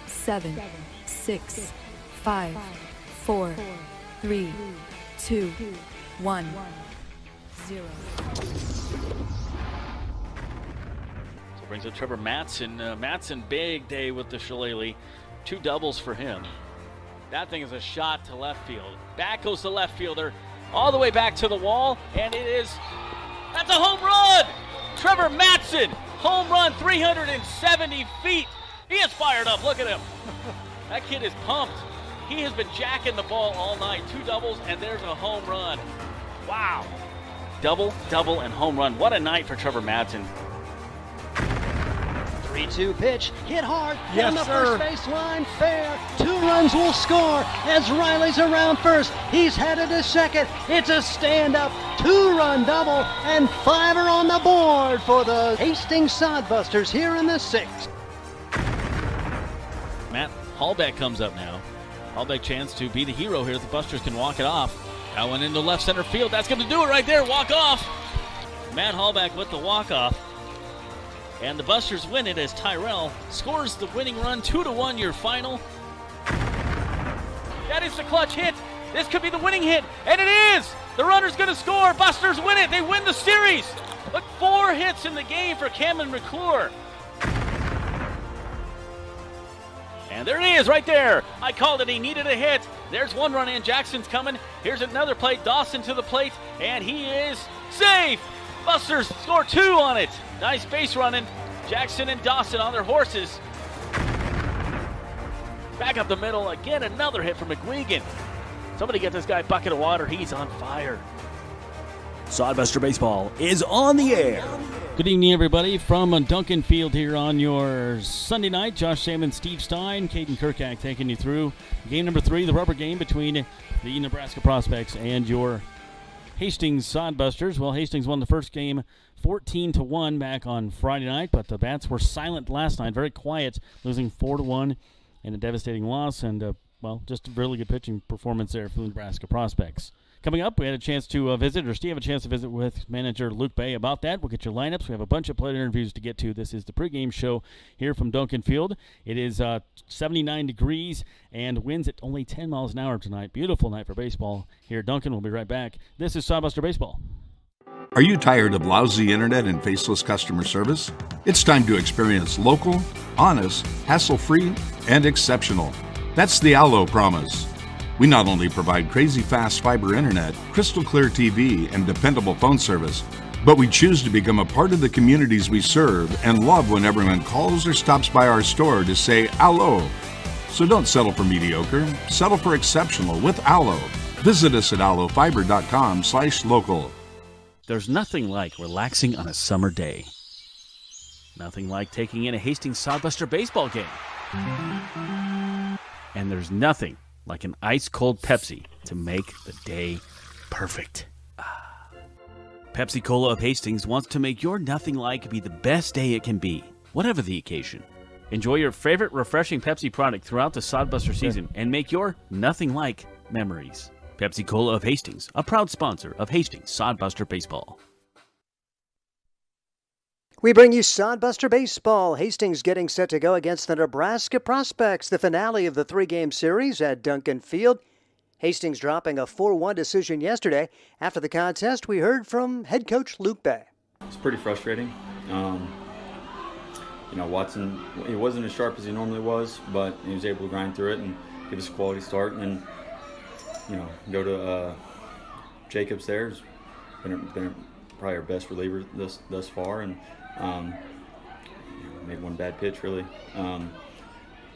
7, 6, 5, 4, 3, 2, 1, 0. So brings up Trevor Mattson. Mattson, big day with the Shillelagh. 2 doubles for him. That thing is a shot to left field. Back goes the left fielder, all the way back to the wall, and that's a home run! Trevor Mattson, home run, 370 feet. He is fired up, look at him. That kid is pumped. He has been jacking the ball all night. 2 doubles, and there's a home run. Wow. Double, and home run. What a night for Trevor Mattson. 3-2 pitch, hit hard, yes, on the sir. first base line, fair. 2 runs will score as Riley's around first. He's headed to second. It's a stand-up 2-run double, and 5 are on the board for the Hastings Sodbusters here in the 6th. Matt Hallbeck comes up now. Hallbeck chance to be the hero here. The Busters can walk it off. That one into left center field. That's going to do it right there. Walk off. Matt Hallbeck with the walk-off. And the Busters win it as Tyrell scores the winning run. 2-1 your final. That is the clutch hit. This could be the winning hit. And it is. The runner's going to score. Busters win it. They win the series. Look, 4 hits in the game for Cameron McClure. And there it is right there. I called it. He needed a hit. There's 1 run in. Jackson's coming. Here's another play. Dawson to the plate. And he is safe. Busters score 2 on it. Nice base running. Jackson and Dawson on their horses. Back up the middle. Again, another hit from McGuigan. Somebody get this guy a bucket of water. He's on fire. Sodbuster Baseball is on the air. Good evening, everybody, from Duncan Field here on your Sunday night. Josh Salmon, Steve Stein, Caden Kirkak taking you through game number 3, the rubber game between the Nebraska Prospects and your Hastings Sodbusters. Well, Hastings won the first game 14-1 back on Friday night, but the Bats were silent last night, very quiet, losing 4-1 in a devastating loss, and, just a really good pitching performance there for the Nebraska Prospects. Coming up, we had a chance to visit, or Steve had a chance to visit with manager Luke Bay about that. We'll get your lineups. We have a bunch of player interviews to get to. This is the pregame show here from Duncan Field. It is 79 degrees and winds at only 10 miles an hour tonight. Beautiful night for baseball here at Duncan. We'll be right back. This is Sodbuster Baseball. Are you tired of lousy internet and faceless customer service? It's time to experience local, honest, hassle-free, and exceptional. That's the Allo promise. We not only provide crazy fast fiber internet, crystal clear TV, and dependable phone service, but we choose to become a part of the communities we serve and love when everyone calls or stops by our store to say Allo. So don't settle for mediocre, settle for exceptional with Allo. Visit us at allofiber.com/local. There's nothing like relaxing on a summer day. Nothing like taking in a Hastings Sodbuster baseball game. And there's nothing like an ice-cold Pepsi to make the day perfect. Pepsi Cola of Hastings wants to make your nothing like be the best day it can be, whatever the occasion. Enjoy your favorite refreshing Pepsi product throughout the Sodbuster season and make your nothing like memories. Pepsi Cola of Hastings, a proud sponsor of Hastings Sodbuster Baseball. We bring you Sodbuster Baseball. Hastings getting set to go against the Nebraska Prospects, the finale of the 3-game series at Duncan Field. Hastings dropping a 4-1 decision yesterday. After the contest, we heard from head coach Luke Bay. It's pretty frustrating. Watson, he wasn't as sharp as he normally was, but he was able to grind through it and give us a quality start. And go to Jacobs there. Has been probably our best reliever thus far, and made one bad pitch really, and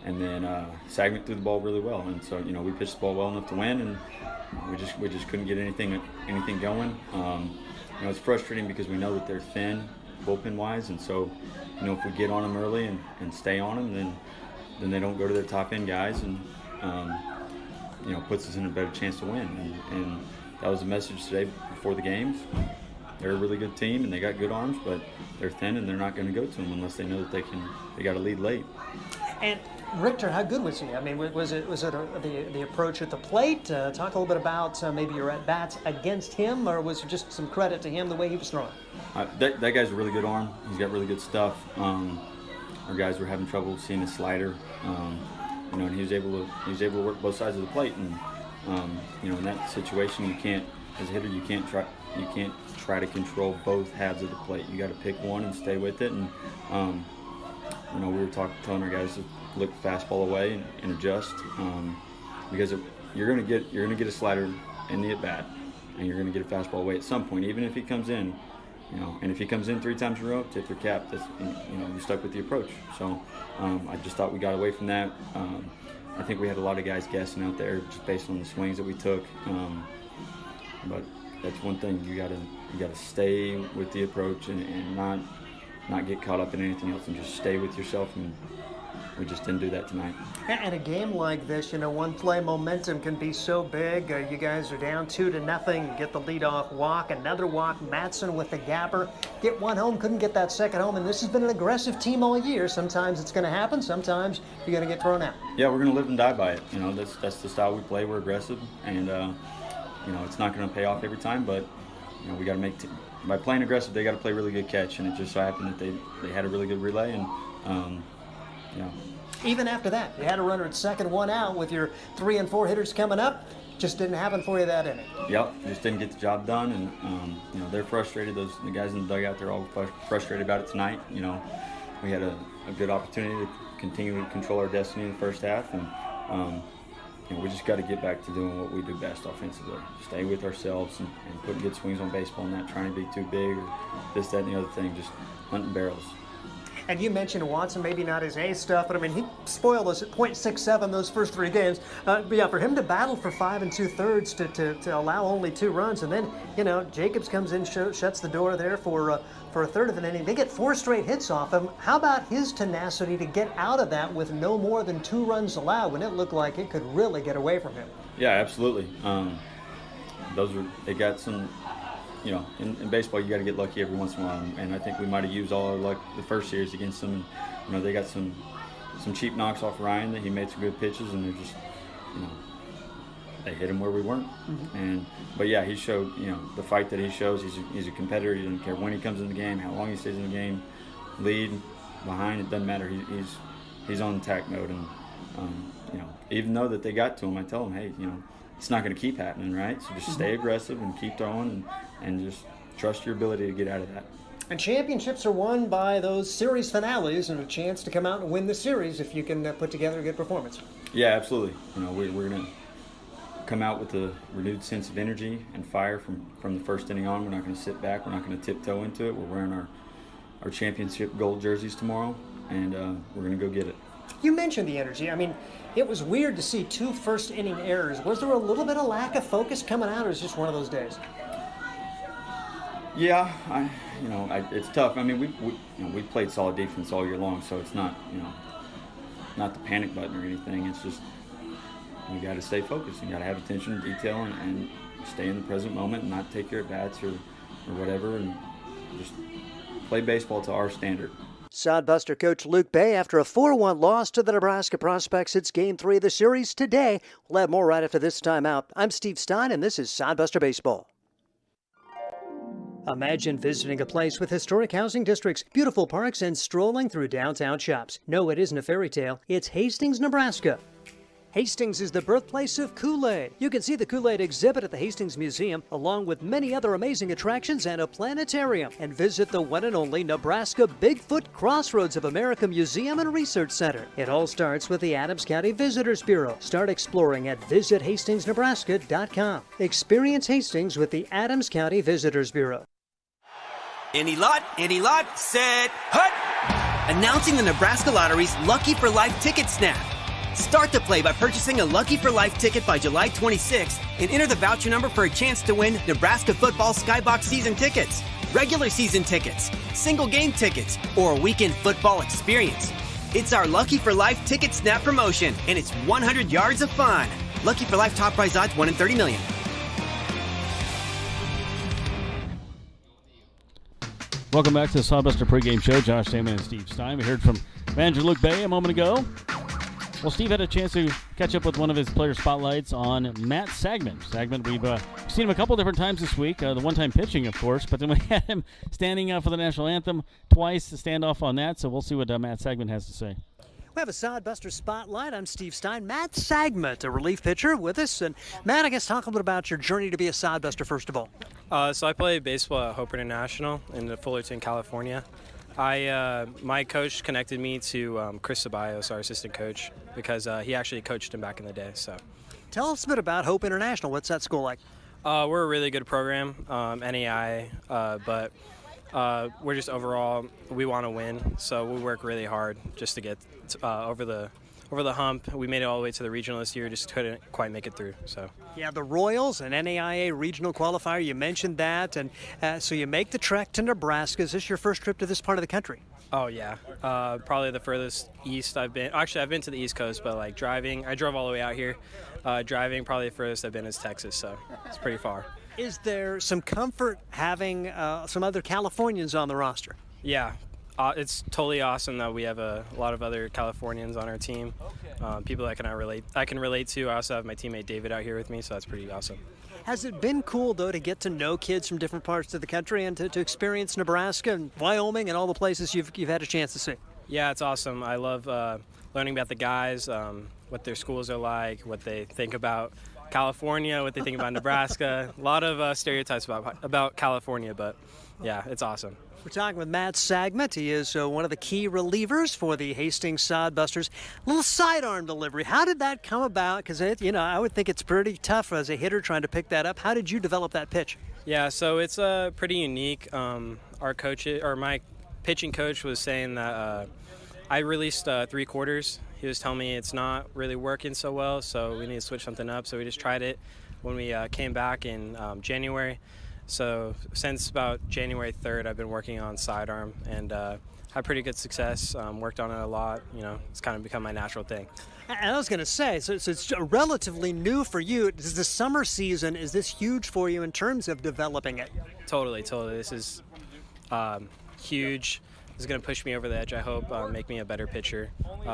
then Sagnet threw the ball really well, and so we pitched the ball well enough to win, and we just couldn't get anything going. It's frustrating because we know that they're thin bullpen wise, and so if we get on them early and stay on them, then they don't go to their top end guys, and puts us in a better chance to win. And that was the message today before the games. They're a really good team and they got good arms, but they're thin and they're not going to go to them unless they know that they got a lead late. And Richter, how good was he? I mean, was it the approach at the plate? Talk a little bit about maybe your at bats against him, or was it just some credit to him the way he was throwing? That guy's a really good arm. He's got really good stuff. our guys were having trouble seeing his slider. You know, and he was able to work both sides of the plate. And you know, in that situation, you can't, as a hitter, you can't try to control both halves of the plate. You got to pick one and stay with it. And you know, we were telling our guys to look fastball away and adjust, because you're going to get a slider in the at bat, and you're going to get a fastball away at some point, even if he comes in. You know, and if he comes in 3 times in a row, tip your cap. That's, you know, you stuck with the approach. So I just thought we got away from that. I think we had a lot of guys guessing out there just based on the swings that we took. But that's one thing, you gotta stay with the approach and not get caught up in anything else, and just stay with yourself. And we just didn't do that tonight. And a game like this, you know, one play momentum can be so big. You guys are down 2-0. Get the leadoff walk, another walk. Matson with the gapper. Get one home, couldn't get that second home. And this has been an aggressive team all year. Sometimes it's going to happen. Sometimes you're going to get thrown out. Yeah, we're going to live and die by it. You know, that's the style we play. We're aggressive, and you know, it's not going to pay off every time, but you know, we got to make by playing aggressive, they got to play really good catch. And it just so happened that they had a really good relay, and you know. Even after that, you had a runner at second, 1 out with your 3 and 4 hitters coming up. Just didn't happen for you that inning. Yep, just didn't get the job done, and you know, they're frustrated. The guys in the dugout, they're all frustrated about it tonight. You know, we had a good opportunity to continue to control our destiny in the first half, and you know, we just got to get back to doing what we do best offensively. Stay with ourselves and putting good swings on baseball, not trying to be too big or this, that, and the other thing. Just hunting barrels. And you mentioned Watson, maybe not his A stuff, but I mean, he spoiled us at .67 those first 3 games. But yeah, for him to battle for 5 2/3 to allow only 2 runs, and then, you know, Jacobs comes in, shuts the door there for a third of an inning. They get 4 straight hits off him. How about his tenacity to get out of that with no more than 2 runs allowed when it looked like it could really get away from him? Yeah, absolutely. They got some. You know, in baseball, you got to get lucky every once in a while, and I think we might have used all our luck the first series against them. You know, they got some cheap knocks off Ryan that he made some good pitches, and they're just, you know, they hit him where we weren't. Mm-hmm. But yeah, he showed, you know, the fight that he shows. He's a competitor. He doesn't care when he comes in the game, how long he stays in the game, lead, behind, it doesn't matter. He's on attack mode, and you know, even though that they got to him, I tell him, hey, you know, it's not going to keep happening, right? So just stay aggressive and keep throwing, and just trust your ability to get out of that. And championships are won by those series finales and a chance to come out and win the series if you can put together a good performance. Yeah, absolutely. You know, we're going to come out with a renewed sense of energy and fire from the first inning on. We're not going to sit back. We're not going to tiptoe into it. We're wearing our championship gold jerseys tomorrow, and we're going to go get it. You mentioned the energy. I mean, it was weird to see 2 first-inning errors. Was there a little bit of lack of focus coming out, or is it just one of those days? Yeah, it's tough. I mean, we played solid defense all year long, so it's not, you know, not the panic button or anything. It's just you got to stay focused. You got to have attention to detail and stay in the present moment and not take your at-bats or whatever, and just play baseball to our standard. Sodbuster coach Luke Bay after a 4-1 loss to the Nebraska Prospects. It's Game 3 of the series today. We'll have more right after this timeout. I'm Steve Stein, and this is Sodbuster Baseball. Imagine visiting a place with historic housing districts, beautiful parks, and strolling through downtown shops. No, it isn't a fairy tale. It's Hastings, Nebraska. Hastings is the birthplace of Kool-Aid. You can see the Kool-Aid exhibit at the Hastings Museum, along with many other amazing attractions and a planetarium. And visit the one and only Nebraska Bigfoot Crossroads of America Museum and Research Center. It all starts with the Adams County Visitors Bureau. Start exploring at visithastingsnebraska.com. Experience Hastings with the Adams County Visitors Bureau. Any lot, set, hut! Announcing the Nebraska Lottery's Lucky for Life ticket snap. Start to play by purchasing a Lucky for Life ticket by July 26th and enter the voucher number for a chance to win Nebraska football Skybox season tickets, regular season tickets, single game tickets, or a weekend football experience. It's our Lucky for Life ticket snap promotion, and it's 100 yards of fun. Lucky for Life top prize odds 1 in 30 million. Welcome back to the Sodbuster pregame show. Josh Saman and Steve Stein. We heard from manager Luke Bay a moment ago. Well, Steve had a chance to catch up with one of his player spotlights on Matt Sagman. Sagman, we've seen him a couple different times this week. The one time pitching, of course, but then we had him standing for the national anthem twice to stand off on that. So we'll see what Matt Sagman has to say. We have a Sodbusters Spotlight. I'm Steve Stein. Matt Sagman, a relief pitcher, with us. And Matt, I guess talk a little bit about your journey to be a Sodbuster, first of all. So I play baseball at Hope International in Fullerton, California. My coach connected me to Chris Ceballos, our assistant coach, because he actually coached him back in the day. So, tell us a bit about Hope International. What's that school like? We're a really good program, NAI, but we're just overall, we want to win, so we work really hard just to get over the hump. We made it all the way to the regional this year, just couldn't quite make it through. So yeah, the Royals, an NAIA regional qualifier, you mentioned that, and so you make the trek to Nebraska. Is this your first trip to this part of the country? Oh yeah, probably the furthest east I've been. Actually, I've been to the East Coast, but like driving, I drove all the way out here. Driving, probably the furthest I've been is Texas, so it's pretty far. Is there some comfort having some other Californians on the roster? Yeah, it's totally awesome that we have a lot of other Californians on our team. People that I can relate to. I also have my teammate David out here with me, so that's pretty awesome. Has it been cool, though, to get to know kids from different parts of the country and to experience Nebraska and Wyoming and all the places you've had a chance to see? Yeah, it's awesome. I love learning about the guys, what their schools are like, what they think about California, what they think about Nebraska. A lot of stereotypes about California, but yeah, it's awesome. We're talking with Matt Sagman. He is one of the key relievers for the Hastings Sodbusters. A little sidearm delivery. How did that come about? Because I would think it's pretty tough as a hitter trying to pick that up. How did you develop that pitch? Yeah, so it's pretty unique. My pitching coach was saying that I released 3/4. He was telling me it's not really working so well, so we need to switch something up. So we just tried it when we came back in January. So since about January 3rd, I've been working on sidearm and had pretty good success. Worked on it a lot. It's kind of become my natural thing. And I was going to say, so it's relatively new for you. Is the summer season, is this huge for you in terms of developing it? Totally. This is huge. This is going to push me over the edge, I hope, make me a better pitcher,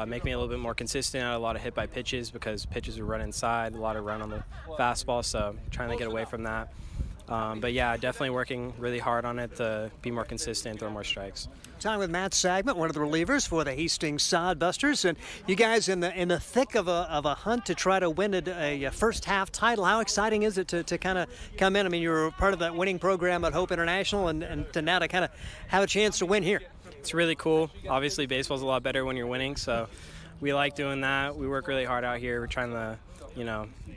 make me a little bit more consistent. I had a lot of hit by pitches because pitches would run inside, a lot of run on the fastball, so trying to get away from that. But yeah, definitely working really hard on it to be more consistent, throw more strikes. Talking with Matt Sagman, one of the relievers for the Hastings Sodbusters, and you guys in the thick of a hunt to try to win a first half title. How exciting is it to kind of come in? I mean, you were part of that winning program at Hope International, and to now to kind of have a chance to win here. It's really cool. Obviously, baseball's a lot better when you're winning, so we like doing that. We work really hard out here. We're trying to,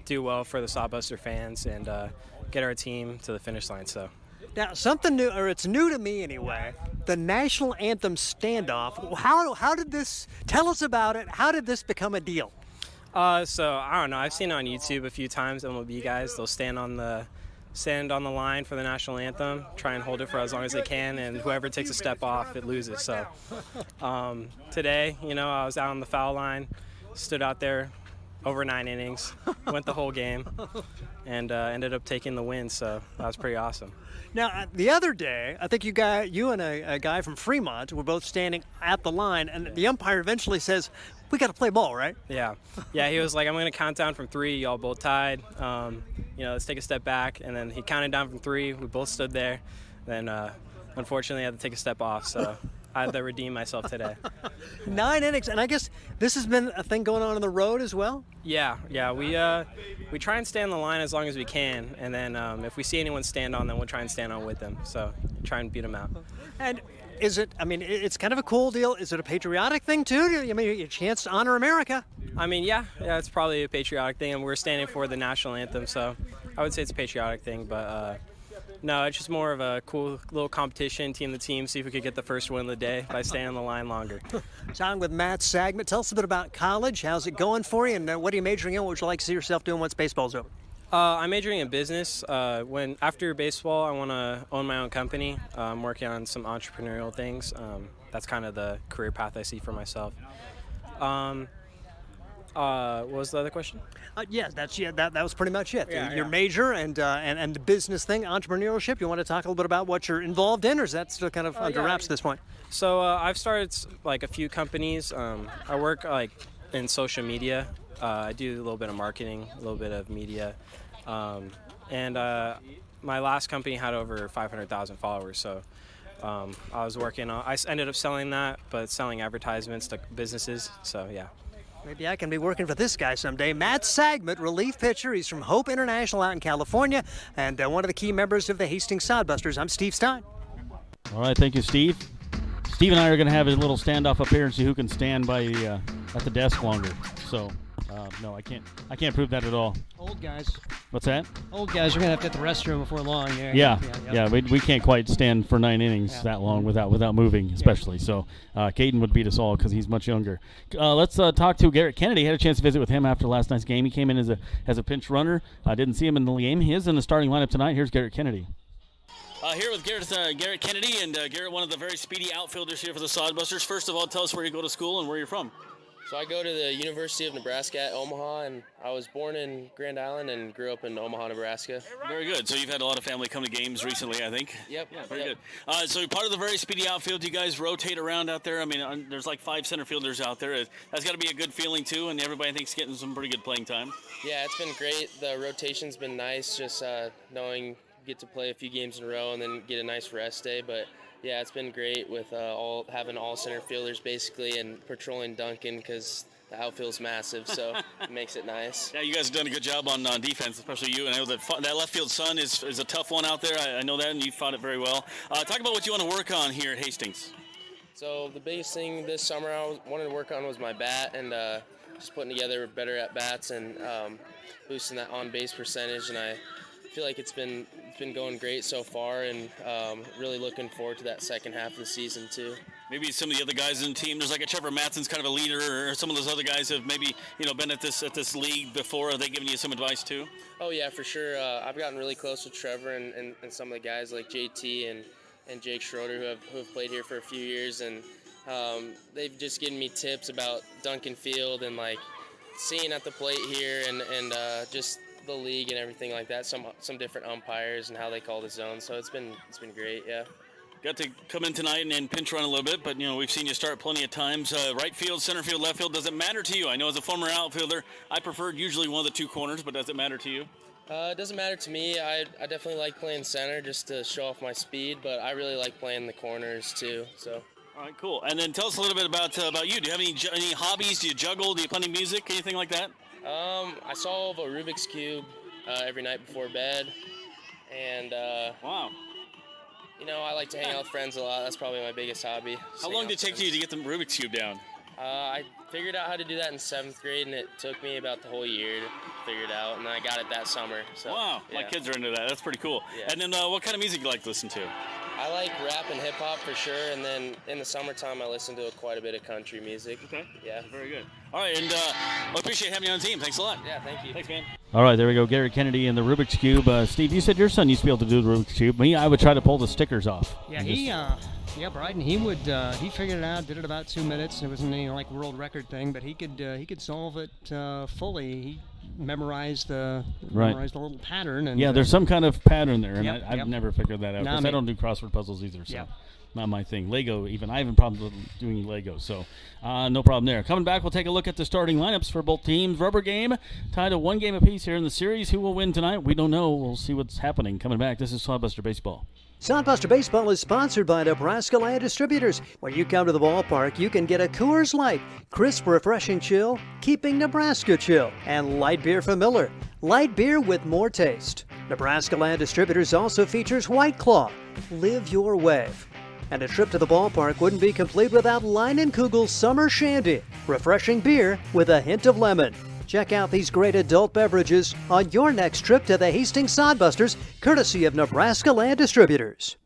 do well for the Sodbuster fans and get our team to the finish line. So now, something new, or it's new to me anyway, the national anthem standoff. How did this, tell us about it. How did this become a deal? So I don't know. I've seen it on YouTube a few times. MLB guys, they'll stand on the line for the national anthem, try and hold it for as long as they can, and whoever takes a step off, it loses. So today, I was out on the foul line, stood out there over 9 innings, went the whole game, and ended up taking the win. So that was pretty awesome. Now, the other day, I think you and a guy from Fremont were both standing at the line, and the umpire eventually says, "We got to play ball, right?" Yeah. He was like, "I'm going to count down from 3. Y'all both tied. Let's take a step back." And then he counted down from 3. We both stood there. Then, unfortunately, I had to take a step off. So I had to redeem myself today. 9 innings, and I guess this has been a thing going on the road as well? Yeah. We try and stay on the line as long as we can, and then if we see anyone stand on, then we'll try and stand on with them. So try and beat them out. And is it, it's kind of a cool deal. Is it a patriotic thing, too? A chance to honor America? Yeah, it's probably a patriotic thing, and we're standing for the national anthem, so I would say it's a patriotic thing, but no, it's just more of a cool little competition, team to team, see if we could get the first win of the day by staying on the line longer. Talking with Matt Sagman. Tell us a bit about college. How's it going for you, and what are you majoring in? What would you like to see yourself doing once baseball's over? I'm majoring in business. After baseball, I want to own my own company. I'm working on some entrepreneurial things. That's kind of the career path I see for myself. What was the other question? That was pretty much it. Yeah, your major and the business thing, entrepreneurship. You want to talk a little bit about what you're involved in, or is that still kind of under wraps at this point? So I've started a few companies. I work in social media. I do a little bit of marketing, a little bit of media, and my last company had over 500,000 followers. So I was working on. I ended up selling that, but selling advertisements to businesses. So yeah. Maybe I can be working for this guy someday. Matt Sagmet, relief pitcher. He's from Hope International out in California, and one of the key members of the Hastings Sodbusters. I'm Steve Stein. All right, thank you, Steve. Steve and I are going to have a little standoff up here and see who can stand by at the desk longer. So, no, I can't prove that at all. Old guys. What's that? Old guys are going to have to hit the restroom before long. Yeah. We can't quite stand for 9 innings that long without moving, especially. So, Caden would beat us all because he's much younger. Let's talk to Garrett Kennedy. Had a chance to visit with him after last night's game. He came in as a pinch runner. I didn't see him in the game. He is in the starting lineup tonight. Here's Garrett Kennedy. Here with Garrett Kennedy, and Garrett, one of the very speedy outfielders here for the Sodbusters. First of all, tell us where you go to school and where you're from. So I go to the University of Nebraska at Omaha, and I was born in Grand Island and grew up in Omaha, Nebraska. Very good. So you've had a lot of family come to games recently, I think. Yep. Yeah, very good. So you're part of the very speedy outfield. You guys rotate around out there. I mean, there's like 5 center fielders out there. That's got to be a good feeling, too, and everybody, I think, is getting some pretty good playing time. Yeah, it's been great. The rotation's been nice, just knowing you get to play a few games in a row and then get a nice rest day. But, yeah, it's been great with having all center fielders, basically, and patrolling Duncan because – the outfield's massive, so it makes it nice. Yeah, you guys have done a good job on defense, especially you. And I know that left field sun is a tough one out there. I know that, and you fought it very well. Talk about what you want to work on here at Hastings. So the biggest thing this summer I wanted to work on was my bat and just putting together better at-bats and boosting that on-base percentage. And I feel like it's been going great so far, and really looking forward to that second half of the season too. Maybe some of the other guys in the team, there's like a Trevor Matson's kind of a leader, or some of those other guys have maybe been at this league before. Are they giving you some advice too? Oh yeah, for sure. I've gotten really close with Trevor and some of the guys like JT and Jake Schroeder who have played here for a few years, and they've just given me tips about Duncan Field and like seeing at the plate here and just the league and everything like that. Some different umpires and how they call the zone. So it's been great. Yeah. Got to come in tonight and pinch run a little bit, but we've seen you start plenty of times. Right field, center field, left field. Does it matter to you? I know as a former outfielder, I preferred usually one of the 2 corners, but does it matter to you? It doesn't matter to me. I definitely like playing center just to show off my speed, but I really like playing the corners too. So. All right, cool. And then tell us a little bit about you. Do you have any hobbies? Do you juggle? Do you play any music? Anything like that? I solve a Rubik's Cube every night before bed, and wow. I like to hang out with friends a lot. That's probably my biggest hobby. How long did it take you to get the Rubik's Cube down? I figured out how to do that in 7th grade, and it took me about the whole year to figure it out, and I got it that summer. So, wow, yeah. My kids are into that. That's pretty cool. Yeah. And then what kind of music do you like to listen to? I like rap and hip-hop for sure, and then in the summertime I listen to quite a bit of country music. Okay. Yeah. Very good. All right, and I appreciate having you on the team. Thanks a lot. Yeah, thank you. Thanks, man. All right, there we go. Garrett Kennedy and the Rubik's Cube. Steve, you said your son used to be able to do the Rubik's Cube. Me, I would try to pull the stickers off. Yeah, Bryden, he figured it out, did it about 2 minutes. It wasn't any like world record thing, but he could solve it fully. He memorized the little pattern. And there's some kind of pattern there, and yep, I've never figured that out. Because I don't do crossword puzzles either, so not my thing. Lego, even I have a problem with doing Lego, so no problem there. Coming back, we'll take a look at the starting lineups for both teams. Rubber game, tied to 1 game apiece here in the series. Who will win tonight? We don't know. We'll see what's happening. Coming back, this is Sodbuster Baseball. Sodbuster Baseball is sponsored by Nebraska Land Distributors. When you come to the ballpark, you can get a Coors Light, crisp, refreshing chill, keeping Nebraska chill, and light beer from Miller. Light beer with more taste. Nebraska Land Distributors also features White Claw. Live your wave. And a trip to the ballpark wouldn't be complete without Leinenkugel's Summer Shandy, refreshing beer with a hint of lemon. Check out these great adult beverages on your next trip to the Hastings Sodbusters, courtesy of Nebraska Land Distributors.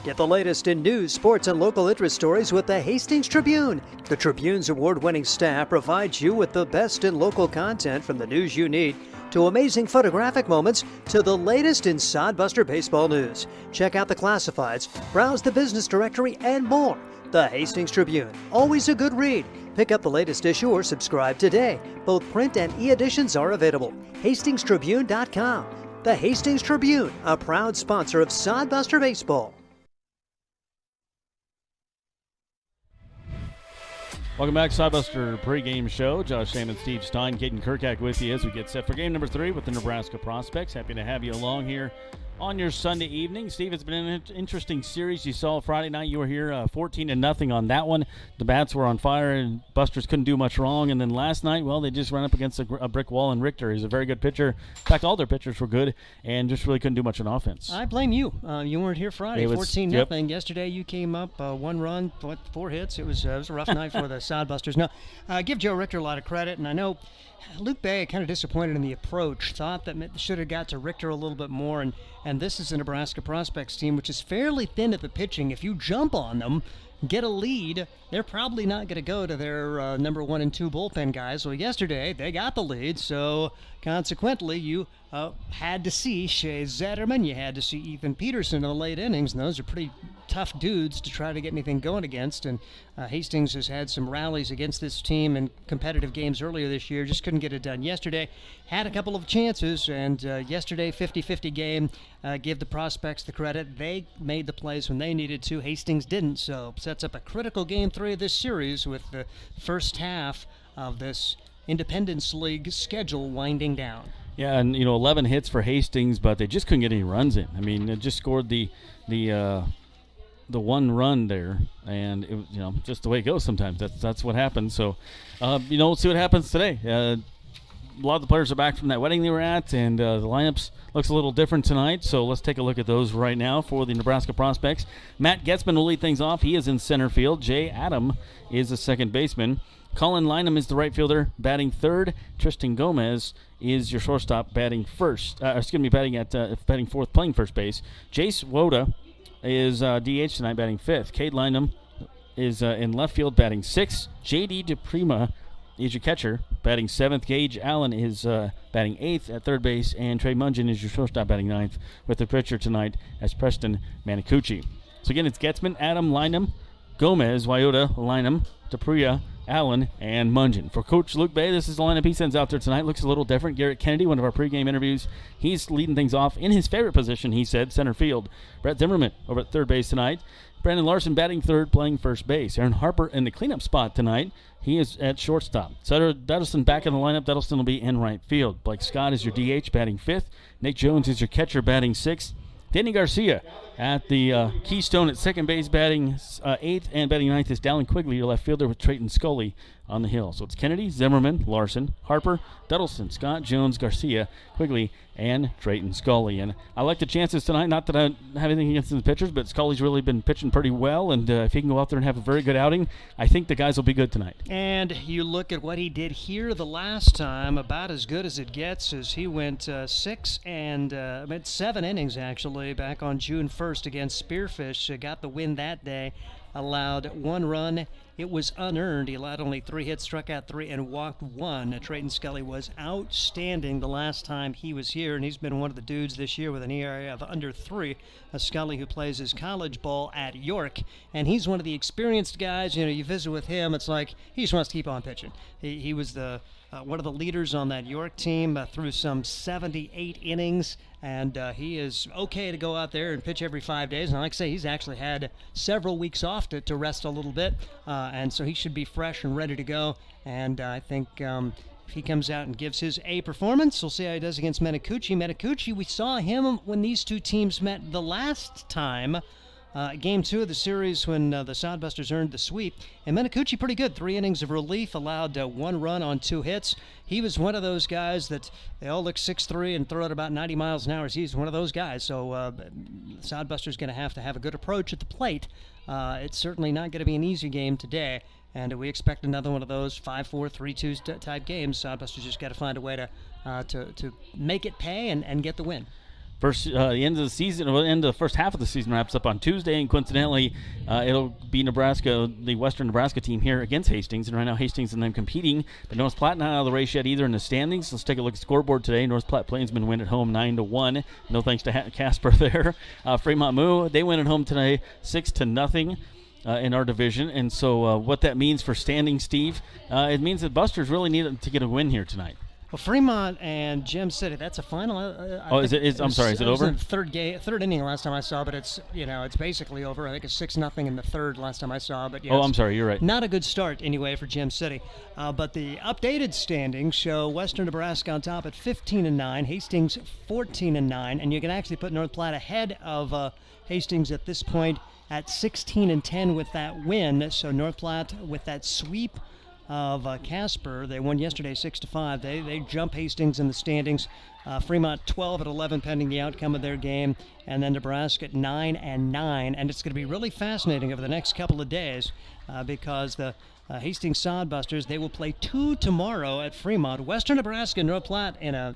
Get the latest in news, sports, and local interest stories with the Hastings Tribune. The Tribune's award-winning staff provides you with the best in local content, from the news you need to amazing photographic moments to the latest in Sodbuster baseball news. Check out the classifieds, browse the business directory, and more. The Hastings Tribune, always a good read. Pick up the latest issue or subscribe today. Both print and e-editions are available. HastingsTribune.com. The Hastings Tribune, a proud sponsor of Sodbuster Baseball. Welcome back, Sodbuster pregame show. Josh Sam and Steve Stein, Caden Kirkak with you as we get set for game number 3 with the Nebraska Prospects. Happy to have you along here on your Sunday evening. Steve, it's been an interesting series. You saw Friday night, you were here 14-0 on that one. The bats were on fire and Busters couldn't do much wrong. And then last night, well, they just ran up against a brick wall, and Richter is a very good pitcher. In fact, all their pitchers were good and just really couldn't do much on offense. I blame you. You weren't here Friday. 14-0. Yep. Yesterday you came up 1 run, 4 hits. It was a rough night for the Sodbusters. Now, I give Joe Richter a lot of credit, and I know Luke Bay kind of disappointed in the approach, thought that should have got to Richter a little bit more, and this is a Nebraska Prospects team which is fairly thin at the pitching. If you jump on them, get a lead, they're probably not going to go to their number 1 and 2 bullpen guys. Well, yesterday they got the lead, so consequently you had to see Shea Zetterman, you had to see Ethan Peterson in the late innings, and those are pretty tough dudes to try to get anything going against. And Hastings has had some rallies against this team in competitive games earlier this year, just couldn't get it done yesterday. Had a couple of chances, and yesterday 50-50 game. Give the Prospects the credit. They made the plays when they needed to. Hastings didn't, so sets up a critical game 3 of this series with the first half of this Independence League schedule winding down. Yeah, and 11 hits for Hastings, but they just couldn't get any runs in. I mean, they just scored the 1 run there, and it was, just the way it goes sometimes. That's what happens. So, we'll see what happens today. A lot of the players are back from that wedding they were at, and the lineups looks a little different tonight. So let's take a look at those right now for the Nebraska Prospects. Matt Getzman will lead things off. He is in center field. Jay Adam is the second baseman. Colin Lynham is the right fielder, batting third. Tristan Gomez is your shortstop, batting first. Batting fourth, playing first base. Jace Woda is DH tonight, batting fifth. Cade Lynham is in left field, batting sixth. J.D. DePrima is your catcher, batting seventh. Gage Allen is batting eighth at third base, and Trey Mungin is your shortstop, batting ninth, with the pitcher tonight as Preston Manicucci. So again, it's Getzman, Adam, Lynham, Gomez, Wyota, Lynham, DePrima, Allen, and Mungin. For Coach Luke Bay, this is the lineup he sends out there tonight. Looks a little different. Garrett Kennedy, one of our pregame interviews, he's leading things off in his favorite position, he said, center field. Brett Zimmerman over at third base tonight. Brandon Larson batting third, playing first base. Aaron Harper in the cleanup spot tonight. He is at shortstop. Sutter Duddleston back in the lineup. Duddleston will be in right field. Blake Scott is your DH, batting fifth. Nick Jones is your catcher, batting sixth. Danny Garcia at the keystone at second base, batting eighth, and batting ninth is Dallin Quigley, your left fielder, with Trayton Scully on the hill. So it's Kennedy, Zimmerman, Larson, Harper, Duddleston, Scott, Jones, Garcia, Quigley, and Trayton Scully. And I like the chances tonight. Not that I have anything against the pitchers, but Scully's really been pitching pretty well, and if he can go out there and have a very good outing, I think the guys will be good tonight. And you look at what he did here the last time, about as good as it gets, as he went 7 innings actually back on June 1st against Spearfish. Got the win that day, allowed 1 run. It was unearned. He allowed only 3 hits, struck out 3, and walked 1. Trayton Scully was outstanding the last time he was here, and he's been one of the dudes this year with an ERA of under 3. A Scully who plays his college ball at York, and he's one of the experienced guys. You visit with him, it's like he just wants to keep on pitching. He was the one of the leaders on that York team through some 78 innings, and he is okay to go out there and pitch every 5 days. And like I say, he's actually had several weeks off to rest a little bit, and so he should be fresh and ready to go. And I think if he comes out and gives his A performance, we'll see how he does against Manicucci. Manicucci, we saw him when these two teams met the last time. Game 2 of the series when the Sodbusters earned the sweep. And Manicucci pretty good. 3 innings of relief, allowed 1 run on 2 hits. He was one of those guys that they all look 6'3" and throw it about 90 miles an hour. He's one of those guys. So Sodbusters going to have a good approach at the plate. It's certainly not going to be an easy game today. And we expect another one of those 5-4, 3-2 type games. Sodbusters just got to find a way to make it pay and get the win. the end of the season, or the end of the first half of the season wraps up on Tuesday, and coincidentally, it'll be Nebraska, the Western Nebraska team here against Hastings, and right now Hastings and them competing, but North Platte not out of the race yet either in the standings. Let's take a look at the scoreboard today. North Platte Plainsmen win at home 9-1. No thanks to Casper there. Fremont Moo, they win at home today 6-0. In our division, and so what that means for standing, Steve, it means that Busters really need to get a win here tonight. Well, Fremont and Gem City, that's a final. Is it? I'm sorry, is it over? It was the third inning last time I saw, but it's basically over. I think it's 6-0 in the third last time I saw, but I'm sorry, you're right. Not a good start anyway for Gem City. But the updated standings show Western Nebraska on top at 15-9, Hastings 14-9, and you can actually put North Platte ahead of Hastings at this point at 16-10 with that win. So North Platte with that sweep of Casper, they won yesterday 6-5. They jump Hastings in the standings. Fremont 12-11 pending the outcome of their game, and then Nebraska at 9-9. And it's going to be really fascinating over the next couple of days because the Hastings Sodbusters, they will play 2 tomorrow at Fremont. Western Nebraska and North Platte in a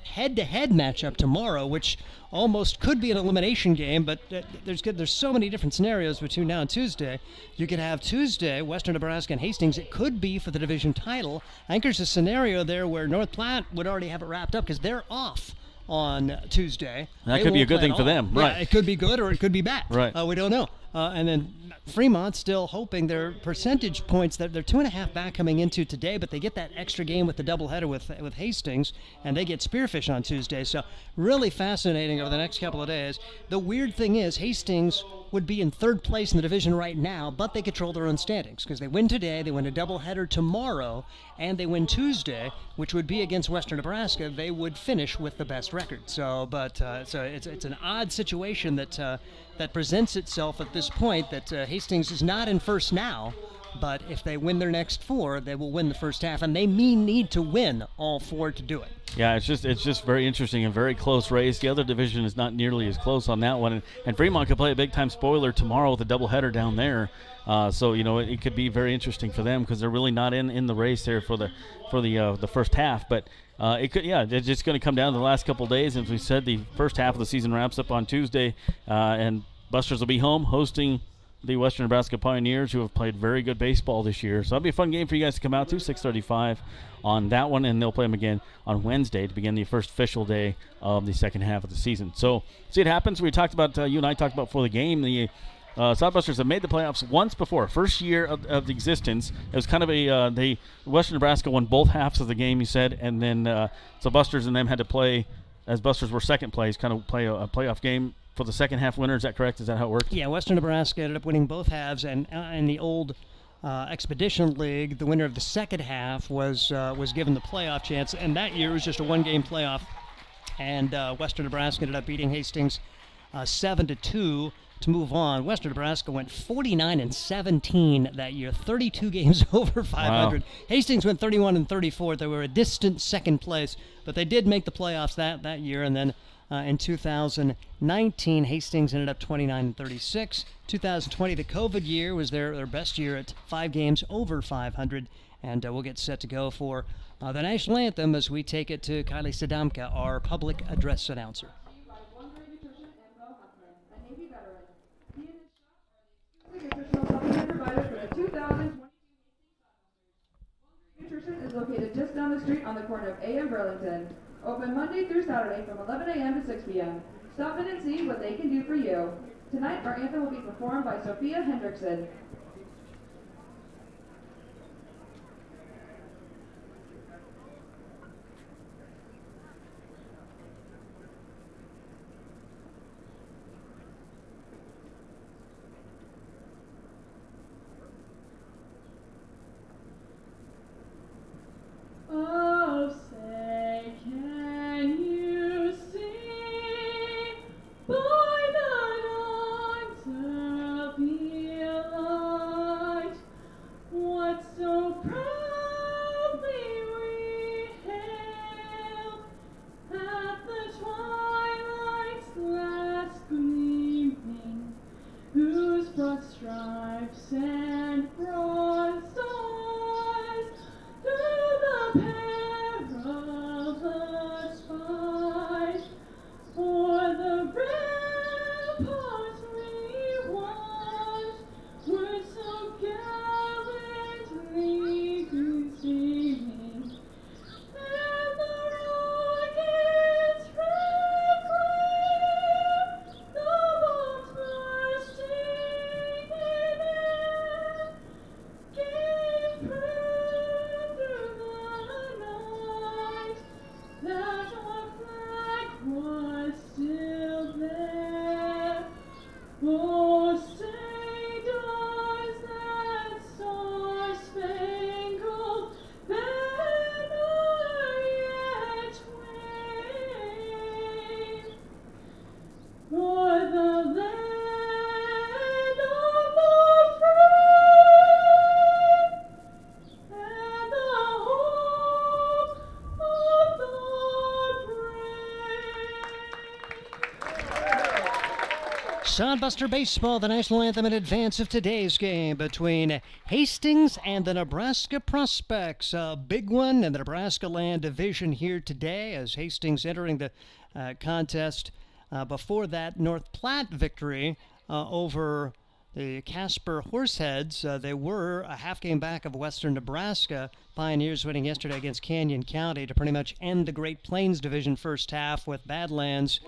head-to-head matchup tomorrow, which almost could be an elimination game, but there's so many different scenarios between now and Tuesday. You could have Tuesday, Western Nebraska and Hastings. It could be for the division title. I think there's a scenario there where North Platte would already have it wrapped up because they're off on Tuesday. That could be a good thing for them, right? Yeah, it could be good or it could be bad. Right. We don't know. And then Fremont still hoping their percentage points, that they're 2.5 back coming into today, but they get that extra game with the doubleheader with Hastings, and they get Spearfish on Tuesday. So really fascinating over the next couple of days. The weird thing is Hastings would be in third place in the division right now, but they control their own standings because they win today, they win a doubleheader tomorrow, and they win Tuesday, which would be against Western Nebraska. They would finish with the best record. So it's an odd situation that presents itself at this point, that Hastings is not in first now, but if they win their next 4, they will win the first half, and they need to win all 4 to do it. Yeah, it's just very interesting and very close race. The other division is not nearly as close on that one, and Fremont could play a big-time spoiler tomorrow with a doubleheader down there. So it could be very interesting for them because they're really not in the race there for the first half. But it could, it's just going to come down to the last couple of days. As we said, the first half of the season wraps up on Tuesday, and Busters will be home hosting the Western Nebraska Pioneers, who have played very good baseball this year. So that'll be a fun game for you guys to come out to, 6:35 on that one, and they'll play them again on Wednesday to begin the first official day of the second half of the season. So see it happens. We talked about, you and I talked about before the game, the Sodbusters have made the playoffs once before. First year of existence. It was kind of Western Nebraska won both halves of the game, you said, and then so Busters and them had to play, as Busters were second place, kind of play a playoff game for the second half winner. Is that correct? Is that how it worked? Yeah, Western Nebraska ended up winning both halves, and in the old Expedition League, the winner of the second half was given the playoff chance, and that year it was just a one-game playoff, and Western Nebraska ended up beating Hastings 7-2 to move on. Western Nebraska went 49-17 that year, 32 games over 500. Wow. Hastings went 31-34. They were a distant second place, but they did make the playoffs that year, and then in 2019, Hastings ended up 29-36. 2020, the COVID year, was their best year at 5 games over 500. And we'll get set to go for the national anthem as we take it to Kylie Sadamka, our public address announcer. Nutrition is located just down the street on the corner of A and Burlington. Open Monday through Saturday from 11 a.m. to 6 p.m. Stop in and see what they can do for you. Tonight, our anthem will be performed by Sophia Hendrickson. Oh, say, can you see by the dawn's early light what so proudly we hailed at the twilight's last gleaming, whose broad stripes and broad stars through the perilous fight for Sodbuster Baseball, the national anthem in advance of today's game between Hastings and the Nebraska Prospects. A big one in the Nebraska Land Division here today as Hastings entering the contest before that North Platte victory over the Casper Horseheads. They were a half game back of Western Nebraska. Pioneers winning yesterday against Canyon County to pretty much end the Great Plains Division first half with Badlands.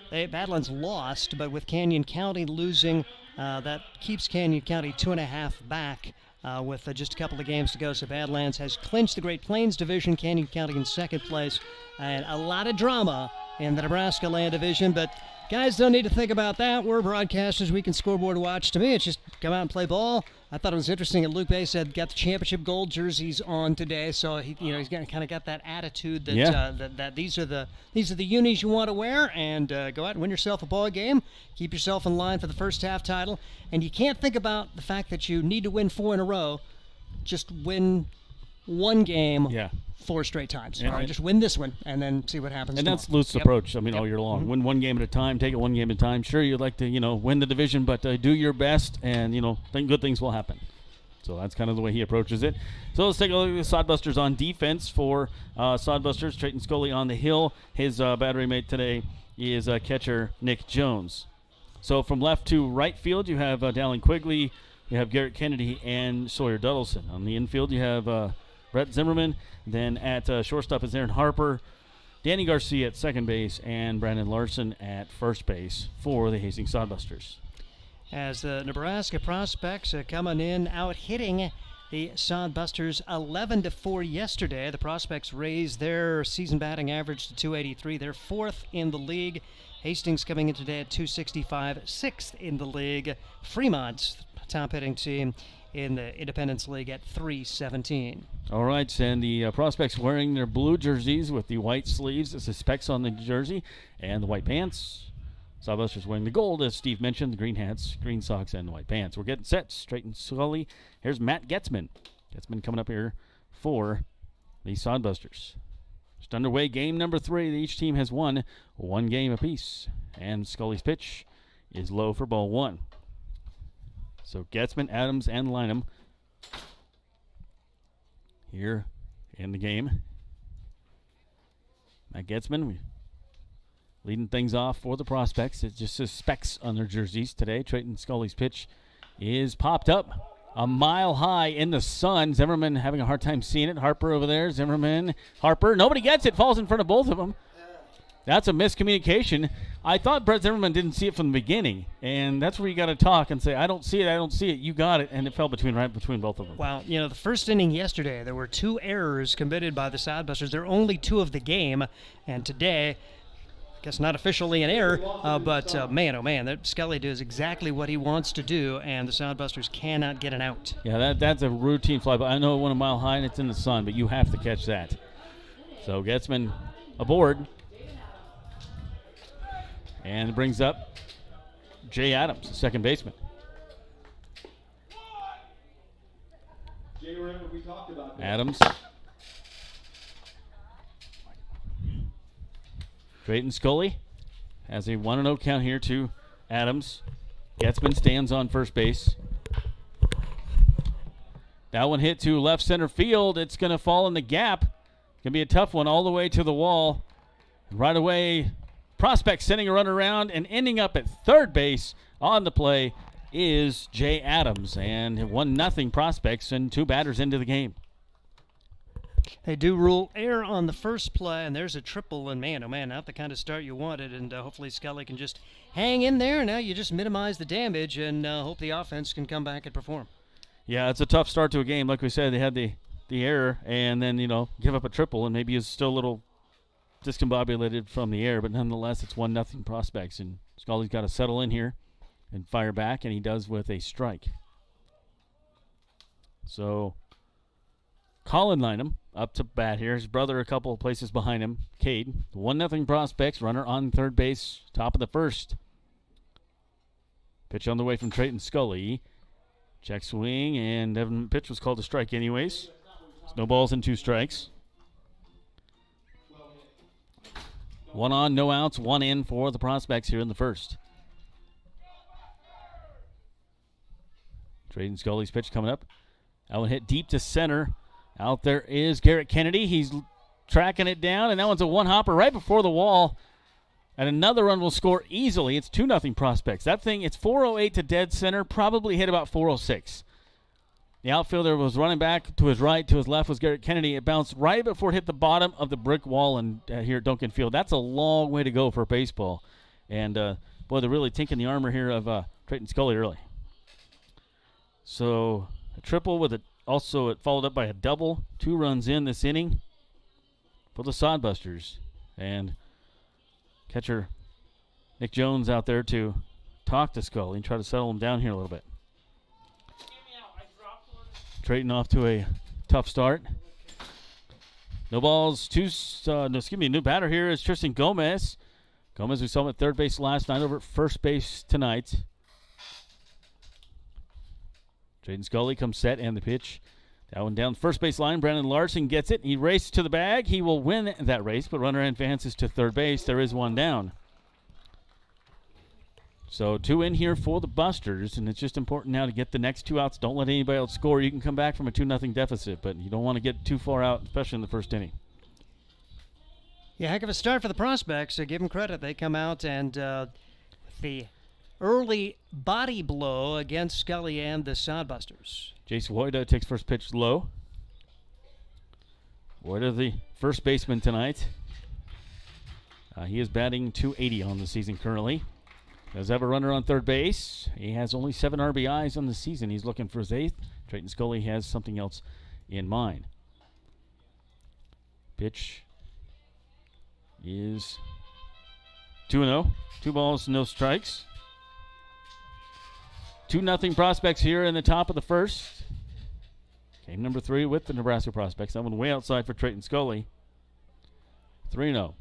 Badlands lost, but with Canyon County losing, that keeps Canyon County 2.5 back with just a couple of games to go. So Badlands has clinched the Great Plains Division, Canyon County in second place, and a lot of drama in the Nebraska Land Division, but guys don't need to think about that. We're broadcasters. We can scoreboard watch. To me, it's just come out and play ball. I thought it was interesting that Luke Bay said got the championship gold jerseys on today, so he's kind of got that attitude that that these are the unis you want to wear, and go out and win yourself a ball game. Keep yourself in line for the first half title, and you can't think about the fact that you need to win 4 in a row. Just win one game. 4 straight times. All right, just win this one and then see what happens. And that's Luke's approach. I mean, all year long. Win one game at a time. Take it one game at a time. Sure, you'd like to, win the division, but do your best, and think good things will happen. So that's kind of the way he approaches it. So let's take a look at the Sodbusters on defense for Sodbusters. Trayton Scully on the hill. His battery mate today is catcher Nick Jones. So from left to right field, you have Dallin Quigley, you have Garrett Kennedy, and Sawyer Duddleson. On the infield, you have Brett Zimmerman. Then at shortstop is Aaron Harper, Danny Garcia at second base, and Brandon Larson at first base for the Hastings Sodbusters. As the Nebraska Prospects coming in out hitting the Sodbusters 11-4 yesterday. The Prospects raised their season batting average to 283. They're 4th in the league. Hastings coming in today at 265, 6th in the league. Fremont's top hitting team in the Independence League at 317. All right, and the Prospects wearing their blue jerseys with the white sleeves, the specs on the jersey, and the white pants. Sodbusters wearing the gold, as Steve mentioned, the green hats, green socks, and the white pants. We're getting set, straight and Scully. Here's Matt Getzman. Getzman coming up here for the Sodbusters. Just underway, game number 3. Each team has won one game apiece, and Scully's pitch is low for ball 1. So Getzman, Adams, and Lynham here in the game. Matt Getzman leading things off for the Prospects. It just says specs on their jerseys today. Trayton Scully's pitch is popped up a mile high in the sun. Zimmerman having a hard time seeing it. Harper over there. Zimmerman, Harper. Nobody gets it. Falls in front of both of them. That's a miscommunication. I thought Brett Zimmerman didn't see it from the beginning, and that's where you got to talk and say, I don't see it. You got it, and it fell right between both of them. Well, the first inning yesterday, there were 2 errors committed by the Sodbusters. There are only 2 of the game, and today, I guess not officially an error, but man, oh man, that Scully does exactly what he wants to do, and the Sodbusters cannot get an out. Yeah, that's a routine fly, but I know it went a mile high and it's in the sun, but you have to catch that. So Getzman aboard. And brings up Jay Adams, the second baseman. Adams. Trayton Scully has a 1-0 count here to Adams. Getzman stands on first base. That one hit to left center field. It's going to fall in the gap. It's going to be a tough one all the way to the wall. Right away, Prospect sending a run around and ending up at third base on the play is Jay Adams. And 1-0 Prospects and 2 batters into the game. They do rule error on the first play, and there's a triple, and man, oh man, not the kind of start you wanted, and hopefully Scully can just hang in there. Now you just minimize the damage and hope the offense can come back and perform. Yeah, it's a tough start to a game. Like we said, they had the error and then, give up a triple, and maybe he's still a little discombobulated from the air, but nonetheless, it's 1-0 Prospects, and Scully's got to settle in here and fire back, and he does with a strike. So Colin Lynham up to bat here. His brother a couple of places behind him. Cade. 1-0 Prospects. Runner on third base. Top of the first. Pitch on the way from Trayton Scully. Check swing, and pitch was called a strike anyways. No balls and 2 strikes. 1 on, no outs, 1 in for the Prospects here in the first. Trayden Scully's pitch coming up. That one hit deep to center. Out there is Garrett Kennedy. He's tracking it down, and that one's a one-hopper right before the wall. And another run will score easily. It's 2-0 Prospects. That thing, it's 408 to dead center, probably hit about 406. The outfielder was running back to his right, to his left was Garrett Kennedy. It bounced right before it hit the bottom of the brick wall here at Duncan Field. That's a long way to go for baseball. And, boy, they're really tinking the armor here of Trayden Scully early. So a triple with it. Also, it followed up by a double. 2 runs in this inning for the Sodbusters. And catcher Nick Jones out there to talk to Scully and try to settle him down here a little bit. Trayden off to a tough start. No balls. New batter here is Tristan Gomez. Gomez, we saw him at third base last night, over at first base tonight. Trayden Scully comes set and the pitch. That one down the first base line. Brandon Larson gets it. He races to the bag. He will win that race, but runner advances to third base. There is one down. So 2 in here for the Busters, and it's just important now to get the next 2 outs. Don't let anybody else score. You can come back from a 2-0 deficit, but you don't want to get too far out, especially in the first inning. Yeah, heck of a start for the Prospects. Give them credit. They come out and the early body blow against Scully and the Sodbusters. Jace Woida takes first pitch low. Woida, the first baseman tonight. He is batting .280 on the season currently. Does have a runner on third base. He has only 7 RBIs on the season. He's looking for his 8th. Trayden Scully has something else in mind. Pitch is 2-0. 2 balls, no strikes. 2-0 Prospects here in the top of the first. Game number 3 with the Nebraska Prospects. That one way outside for Trayden Scully. 3-0.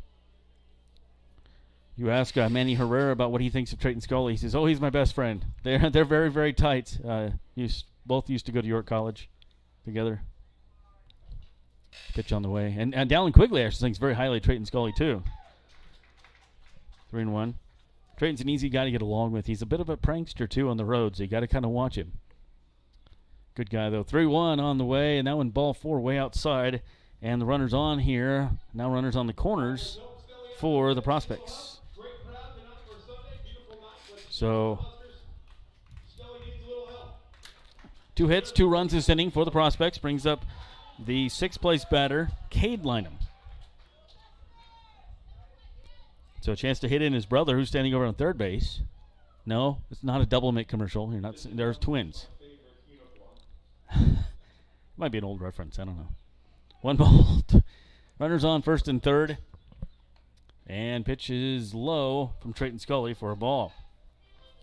You ask Manny Herrera about what he thinks of Trayden Scully. He says, "Oh, he's my best friend." They're very, very tight. Both used to go to York College together. Pitch on the way. And Dallin Quigley actually thinks very highly of Trayden Scully, too. 3-1. Trayden's an easy guy to get along with. He's a bit of a prankster, too, on the road, so you got to kind of watch him. Good guy, though. 3-1 on the way, and that one ball 4 way outside. And the runners on here. Now runners on the corners for the Prospects. So 2 hits, 2 runs this inning for the Prospects. Brings up the 6th place batter, Cade Lynham. So a chance to hit in his brother, who's standing over on third base. No, it's not a double mitt commercial. There's twins. Might be an old reference. I don't know. 1 ball. Runners on first and third. And pitch is low from Trayden Scully for a ball.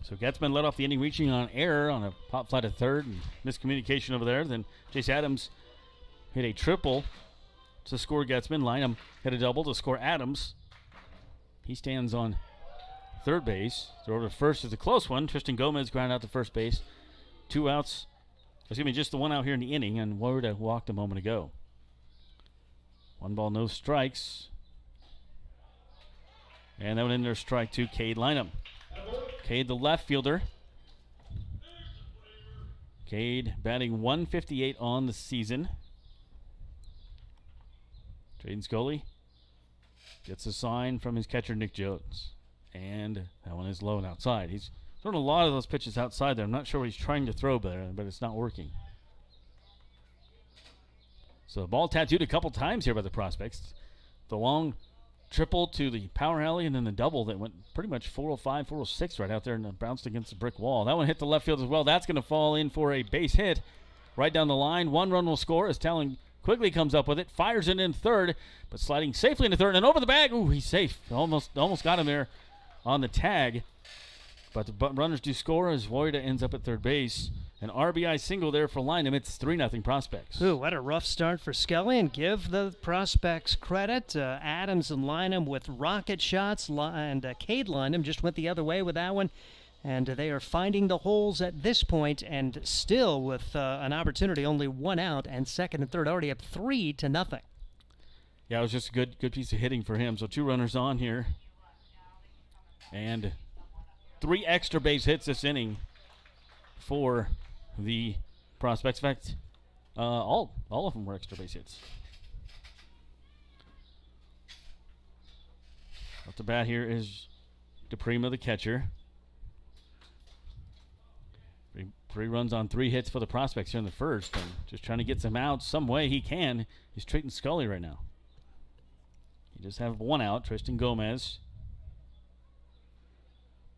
So Getzman led off the inning reaching on error on a pop fly to third and miscommunication over there. Then Chase Adams hit a triple to score Getzman. Lynham hit a double to score Adams. He stands on third base. Throw to first is a close one. Tristan Gomez ground out to first base. 2 outs. Just the 1 out here in the inning, and Woida walked a moment ago. 1 ball, no strikes. And that one in there, strike 2, Cade Lynham. Cade, the left fielder. Cade batting .158 on the season. Trayden Scully gets a sign from his catcher, Nick Jones. And that one is low and outside. He's throwing a lot of those pitches outside there. I'm not sure what he's trying to throw there, but it's not working. So the ball tattooed a couple times here by the Prospects. The long triple to the power alley, and then the double that went pretty much 405, 406 right out there and bounced against the brick wall. That one hit the left field as well. That's going to fall in for a base hit right down the line. 1 run will score as Talon Quigley comes up with it, fires it in third, but sliding safely into third and over the bag. Ooh, he's safe. Almost got him there on the tag. But the runners do score as Woida ends up at third base. An RBI single there for Lynham. It's 3-0 Prospects. Ooh, what a rough start for Scully, and give the Prospects credit. Adams and Lynham with rocket shots, and Cade Lynham just went the other way with that one. And they are finding the holes at this point, and still with an opportunity, only 1 out, and second and third already up 3-0. Yeah, it was just a good piece of hitting for him. So 2 runners on here. And 3 extra base hits this inning for the prospects. In fact, all of them were extra base hits. Up to bat here is DePrima, the catcher. Three runs on 3 hits for the prospects here in the first, and just trying to get some outs some way he can. He's Trayton Scully right now. He just have 1 out, Tristan Gomez.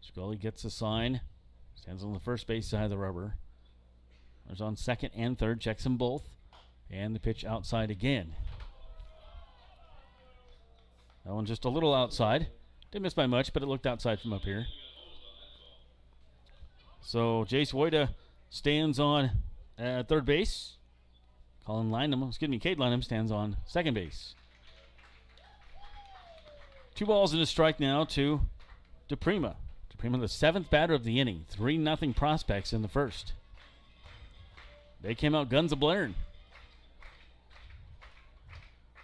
Scully gets a sign, stands on the first base side of the rubber. There's on second and third, checks them both, and the pitch outside again. That one just a little outside. Didn't miss by much, but it looked outside from up here. So Jace Woida stands on third base. Cade Lynham stands on second base. 2 balls and a strike now to DePrima. DePrima, the 7th batter of the inning. 3-0 prospects in the first. They came out guns a-blaring.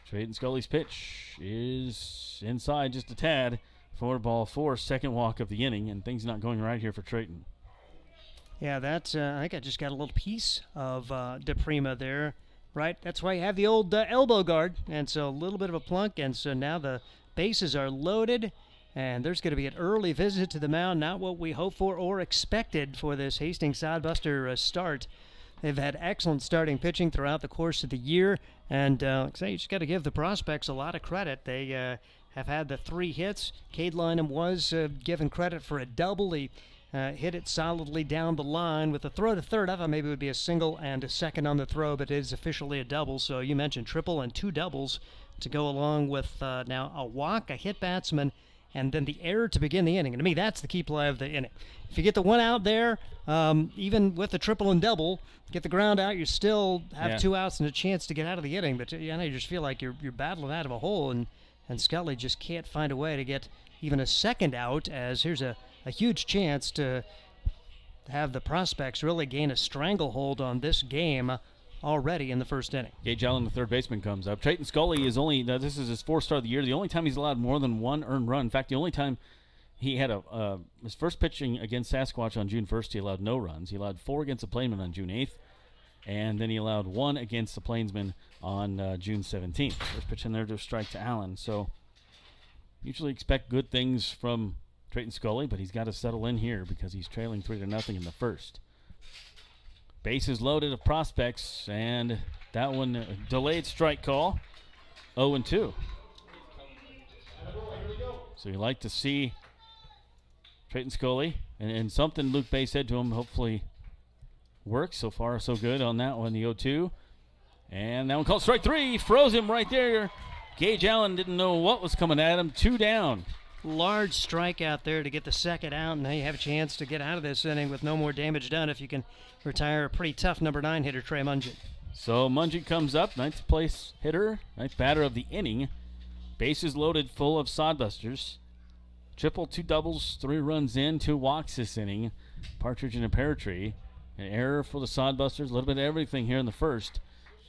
Trayton Scully's pitch is inside just a tad for ball 4, second walk of the inning, and things not going right here for Trayton. Yeah, that's, I think I just got a little piece of DePrima there, right? That's why you have the old elbow guard, and so a little bit of a plunk, and so now the bases are loaded, and there's going to be an early visit to the mound, not what we hoped for or expected for this Hastings Sodbuster start. They've had excellent starting pitching throughout the course of the year, and like I say, you just got to give the prospects a lot of credit. They have had the 3 hits. Cade Lynham was given credit for a double. He hit it solidly down the line with a throw to third. I thought maybe it would be a single and a second on the throw, but it is officially a double. So you mentioned triple and 2 doubles to go along with now a walk, a hit batsman, and then the error to begin the inning. And to me, that's the key play of the inning. If you get the 1 out there, even with the triple and double, get the ground out, you still have 2 outs and a chance to get out of the inning. But you just feel like you're battling out of a hole, and Scully just can't find a way to get even a second out, as here's a huge chance to have the prospects really gain a stranglehold on this game already in the first inning. Gage Allen, the third baseman, comes up. Trayton Scully is this is his 4th start of the year. The only time he's allowed more than 1 earned run. In fact, the only time he had his first pitching against Sasquatch on June 1st, he allowed no runs. He allowed 4 against the Plainmen on June 8th, and then he allowed 1 against the Plainsmen on June 17th. First pitch in there to strike to Allen. So usually expect good things from Trayton Scully, but he's got to settle in here because he's trailing 3-0 in the first. Bases loaded of prospects, and that one a delayed strike call, 0-2. So you like to see Trayton Scully, and something Luke Bay said to him hopefully works. So far, so good on that one, the 0-2. And that one called strike 3, froze him right there. Gage Allen didn't know what was coming at him, 2 down. Large strikeout there to get the second out, and now you have a chance to get out of this inning with no more damage done if you can retire a pretty tough number 9 hitter, Trey Mungent. So Mungent comes up, 9th place hitter, 9th batter of the inning. Bases loaded, full of Sodbusters. Triple, 2 doubles, 3 runs in, 2 walks this inning. Partridge and a pear tree. An error for the Sodbusters, a little bit of everything here in the first.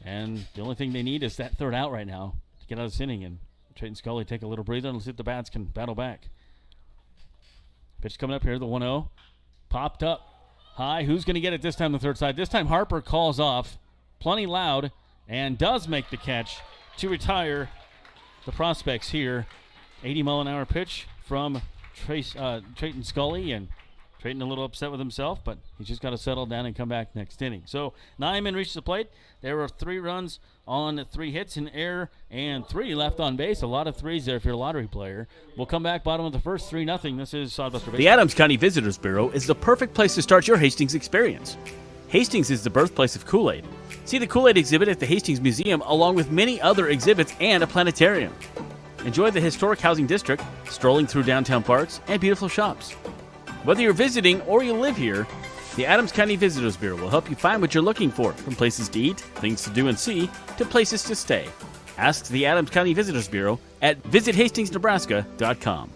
And the only thing they need is that 3rd out right now to get out of this inning, and Trayton Scully take a little breather and let's see if the bats can battle back. Pitch coming up here, the 1-0. Popped up high. Who's going to get it this time, the third side? This time Harper calls off plenty loud and does make the catch to retire the prospects here. 80-mile-an-hour pitch from Trayton Scully, and Trayton a little upset with himself, but he's just got to settle down and come back next inning. So Nyman reaches the plate. There were 3 runs on 3 hits, an error, and 3 left on base. A lot of 3s there if you're a lottery player. We'll come back bottom of the first, 3-0. This is Sodbuster Baseball. The Adams County Visitors Bureau is the perfect place to start your Hastings experience. Hastings is the birthplace of Kool-Aid. See the Kool-Aid exhibit at the Hastings Museum along with many other exhibits and a planetarium. Enjoy the historic housing district, strolling through downtown parks, and beautiful shops. Whether you're visiting or you live here, the Adams County Visitors Bureau will help you find what you're looking for, from places to eat, things to do and see, to places to stay. Ask the Adams County Visitors Bureau at visithastingsnebraska.com.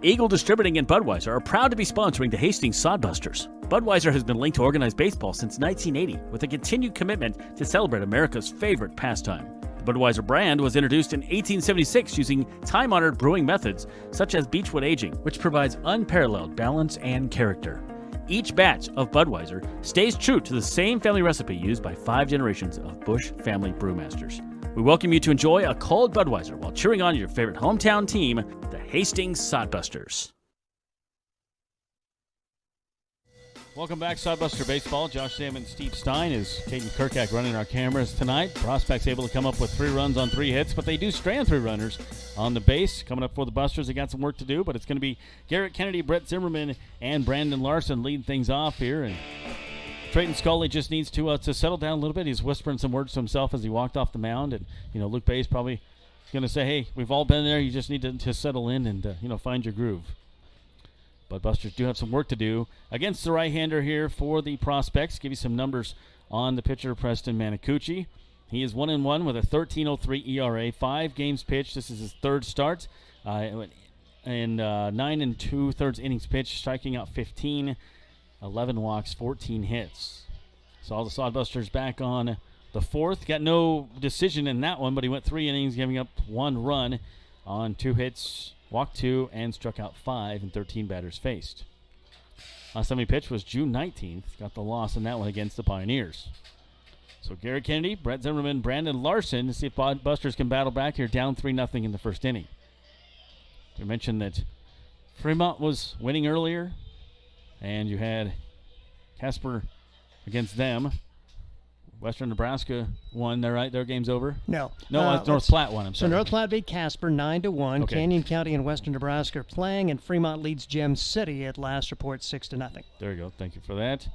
Eagle Distributing and Budweiser are proud to be sponsoring the Hastings Sodbusters. Budweiser has been linked to organized baseball since 1980 with a continued commitment to celebrate America's favorite pastime. The Budweiser brand was introduced in 1876 using time-honored brewing methods such as beechwood aging, which provides unparalleled balance and character. Each batch of Budweiser stays true to the same family recipe used by 5 generations of Busch family brewmasters. We welcome you to enjoy a cold Budweiser while cheering on your favorite hometown team, the Hastings Sodbusters. Welcome back, Sodbuster Baseball. Josh Salmon, Steve Stein, is Caden Kirkak running our cameras tonight. Prospects able to come up with 3 runs on 3 hits, but they do strand 3 runners on the base. Coming up for the Busters, they got some work to do, but it's going to be Garrett Kennedy, Brett Zimmerman, and Brandon Larson leading things off here. And Trayton Scully just needs to settle down a little bit. He's whispering some words to himself as he walked off the mound, and Luke Bay's probably going to say, "Hey, we've all been there. You just need to settle in and find your groove." But Busters do have some work to do against the right-hander here for the Prospects. Give you some numbers on the pitcher, Preston Manacucci. He is 1-1 with a 13.03 ERA, 5 games pitched. This is his 3rd start. And 9 2/3 innings pitched, striking out 15, 11 walks, 14 hits. Saw the Sodbusters back on the 4th. Got no decision in that one, but he went 3 innings, giving up 1 run on 2 hits. Walked 2 and struck out 5 and 13 batters faced. Last time he pitched was June 19th. Got the loss in that one against the Pioneers. So Garrett Kennedy, Brett Zimmerman, Brandon Larson to see if Busters can battle back here, down 3-0 in the first inning. We mentioned that Fremont was winning earlier, and you had Casper against them. Western Nebraska won. Their game's over? No. North Platte won. I'm sorry. So North Platte beat Casper 9-1. Okay. Canyon County and Western Nebraska are playing, and Fremont leads Gem City at last report 6-0. There you go. Thank you for that.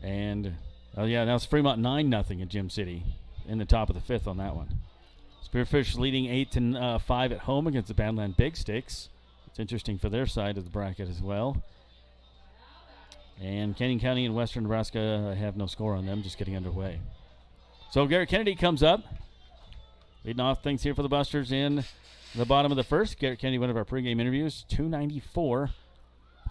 And, now it's Fremont 9-0 at Gem City in the top of the 5th on that one. Spearfish leading 8-5 at home against the Badland Big Sticks. It's interesting for their side of the bracket as well. And Canyon County and Western Nebraska have no score on them, just getting underway. So Garrett Kennedy comes up, leading off things here for the Busters in the bottom of the 1st. Garrett Kennedy, one of our pregame interviews, 294.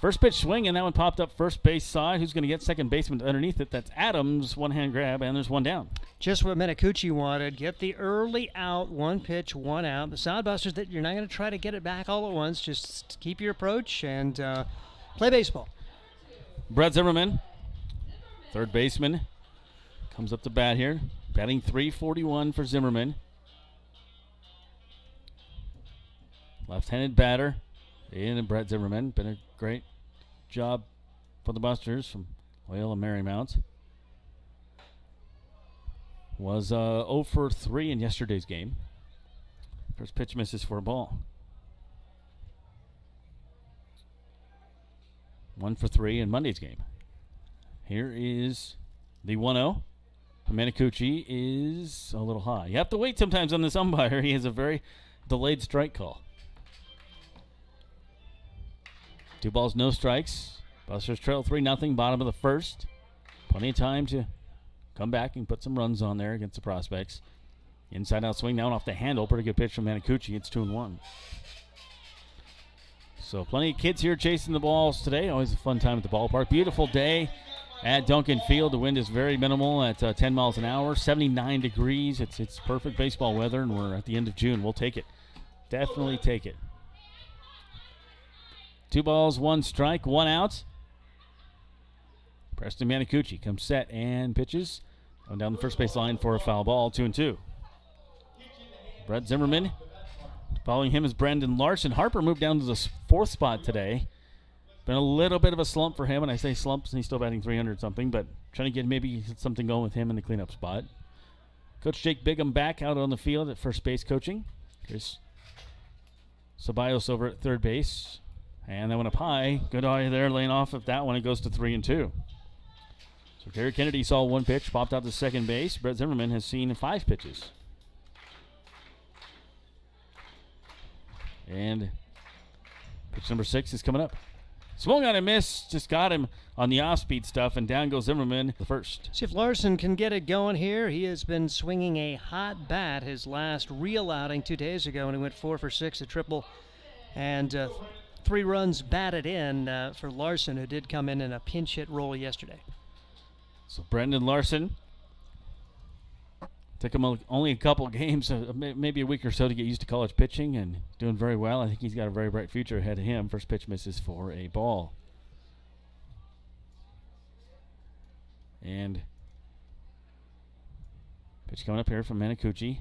First pitch swing, and that one popped up first base side. Who's going to get second baseman underneath it? That's Adams, one-hand grab, and there's one down. Just what Manacucci wanted. Get the early out, 1 pitch, 1 out. The Sodbusters, that you're not going to try to get it back all at once. Just keep your approach and play baseball. Brett Zimmerman, third baseman, comes up to bat here. Batting .341 for Zimmerman. Left-handed batter in Brett Zimmerman. Been a great job for the Busters from Loyola and Marymount. Was 0 for 3 in yesterday's game. First pitch misses for a ball. 1 for 3 in Monday's game. Here is the 1-0. Manacucci is a little high. You have to wait sometimes on this umpire. He has a very delayed strike call. 2 balls, no strikes. Busters trail 3-0, bottom of the 1st. Plenty of time to come back and put some runs on there against the Prospects. Inside out swing, now off the handle. Pretty good pitch from Manacucci. It's 2-1. So plenty of kids here chasing the balls today. Always a fun time at the ballpark. Beautiful day at Duncan Field. The wind is very minimal at 10 miles an hour, 79 degrees. It's perfect baseball weather, and we're at the end of June. We'll take it. Definitely take it. 2 balls, 1 strike, 1 out. Preston Manacucci comes set and pitches. Going down the first base line for a foul ball, 2-2. Brett Zimmerman. Following him is Brandon Larson. Harper moved down to the 4th spot today. Been a little bit of a slump for him, and I say slumps, and he's still batting 300-something, but trying to get maybe something going with him in the cleanup spot. Coach Jake Bigham back out on the field at first base coaching. Here's Ceballos over at third base. And that one up high. Good eye there, laying off of that one. It goes to 3-2. So Garrett Kennedy saw 1 pitch, popped out to second base. Brett Zimmerman has seen 5 pitches. And pitch number 6 is coming up. Swung on a miss, just got him on the off-speed stuff, and down goes Zimmerman the first. See if Larson can get it going here. He has been swinging a hot bat his last real outing 2 days ago, and he went 4 for 6, a triple, and 3 runs batted in for Larson, who did come in a pinch hit role yesterday. So Brendan Larson, took him only a couple games, maybe a week or so to get used to college pitching, and doing very well. I think he's got a very bright future ahead of him. First pitch misses for a ball. And pitch coming up here from Manicucci.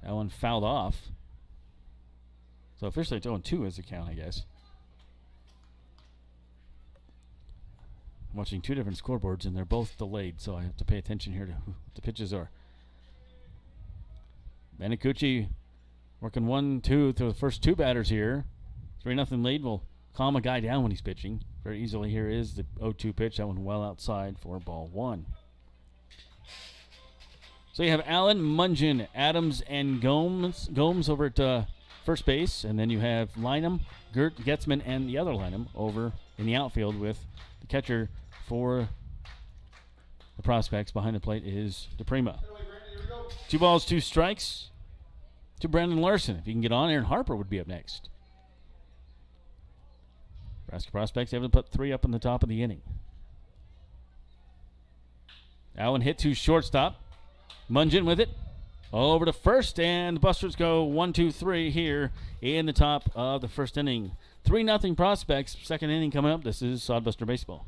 That one fouled off. So officially it's 0-2 is the count, I guess. I'm watching two different scoreboards, and they're both delayed, so I have to pay attention here to what the pitches are. Manicucci working 1-2 through the first two batters here. 3-0 lead will calm a guy down when he's pitching very easily. Here is the 0-2 pitch. That one well outside for ball one. So you have Allen, Mungeon, Adams, and Gomes over at first base. And then you have Lynham, Gert, Getzman, and the other Lynham over in the outfield with the catcher for the Prospects. Behind the plate is DePrima. 2 balls, 2 strikes to Brandon Larson. If he can get on, Aaron Harper would be up next. Nebraska Prospects able to put 3 up in the top of the inning. Allen hit to shortstop. Mungeon with it. Over to first, and the Busters go 1-2-3 here in the top of the first inning. 3-0 Prospects. Second inning coming up. This is Sodbuster Baseball.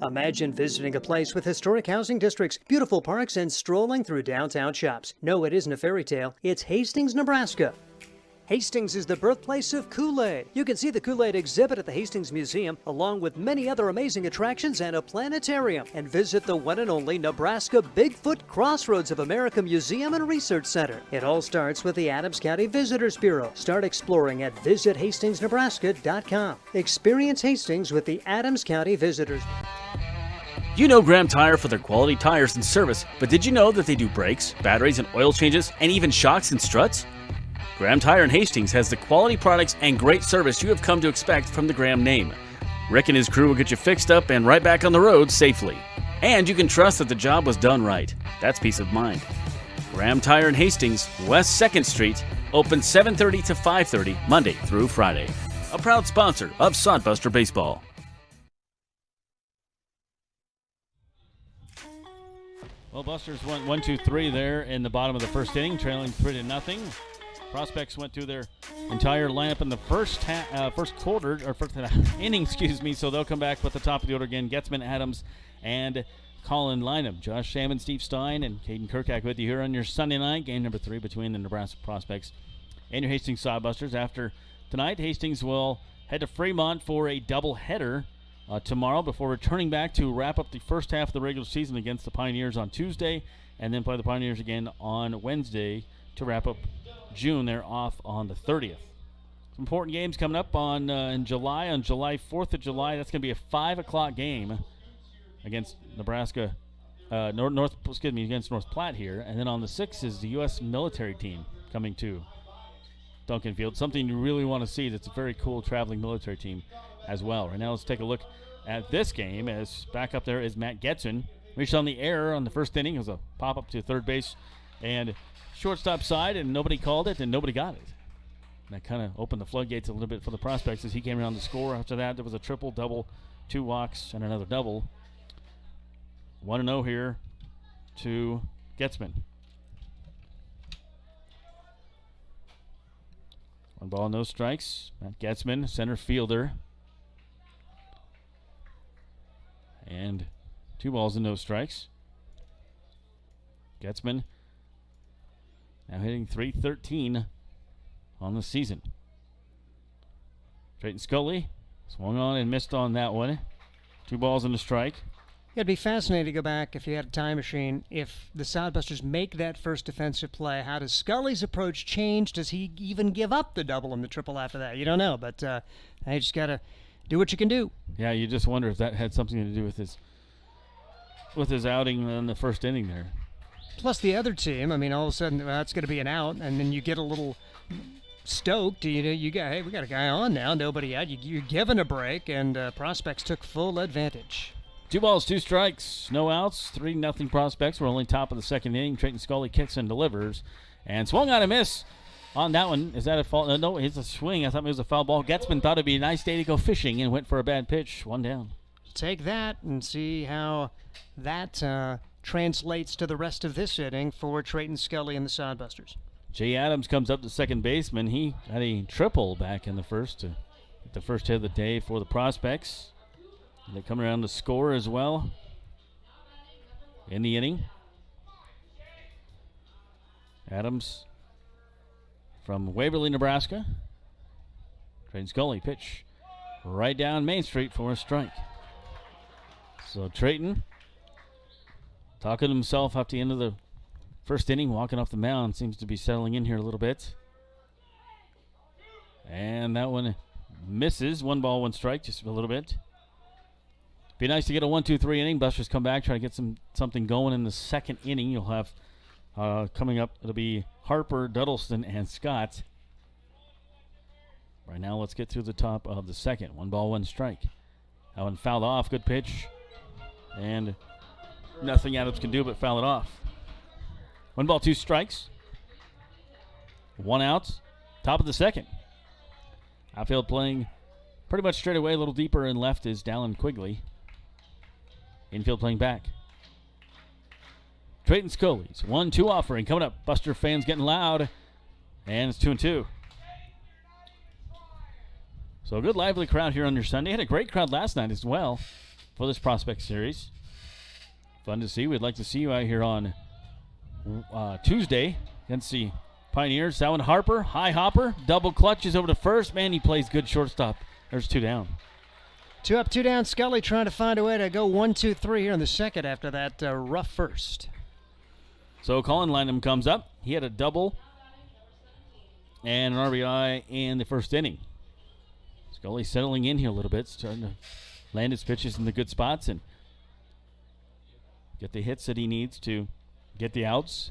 Imagine visiting a place with historic housing districts, beautiful parks, and strolling through downtown shops. No, it isn't a fairy tale. It's Hastings, Nebraska. Hastings is the birthplace of Kool-Aid. You can see the Kool-Aid exhibit at the Hastings Museum, along with many other amazing attractions and a planetarium. And visit the one and only Nebraska Bigfoot Crossroads of America Museum and Research Center. It all starts with the Adams County Visitors Bureau. Start exploring at visithastingsnebraska.com. Experience Hastings with the Adams County Visitors. You know Graham Tire for their quality tires and service, but did you know that they do brakes, batteries, and oil changes, and even shocks and struts? Graham Tire in Hastings has the quality products and great service you have come to expect from the Graham name. Rick and his crew will get you fixed up and right back on the road safely. And you can trust that the job was done right. That's peace of mind. Graham Tire in Hastings, West 2nd Street, open 7:30 to 5:30, Monday through Friday. A proud sponsor of Sodbuster Baseball. Well, Busters went 1-2-3 there in the bottom of the first inning, trailing 3-0. Prospects went through their entire lineup in the first inning, so they'll come back with the top of the order again. Getzman, Adams, and Colin Lynham. Josh Salmon, Steve Stein, and Caden Kirkak with you here on your Sunday night, game number 3 between the Nebraska Prospects and your Hastings Sodbusters. After tonight, Hastings will head to Fremont for a doubleheader tomorrow before returning back to wrap up the first half of the regular season against the Pioneers on Tuesday, and then play the Pioneers again on Wednesday to wrap up June. They're off on the 30th. Some important games coming up in July. On July 4th of July, that's going to be a 5 o'clock game against Nebraska, against North Platte here. And then on the 6th is the U.S. military team coming to Duncan Field. Something you really want to see. That's a very cool traveling military team as well. Right now, let's take a look at this game. As back up there is Matt Getzman. Reached on the air on the first inning. It was a pop-up to third base and shortstop side, and nobody called it, and nobody got it. And that kind of opened the floodgates a little bit for the Prospects as he came around the score. After that, there was a triple, double, 2 walks, and another double. 1-0 here to Getzman. 1 ball, no strikes. Matt Getzman, center fielder. And 2 balls and no strikes. Getzman now hitting .313 on the season. Trayton Scully swung on and missed on that one. 2 balls and a strike. It'd be fascinating to go back, if you had a time machine, if the Sodbusters make that first defensive play. How does Scully's approach change? Does he even give up the double and the triple after that? You don't know, but you just got to do what you can do. Yeah, you just wonder if that had something to do with his outing in the first inning there. Plus the other team, I mean, all of a sudden that's going to be an out, and then you get a little stoked. You got, hey, we got a guy on now, nobody out. You're given a break, and Prospects took full advantage. 2 balls, 2 strikes, no outs, 3-0 Prospects. We're only top of the second inning. Trayton Scully kicks and delivers, and swung on a miss on that one. Is that a fault? No, it's a swing. I thought it was a foul ball. Getzman thought it'd be a nice day to go fishing and went for a bad pitch. 1 down. Take that and see how that translates to the rest of this inning for Trayton Scully and the Sodbusters. Jay Adams comes up to second baseman. He had a triple back in the first to the first hit of the day for the Prospects. They come around to score as well in the inning. Adams from Waverly, Nebraska. Trayton Scully pitch right down Main Street for a strike. So Trayton talking to himself up to the end of the first inning, walking off the mound, seems to be settling in here a little bit. And that one misses. 1 ball, 1 strike, just a little bit. Be nice to get a 1-2-3 inning. Busters come back, try to get something going in the second inning. You'll have coming up, it'll be Harper, Duddleston, and Scott. Right now, let's get through the top of the second. 1 ball, 1 strike. That one fouled off. Good pitch. And nothing Adams can do but foul it off. 1 ball, 2 strikes. 1 out. Top of the second. Outfield playing pretty much straight away. A little deeper in left is Dallin Quigley. Infield playing back. Trayton Scully's 1-2 offering coming up. Buster fans getting loud. And it's 2-2. So a good lively crowd here on your Sunday. Had a great crowd last night as well for this Prospect Series. Fun to see. We'd like to see you out here on Tuesday against the Pioneers. That one Harper, high hopper, double clutches over to first. Man, he plays good shortstop. There's 2 down. 2 up, 2 down. Scully trying to find a way to go 1-2-3 here in the second after that rough first. So Colin Lanham comes up. He had a double and an RBI in the first inning. Scully settling in here a little bit, starting to land his pitches in the good spots and get the hits that he needs to get the outs.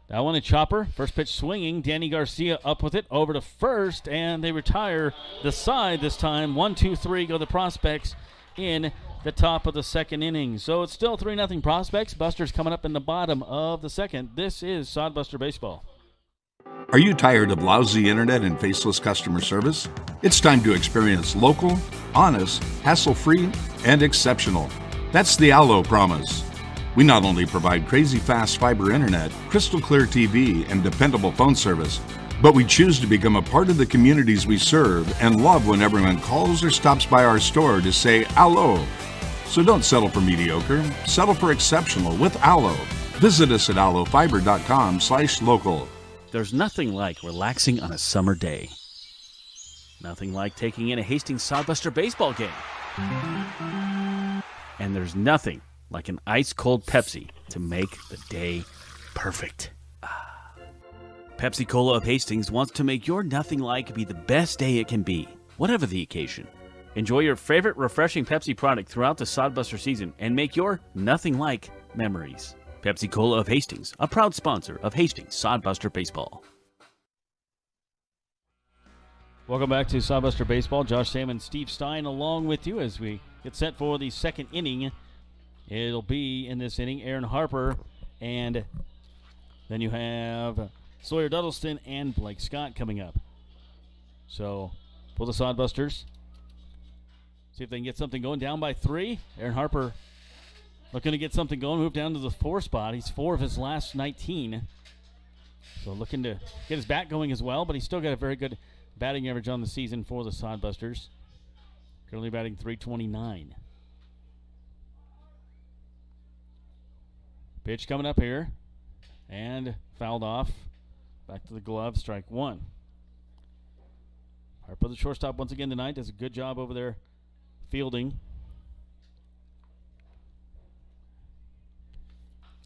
That one a chopper. First pitch swinging. Danny Garcia up with it. Over to first, and they retire the side this time. 1-2-3 go the Prospects in the top of the second inning. So it's still 3-0 Prospects. Busters coming up in the bottom of the second. This is Sodbuster Baseball. Are you tired of lousy internet and faceless customer service? It's time to experience local, honest, hassle-free, and exceptional. That's the Allo promise. We not only provide crazy fast fiber internet, crystal clear TV, and dependable phone service, but we choose to become a part of the communities we serve and love when everyone calls or stops by our store to say Allo. So don't settle for mediocre, settle for exceptional with Allo. Visit us at allofiber.com/local. There's nothing like relaxing on a summer day. Nothing like taking in a Hastings Sodbuster baseball game. And there's nothing like an ice-cold Pepsi to make the day perfect. Pepsi Cola of Hastings wants to make your nothing like be the best day it can be, whatever the occasion. Enjoy your favorite refreshing Pepsi product throughout the Sodbuster season and make your nothing like memories. Pepsi Cola of Hastings, a proud sponsor of Hastings Sodbuster Baseball. Welcome back to Sodbuster Baseball. Josh Salmon, Steve Stein along with you as we get set for the second inning. It'll be in this inning Aaron Harper, and then you have Sawyer Duddleston and Blake Scott coming up. So for the Sodbusters, see if they can get something going. Down by 3. Aaron Harper looking to get something going, move down to the 4 spot. He's 4 of his last 19. So looking to get his bat going as well, but he's still got a very good batting average on the season for the Sodbusters. Currently batting .329. Pitch coming up here. And fouled off. Back to the glove, strike 1. Harper, the shortstop, once again tonight, does a good job over there fielding.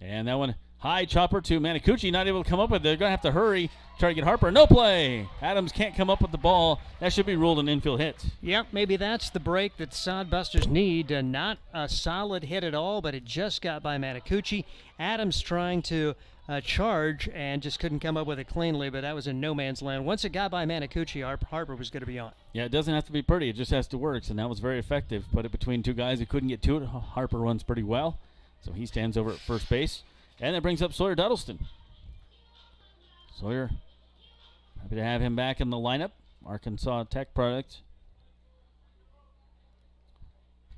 And that one, high chopper to Manicucci, not able to come up with it. They're going to have to hurry, try to get Harper. No play. Adams can't come up with the ball. That should be ruled an infield hit. Yep, maybe that's the break that Sodbusters need. Not a solid hit at all, but it just got by Manicucci. Adams trying to charge and just couldn't come up with it cleanly, but that was in no man's land. Once it got by Manicucci, Harper was going to be on. Yeah, it doesn't have to be pretty. It just has to work, and that was very effective. Put it between 2 guys who couldn't get to it. Harper runs pretty well, so he stands over at first base. And that brings up Sawyer Duddleston. Sawyer, happy to have him back in the lineup. Arkansas Tech product.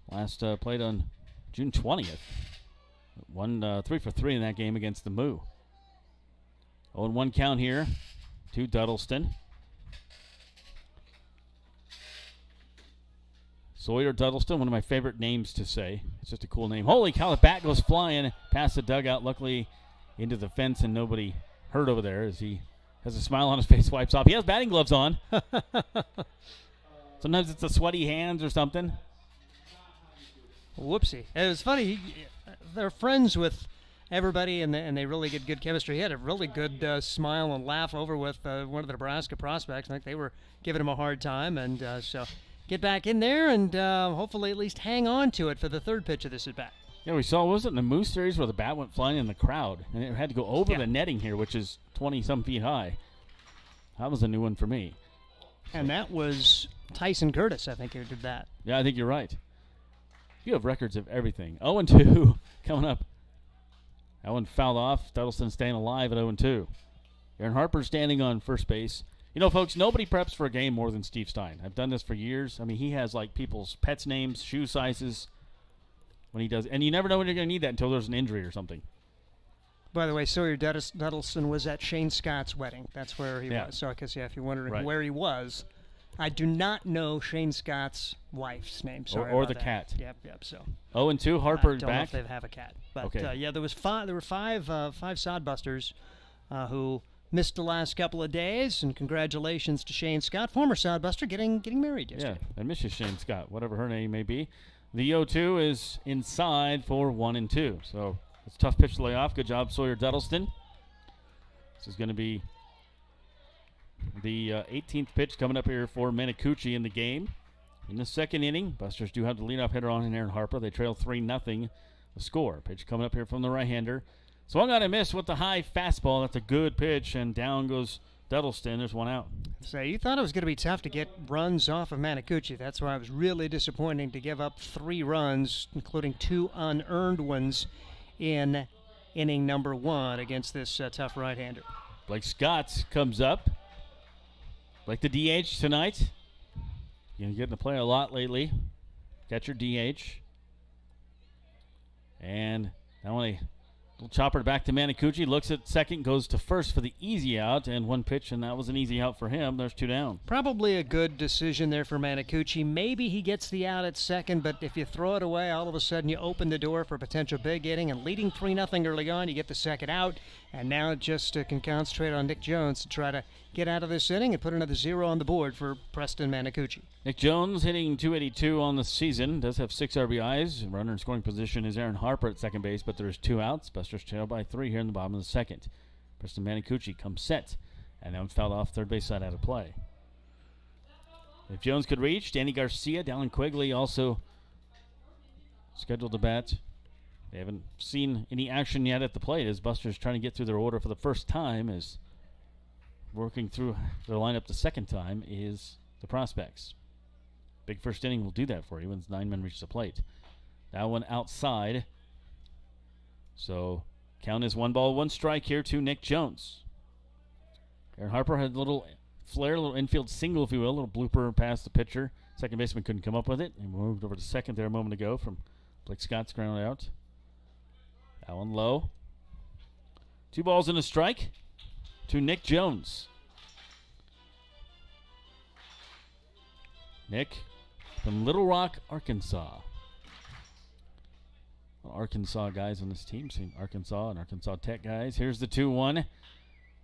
Last played on June 20th. 3 for 3 in that game against the Moo. 0-1 count here to Duddleston. Sawyer Duddleston, one of my favorite names to say. It's just a cool name. Holy cow, the bat goes flying past the dugout, luckily into the fence, and nobody hurt over there as he has a smile on his face, wipes off. He has batting gloves on. Sometimes it's the sweaty hands or something. Whoopsie. It was funny. They're friends with everybody, and they really get good chemistry. He had a really good smile and laugh over with one of the Nebraska prospects. I think they were giving him a hard time, and so get back in there and hopefully at least hang on to it for the third pitch of this at-bat. Yeah, we saw, was it in the Moose series where the bat went flying in the crowd, and it had to go over the netting here, which is 20-some feet high. That was a new one for me. And that was Tyson Curtis, I think, who did that. Yeah, I think you're right. You have records of everything. 0-2 coming up. That one fouled off. Duddleston staying alive at 0-2. Aaron Harper standing on first base. You know, folks, nobody preps for a game more than Steve Stein. I've done this for years. I mean, he has, like, people's pets' names, shoe sizes when he does. And you never know when you're going to need that until there's an injury or something. By the way, Sawyer Duddleston was at Shane Scott's wedding. That's where he was. So, because, if you're wondering where he was, I do not know Shane Scott's wife's name. Sorry or about the that. cat. Yep. So 0-2, Harper back. I don't know if they have a cat. But, there was five. There were five Sodbusters who missed the last couple of days, and congratulations to Shane Scott, former Sodbuster, getting married yesterday. Yeah, I miss you, Shane Scott, whatever her name may be. The 0-2 is inside for 1-2. So it's a tough pitch to lay off. Good job, Sawyer Duddleston. This is going to be the 18th pitch coming up here for Manacucci in the game. In the second inning, Busters do have the leadoff hitter on in Aaron Harper. They trail 3-0 the score. Pitch coming up here from the right-hander. Swung on a miss with the high fastball. That's a good pitch, and down goes Duddleston. There's one out. So you thought it was going to be tough to get runs off of Manacucci. That's why it was really disappointing to give up 3 runs, including 2 unearned ones in inning number 1 against this tough right-hander. Blake Scott comes up. Like the DH tonight. You're getting to play a lot lately. Got your DH. And now only little chopper back to Manacucci. Looks at second, goes to first for the easy out, and one pitch, and that was an easy out for him. There's 2 down. Probably a good decision there for Manacucci. Maybe he gets the out at second, but if you throw it away, all of a sudden you open the door for a potential big inning, and leading 3-0 early on, you get the second out, and now just can concentrate on Nick Jones to try to get out of this inning and put another 0 on the board for Preston Manacucci. Nick Jones hitting .282 on the season. Does have 6 RBIs. Runner in scoring position is Aaron Harper at second base, but there's 2 outs. Busters trail by 3 here in the bottom of the second. Preston Manacucci comes set, and now fouled off third base side out of play. If Jones could reach, Danny Garcia, Dallin Quigley also scheduled to bat. They haven't seen any action yet at the plate as Busters trying to get through their order for the first time, as working through their lineup the second time is the prospects. Big first inning will do that for you when 9 men reach the plate. That one outside. So count is 1 ball, 1 strike here to Nick Jones. Aaron Harper had a little flare, a little infield single, if you will, a little blooper past the pitcher. Second baseman couldn't come up with it, and moved over to second there a moment ago from Blake Scott's ground out. That one low. 2 balls and a strike to Nick Jones. Nick from Little Rock, Arkansas. Arkansas guys on this team, seen Arkansas and Arkansas Tech guys. Here's the 2-1.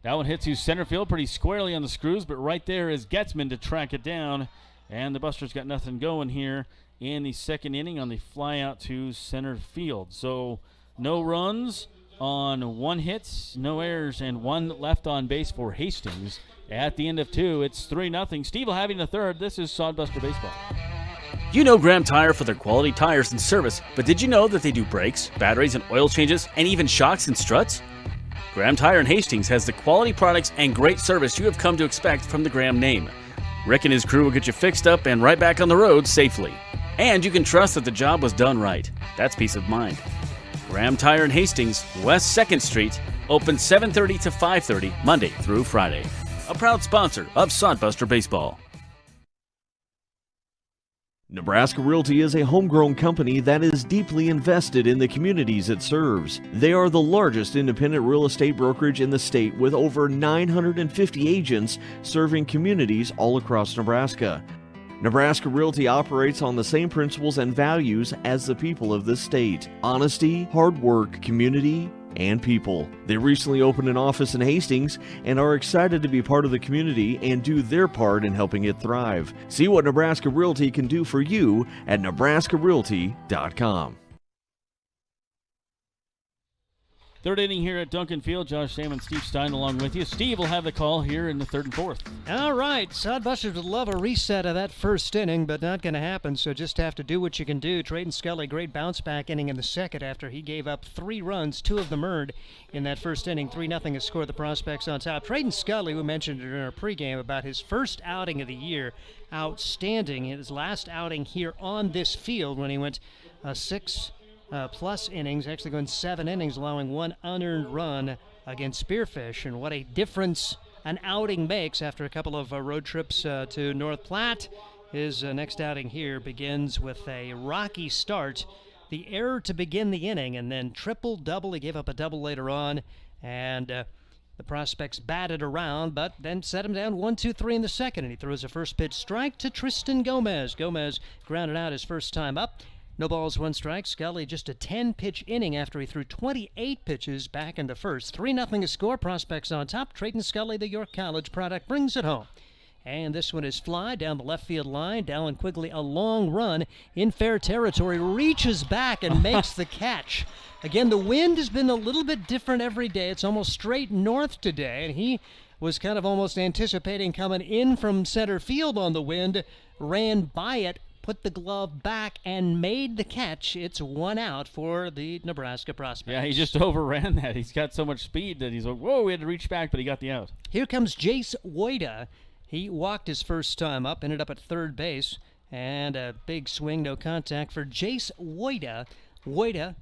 That one hits to center field pretty squarely on the screws, but right there is Getzman to track it down. And the Busters got nothing going here in the second inning on the fly out to center field. So no runs on 1 hit, no errors, and 1 left on base for Hastings. At the end of 2, it's 3-0. Steve will have you in the third. This is Sodbuster Baseball. You know Graham Tire for their quality tires and service, but did you know that they do brakes, batteries, and oil changes, and even shocks and struts? Graham Tire in Hastings has the quality products and great service you have come to expect from the Graham name. Rick and his crew will get you fixed up and right back on the road safely. And you can trust that the job was done right. That's peace of mind. Graham Tire in Hastings, West 2nd Street, open 7:30 to 5:30, Monday through Friday. A proud sponsor of Sodbuster Baseball. Nebraska Realty is a homegrown company that is deeply invested in the communities it serves. They are the largest independent real estate brokerage in the state with over 950 agents serving communities all across Nebraska. Nebraska Realty operates on the same principles and values as the people of this state: honesty, hard work, community, and people. They recently opened an office in Hastings and are excited to be part of the community and do their part in helping it thrive. See what Nebraska Realty can do for you at nebraskarealty.com. Third inning here at Duncan Field. Josh Salmon, Steve Stein along with you. Steve will have the call here in the third and fourth. All right. Sodbusters would love a reset of that first inning, but not going to happen, so just have to do what you can do. Trayton Scully, great bounce-back inning in the second after he gave up 3 runs, 2 of them earned in that first inning. 3-0 has scored the Prospects on top. Trayton Scully, we mentioned it in our pregame about his first outing of the year, outstanding. His last outing here on this field when he went 6 plus innings, actually going 7 innings, allowing 1 unearned run against Spearfish. And what a difference an outing makes after a couple of road trips to North Platte. His next outing here begins with a rocky start. The error to begin the inning, and then triple-double. He gave up a double later on, and the Prospects batted around, but then set him down 1-2-3 in the second, and he throws a first pitch strike to Tristan Gomez. Gomez grounded out his first time up. No balls, 1 strike. Scully just a 10-pitch inning after he threw 28 pitches back into first. 3-0 a score. Prospects on top. Trayton Scully, the York College product, brings it home. And this one is fly down the left field line. Dallin Quigley, a long run in fair territory, reaches back and makes the catch. Again, the wind has been a little bit different every day. It's almost straight north today, and he was kind of almost anticipating coming in from center field on the wind, ran by it, put the glove back, and made the catch. It's 1 out for the Nebraska Prospects. Yeah, he just overran that. He's got so much speed that he's like, whoa, we had to reach back, but he got the out. Here comes Jace Woida. He walked his first time up, ended up at third base, and a big swing, no contact for Jace Woida. Woida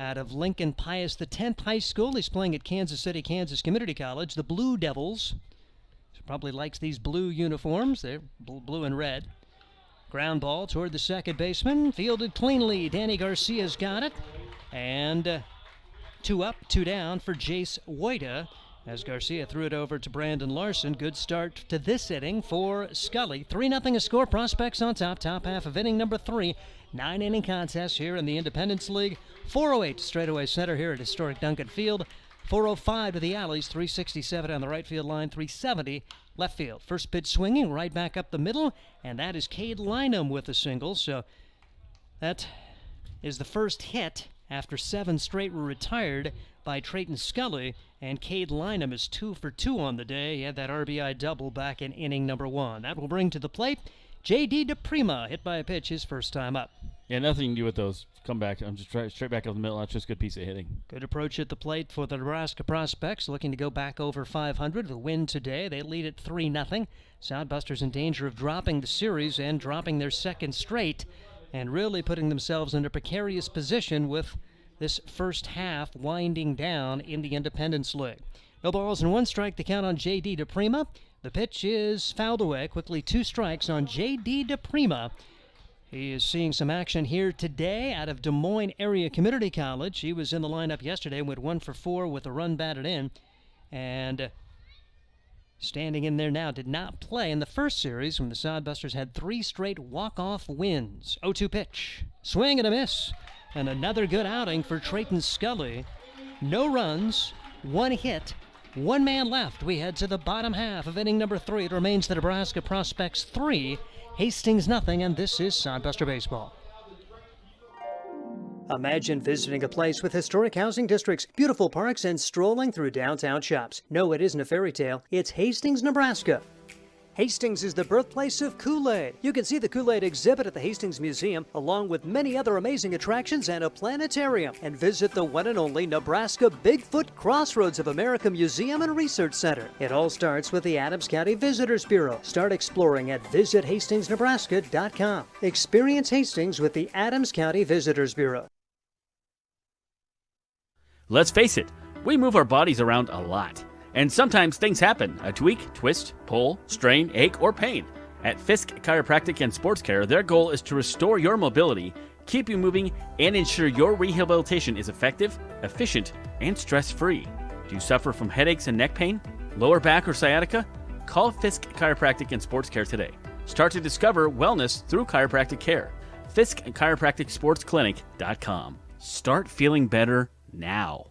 out of Lincoln Pius X High School. He's playing at Kansas City, Kansas Community College. The Blue Devils. He probably likes these blue uniforms. They're blue and red. Ground ball toward the second baseman. Fielded cleanly. Danny Garcia's got it. And 2 up, 2 down for Jace Woida as Garcia threw it over to Brandon Larson. Good start to this inning for Scully. 3-0 a score. Prospects on top. Top half of inning number 3. 9-inning contest here in the Independence League. 408 straightaway center here at historic Duncan Field. 405 to the alleys. 367 on the right field line. 370 left field. First pitch swinging right back up the middle, and that is Cade Lynham with a single. So that is the first hit after 7 straight were retired by Trayton Scully, and Cade Lynham is 2 for 2 on the day. He had that RBI double back in inning number 1. That will bring to the plate J.D. DePrima, hit by a pitch his first time up. Yeah, nothing to do with those. Come back. I'm just straight back up the middle. That's just a good piece of hitting. Good approach at the plate for the Nebraska Prospects, looking to go back over 500. The win today. They lead at 3-0. Sodbusters in danger of dropping the series and dropping their second straight, and really putting themselves in a precarious position with this first half winding down in the Independence League. No balls and 1 strike to count on J.D. DePrima. The pitch is fouled away. Quickly 2 strikes on J.D. DePrima. He is seeing some action here today out of Des Moines Area Community College. He was in the lineup yesterday, went 1 for 4 with a run batted in. And standing in there now, did not play in the first series when the Sodbusters had 3 straight walk-off wins. 0-2 pitch. Swing and a miss. And another good outing for Trayton Scully. No runs, 1 hit, 1 man left. We head to the bottom half of inning number 3. It remains the Nebraska Prospects 3, Hastings 0, and this is Sodbuster Baseball. Imagine visiting a place with historic housing districts, beautiful parks, and strolling through downtown shops. No, it isn't a fairy tale. It's Hastings, Nebraska. Hastings is the birthplace of Kool-Aid. You can see the Kool-Aid exhibit at the Hastings Museum, along with many other amazing attractions and a planetarium. And visit the one and only Nebraska Bigfoot Crossroads of America Museum and Research Center. It all starts with the Adams County Visitors Bureau. Start exploring at visithastingsnebraska.com. Experience Hastings with the Adams County Visitors Bureau. Let's face it, we move our bodies around a lot. And sometimes things happen, a tweak, twist, pull, strain, ache, or pain. At Fisk Chiropractic and Sports Care, their goal is to restore your mobility, keep you moving, and ensure your rehabilitation is effective, efficient, and stress-free. Do you suffer from headaches and neck pain, lower back or sciatica? Call Fisk Chiropractic and Sports Care today. Start to discover wellness through chiropractic care. Fisk Chiropractic Sports Clinic.com. Start feeling better now.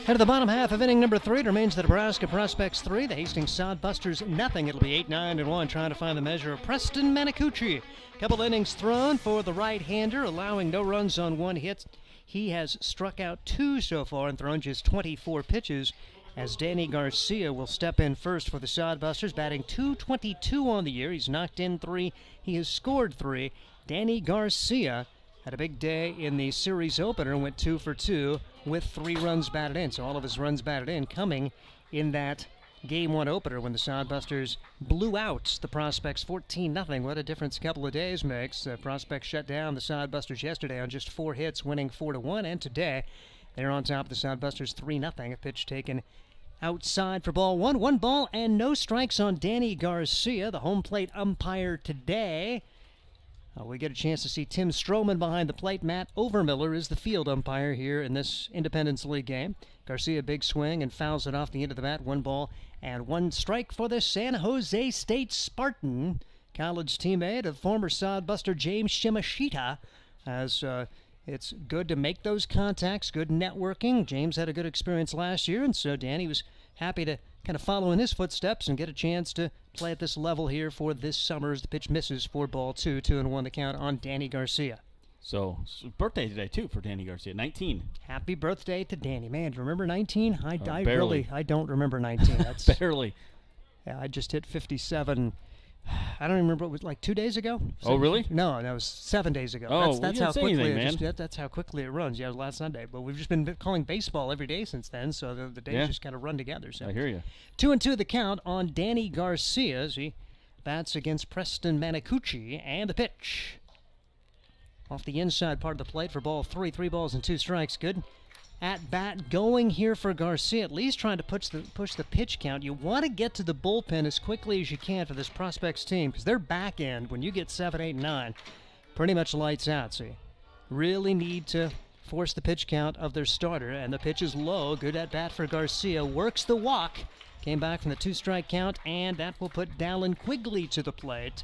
Head to the bottom half of inning number 3. It remains the Nebraska Prospects 3, the Hastings Sodbusters nothing. It'll be 8-9-1, trying to find the measure of Preston Manicucci. Couple innings thrown for the right-hander, allowing no runs on 1 hit. He has struck out 2 so far and thrown just 24 pitches, as Danny Garcia will step in first for the Sodbusters, batting .222 on the year. He's knocked in 3. He has scored 3. Danny Garcia had a big day in the series opener, went 2 for 2 with 3 runs batted in. So all of his runs batted in coming in that Game 1 opener when the Sodbusters blew out the Prospects 14-0. What a difference a couple of days makes. Prospects shut down the Sodbusters yesterday on just 4 hits, winning 4-1, and today they're on top of the Sodbusters 3-0. A pitch taken outside for ball 1. 1 ball and no strikes on Danny Garcia, the home plate umpire today. We get a chance to see Tim Stroman behind the plate. Matt Overmiller is the field umpire here in this Independence League game. Garcia, big swing, and fouls it off the end of the bat. 1 ball and 1 strike for the San Jose State Spartan. College teammate of former Sodbuster James Shimashita, as it's good to make those contacts, good networking. James had a good experience last year, and so Danny was happy to kind of follow in his footsteps and get a chance to play at this level here for this summer as the pitch misses for ball 2. 2-1 the count on Danny Garcia. So, it's birthday today, too, for Danny Garcia, 19. Happy birthday to Danny. Man, do you remember 19? I barely. I don't remember 19. That's Barely. Yeah, I just hit 57. I don't even remember. It was like 2 days ago. Oh, really? No, that was 7 days ago. Oh, that's you how didn't say quickly anything, man. that's how quickly it runs. Yeah, it was last Sunday, but we've just been calling baseball every day since then, so the days just kind of run together. So I hear you. 2-2 the count on Danny Garcia as he bats against Preston Manicucci, and the pitch off the inside part of the plate for ball 3. 3 balls and 2 strikes. Good at bat going here for Garcia, at least trying to push the pitch count. You want to get to the bullpen as quickly as you can for this Prospects team, because their back end, when you get 7, 8, 9, pretty much lights out. So you really need to force the pitch count of their starter, and the pitch is low. Good at bat for Garcia, works the walk, came back from the 2-strike count, and that will put Dallin Quigley to the plate.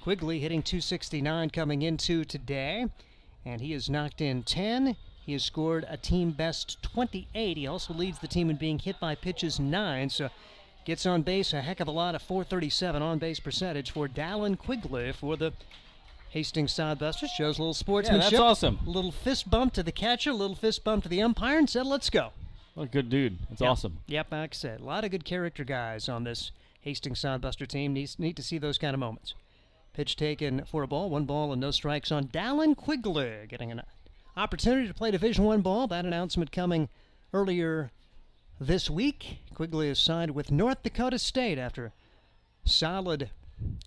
Quigley hitting .269 coming into today, and he has knocked in 10. He has scored a team-best 28. He also leads the team in being hit by pitches 9, so gets on base a heck of a lot, of .437 on-base percentage for Dallin Quigley for the Hastings Sodbusters. Shows a little sportsmanship. Yeah, that's awesome. A little fist bump to the catcher, a little fist bump to the umpire, and said, let's go. What a good dude. That's awesome. Yep, like I said, a lot of good character guys on this Hastings Sodbuster team. Neat to see those kind of moments. Pitch taken for a ball. 1 ball and no strikes on Dallin Quigley, getting an opportunity to play Division I ball. That announcement coming earlier this week. Quigley is signed with North Dakota State after a solid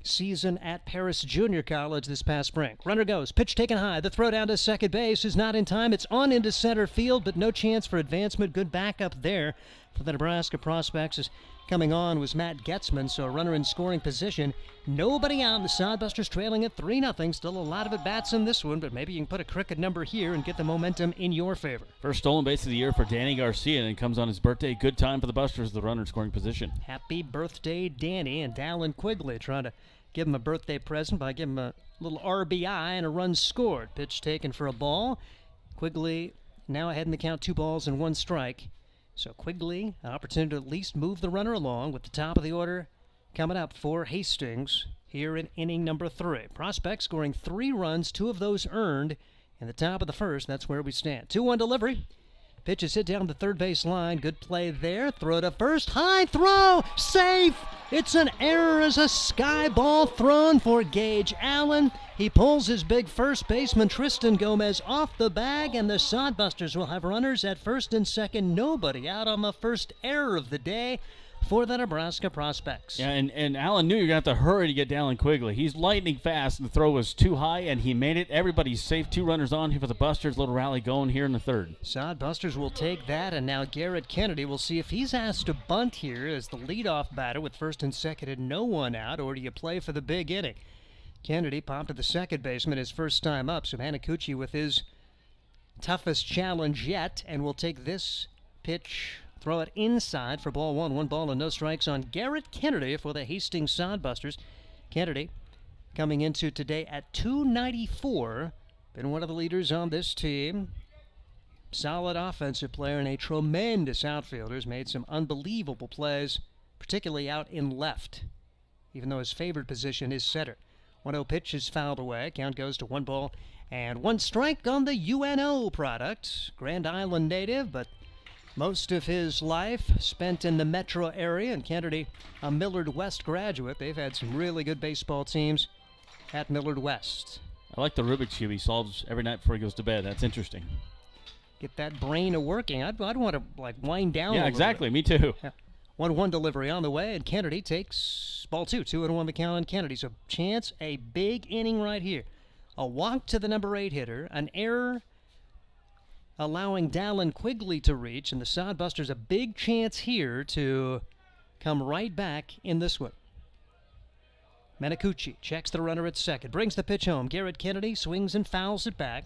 season at Paris Junior College this past spring. Runner goes. Pitch taken high. The throw down to second base is not in time. It's on into center field, but no chance for advancement. Good backup there for the Nebraska Prospects. As coming on was Matt Getzman, so a runner in scoring position. Nobody out. The Sodbusters trailing at 3-0. Still a lot of at-bats in this one, but maybe you can put a crooked number here and get the momentum in your favor. First stolen base of the year for Danny Garcia, and it comes on his birthday. Good time for the Busters, the runner in scoring position. Happy birthday, Danny, and Dallin Quigley trying to give him a birthday present by giving him a little RBI and a run scored. Pitch taken for a ball. Quigley now ahead in the count, 2 balls and 1 strike. So Quigley, an opportunity to at least move the runner along with the top of the order coming up for Hastings here in inning number 3. Prospects scoring 3 runs, 2 of those earned in the top of the first. That's where we stand. 2-1 delivery. Pitch is hit down the third base line. Good play there. Throw to first. High throw. Safe. It's an error as a sky ball thrown for Gage Allen. He pulls his big first baseman Tristan Gomez off the bag, and the Sodbusters will have runners at first and second. Nobody out on the first error of the day. for the Nebraska Prospects. Yeah, and Allen knew you got to hurry to get Dallin Quigley. He's lightning fast, and the throw was too high, and he made it. Everybody's safe. 2 runners on here for the Busters. Little rally going here in the third. Sodbusters will take that, and now Garrett Kennedy will see if he's asked to bunt here as the leadoff batter with first and second and no one out, or do you play for the big inning? Kennedy popped to the second baseman his first time up, so Hanakuchi with his toughest challenge yet, and will take this pitch, throw it inside for ball 1. 1 ball and no strikes on Garrett Kennedy for the Hastings Sodbusters. Kennedy coming into today at 294. Been one of the leaders on this team. Solid offensive player and a tremendous outfielder. Has made some unbelievable plays, particularly out in left, even though his favorite position is center. 1-0 pitch is fouled away. Count goes to 1 ball and 1 strike on the UNO product. Grand Island native, but most of his life spent in the metro area, and Kennedy, a Millard West graduate. They've had some really good baseball teams at Millard West. I like the Rubik's Cube he solves every night before he goes to bed. That's interesting. Get that brain a-working. I'd want to, wind down a Yeah, little exactly. bit. Me too. Yeah. 1-1 delivery on the way, and Kennedy takes ball 2. 2-1 the count on Kennedy. So chance, a big inning right here. A walk to the number 8 hitter, an error allowing Dallin Quigley to reach, and the Sodbusters a big chance here to come right back in this one. Manakuchi checks the runner at second, brings the pitch home. Garrett Kennedy swings and fouls it back.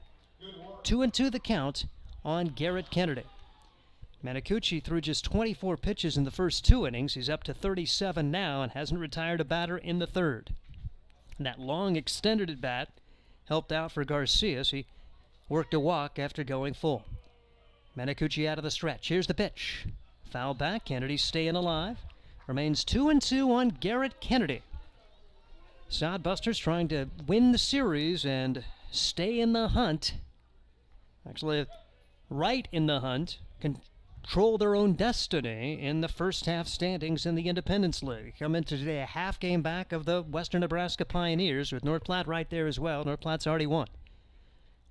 2-2 the count on Garrett Kennedy. Manakuchi threw just 24 pitches in the first 2 innings. He's up to 37 now and hasn't retired a batter in the third. And that long extended at bat helped out for Garcia. He worked a walk after going full. Manakuchi out of the stretch. Here's the pitch. Foul back. Kennedy staying alive. Remains 2-2 on Garrett Kennedy. Sodbusters trying to win the series and stay in the hunt. Actually, right in the hunt. Control their own destiny in the first half standings in the Independence League. Come into today a half game back of the Western Nebraska Pioneers with North Platte right there as well. North Platte's already won.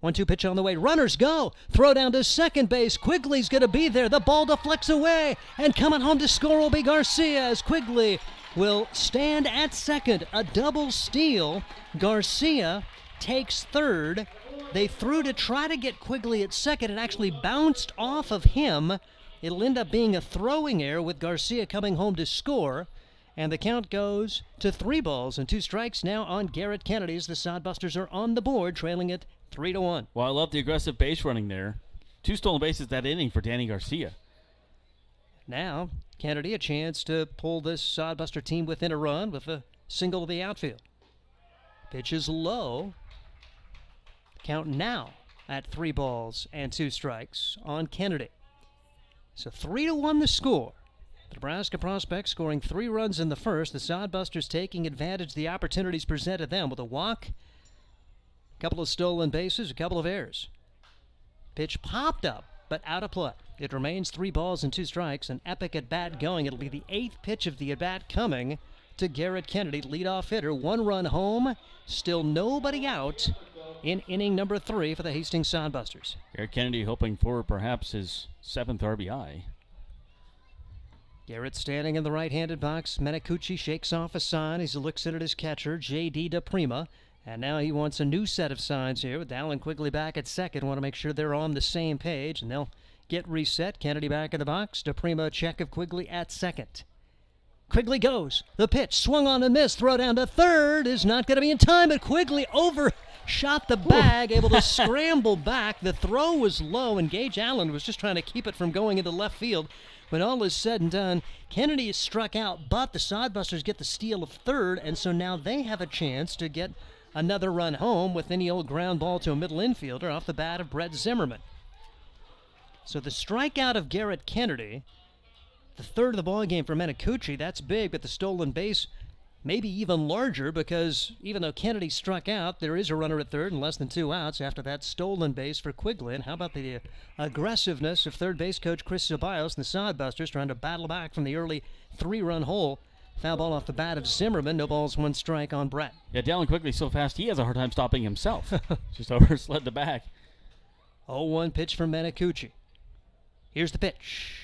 1-2 pitch on the way. Runners go. Throw down to second base. Quigley's going to be there. The ball deflects away. And coming home to score will be Garcia as Quigley will stand at second. A double steal. Garcia takes third. They threw to try to get Quigley at second. It actually bounced off of him. It'll end up being a throwing error with Garcia coming home to score. And the count goes to 3 balls and 2 strikes now on Garrett Kennedy as the Sodbusters are on the board, trailing it 3-1. Well, I love the aggressive base running there. 2 stolen bases that inning for Danny Garcia. Now, Kennedy a chance to pull this Sodbuster team within a run with a single to the outfield. Pitch is low. Count now at 3 balls and 2 strikes on Kennedy. So 3-1 the score. The Nebraska Prospects scoring 3 runs in the first. The Sodbusters taking advantage of the opportunities presented them with a walk, a couple of stolen bases, a couple of errors. Pitch popped up, but out of play. It remains 3 balls and 2 strikes. An epic at-bat going. It'll be the 8th pitch of the at-bat coming to Garrett Kennedy, leadoff hitter. 1 run home, still nobody out in inning number 3 for the Hastings Sodbusters. Garrett Kennedy hoping for perhaps his 7th RBI. Garrett standing in the right-handed box. Manakuchi shakes off a sign as he looks in at his catcher, J.D. DePrima. And now he wants a new set of signs here with Dallin Quigley back at second. Want to make sure they're on the same page, and they'll get reset. Kennedy back in the box. DePrima a check of Quigley at second. Quigley goes. The pitch swung on and missed. Throw down to third is not going to be in time, but Quigley overshot the bag, able to scramble back. The throw was low, and Gage Allen was just trying to keep it from going into left field. When all is said and done, Kennedy is struck out, but the Sodbusters get the steal of third, and so now they have a chance to get another run home with any old ground ball to a middle infielder off the bat of Brett Zimmerman. So the strikeout of Garrett Kennedy, the third of the ball game for Manakuchi, that's big, but the stolen base maybe even larger because even though Kennedy struck out, there is a runner at third and less than 2 outs after that stolen base for Quigley. And how about the aggressiveness of third base coach Chris Ceballos and the Sodbusters trying to battle back from the early 3-run hole. Foul ball off the bat of Zimmerman. No balls, 1 strike on Brett. Yeah, Dallin Quigley so fast he has a hard time stopping himself. Just overslid the back. 0-1 pitch from Manakuchi. Here's the pitch.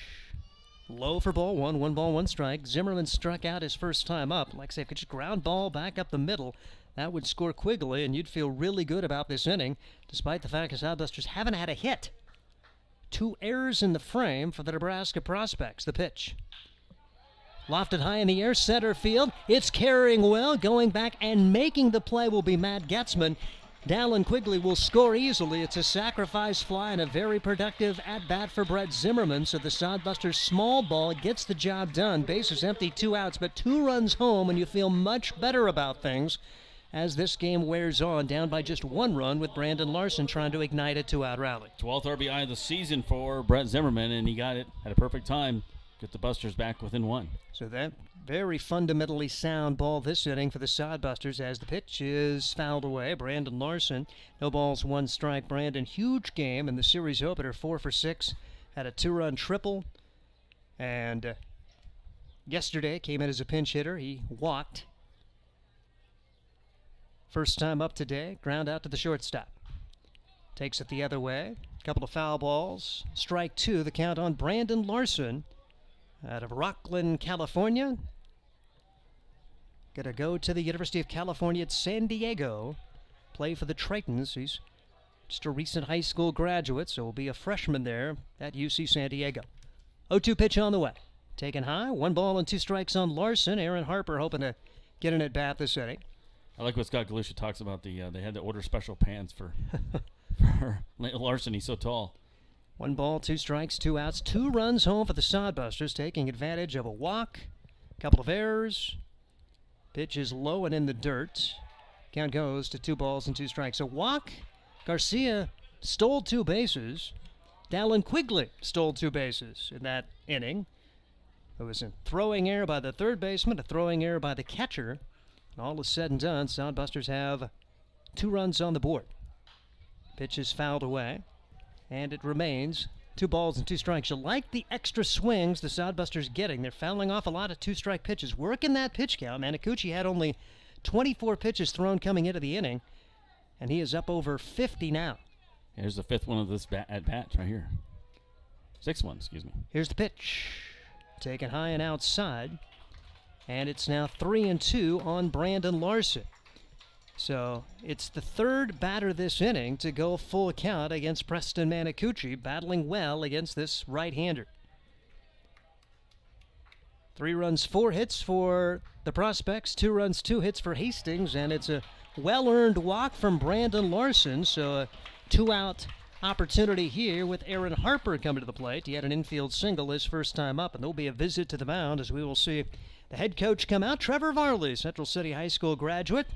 Low for ball one, 1 ball, 1 strike. Zimmerman struck out his first time up. Like I say, if you could just ground ball back up the middle, that would score Quigley, and you'd feel really good about this inning, despite the fact the Sodbusters haven't had a hit. 2 errors in the frame for the Nebraska prospects. The pitch. Lofted high in the air, center field. It's carrying well. Going back and making the play will be Matt Getzman. Dallin Quigley will score easily. It's a sacrifice fly and a very productive at-bat for Brett Zimmerman. So the Sodbusters small ball gets the job done. Bases empty, 2 outs, but 2 runs home, and you feel much better about things as this game wears on, down by just 1 run with Brandon Larson trying to ignite a 2-out rally. 12th RBI of the season for Brett Zimmerman, and he got it at a perfect time. Get the Busters back within 1. So that very fundamentally sound ball this inning for the Sodbusters as the pitch is fouled away. Brandon Larson, no balls, 1 strike. Brandon, huge game in the series opener, 4 for 6, had a 2-run triple, and yesterday came in as a pinch hitter. He walked. First time up today, ground out to the shortstop. Takes it the other way. Couple of foul balls. Strike 2, the count on Brandon Larson out of Rockland, California. Gonna go to the University of California at San Diego. Play for the Tritons. He's just a recent high school graduate, so will be a freshman there at UC San Diego. 0-2 pitch on the way. Taken high, 1 ball and 2 strikes on Larson. Aaron Harper hoping to get an at-bat this inning. I like what Scott Galusha talks about. They had to order special pants for Larson. He's so tall. 1 ball, 2 strikes, 2 outs, 2 runs home for the Sodbusters, taking advantage of a walk, couple of errors. Pitch is low and in the dirt. Count goes to 2 balls and 2 strikes. A walk. Garcia stole 2 bases. Dallin Quigley stole 2 bases in that inning. There was a throwing error by the third baseman, a throwing error by the catcher. And all is said and done, Sodbusters have 2 runs on the board. Pitch is fouled away. And it remains 2 balls and 2 strikes. You like the extra swings the Sodbusters getting. They're fouling off a lot of 2-strike pitches. Working that pitch count. Manicucci had only 24 pitches thrown coming into the inning, and he is up over 50 now. Here's the 5th one of this at-bat right here. 6th one, excuse me. Here's the pitch. Taken high and outside. And it's now 3-2 on Brandon Larson. So it's the 3rd batter this inning to go full count against Preston Manicucci, battling well against this right-hander. 3 runs, 4 hits for the prospects, 2 runs, 2 hits for Hastings, and it's a well-earned walk from Brandon Larson. So a 2-out opportunity here with Aaron Harper coming to the plate. He had an infield single his first time up, and there'll be a visit to the mound as we will see the head coach come out. Trevor Varley, Central City High School graduate,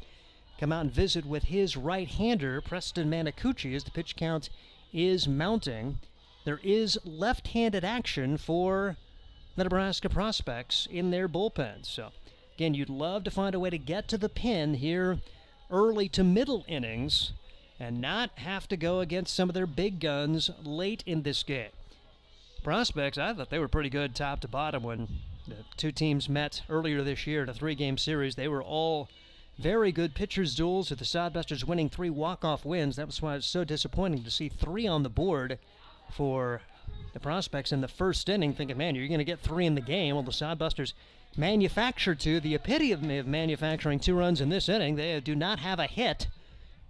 come out and visit with his right-hander, Preston Manicucci, as the pitch count is mounting. There is left-handed action for the Nebraska prospects in their bullpen. So, again, you'd love to find a way to get to the pin here early to middle innings and not have to go against some of their big guns late in this game. Prospects, I thought they were pretty good top to bottom when the 2 teams met earlier this year in a 3-game series. They were all very good pitchers' duels, with the Sodbusters winning 3 walk-off wins. That was why it was so disappointing to see 3 on the board for the prospects in the first inning, thinking, man, you're going to get 3 in the game. Well, the Sodbusters manufactured 2, the epitome of manufacturing 2 runs in this inning. They do not have a hit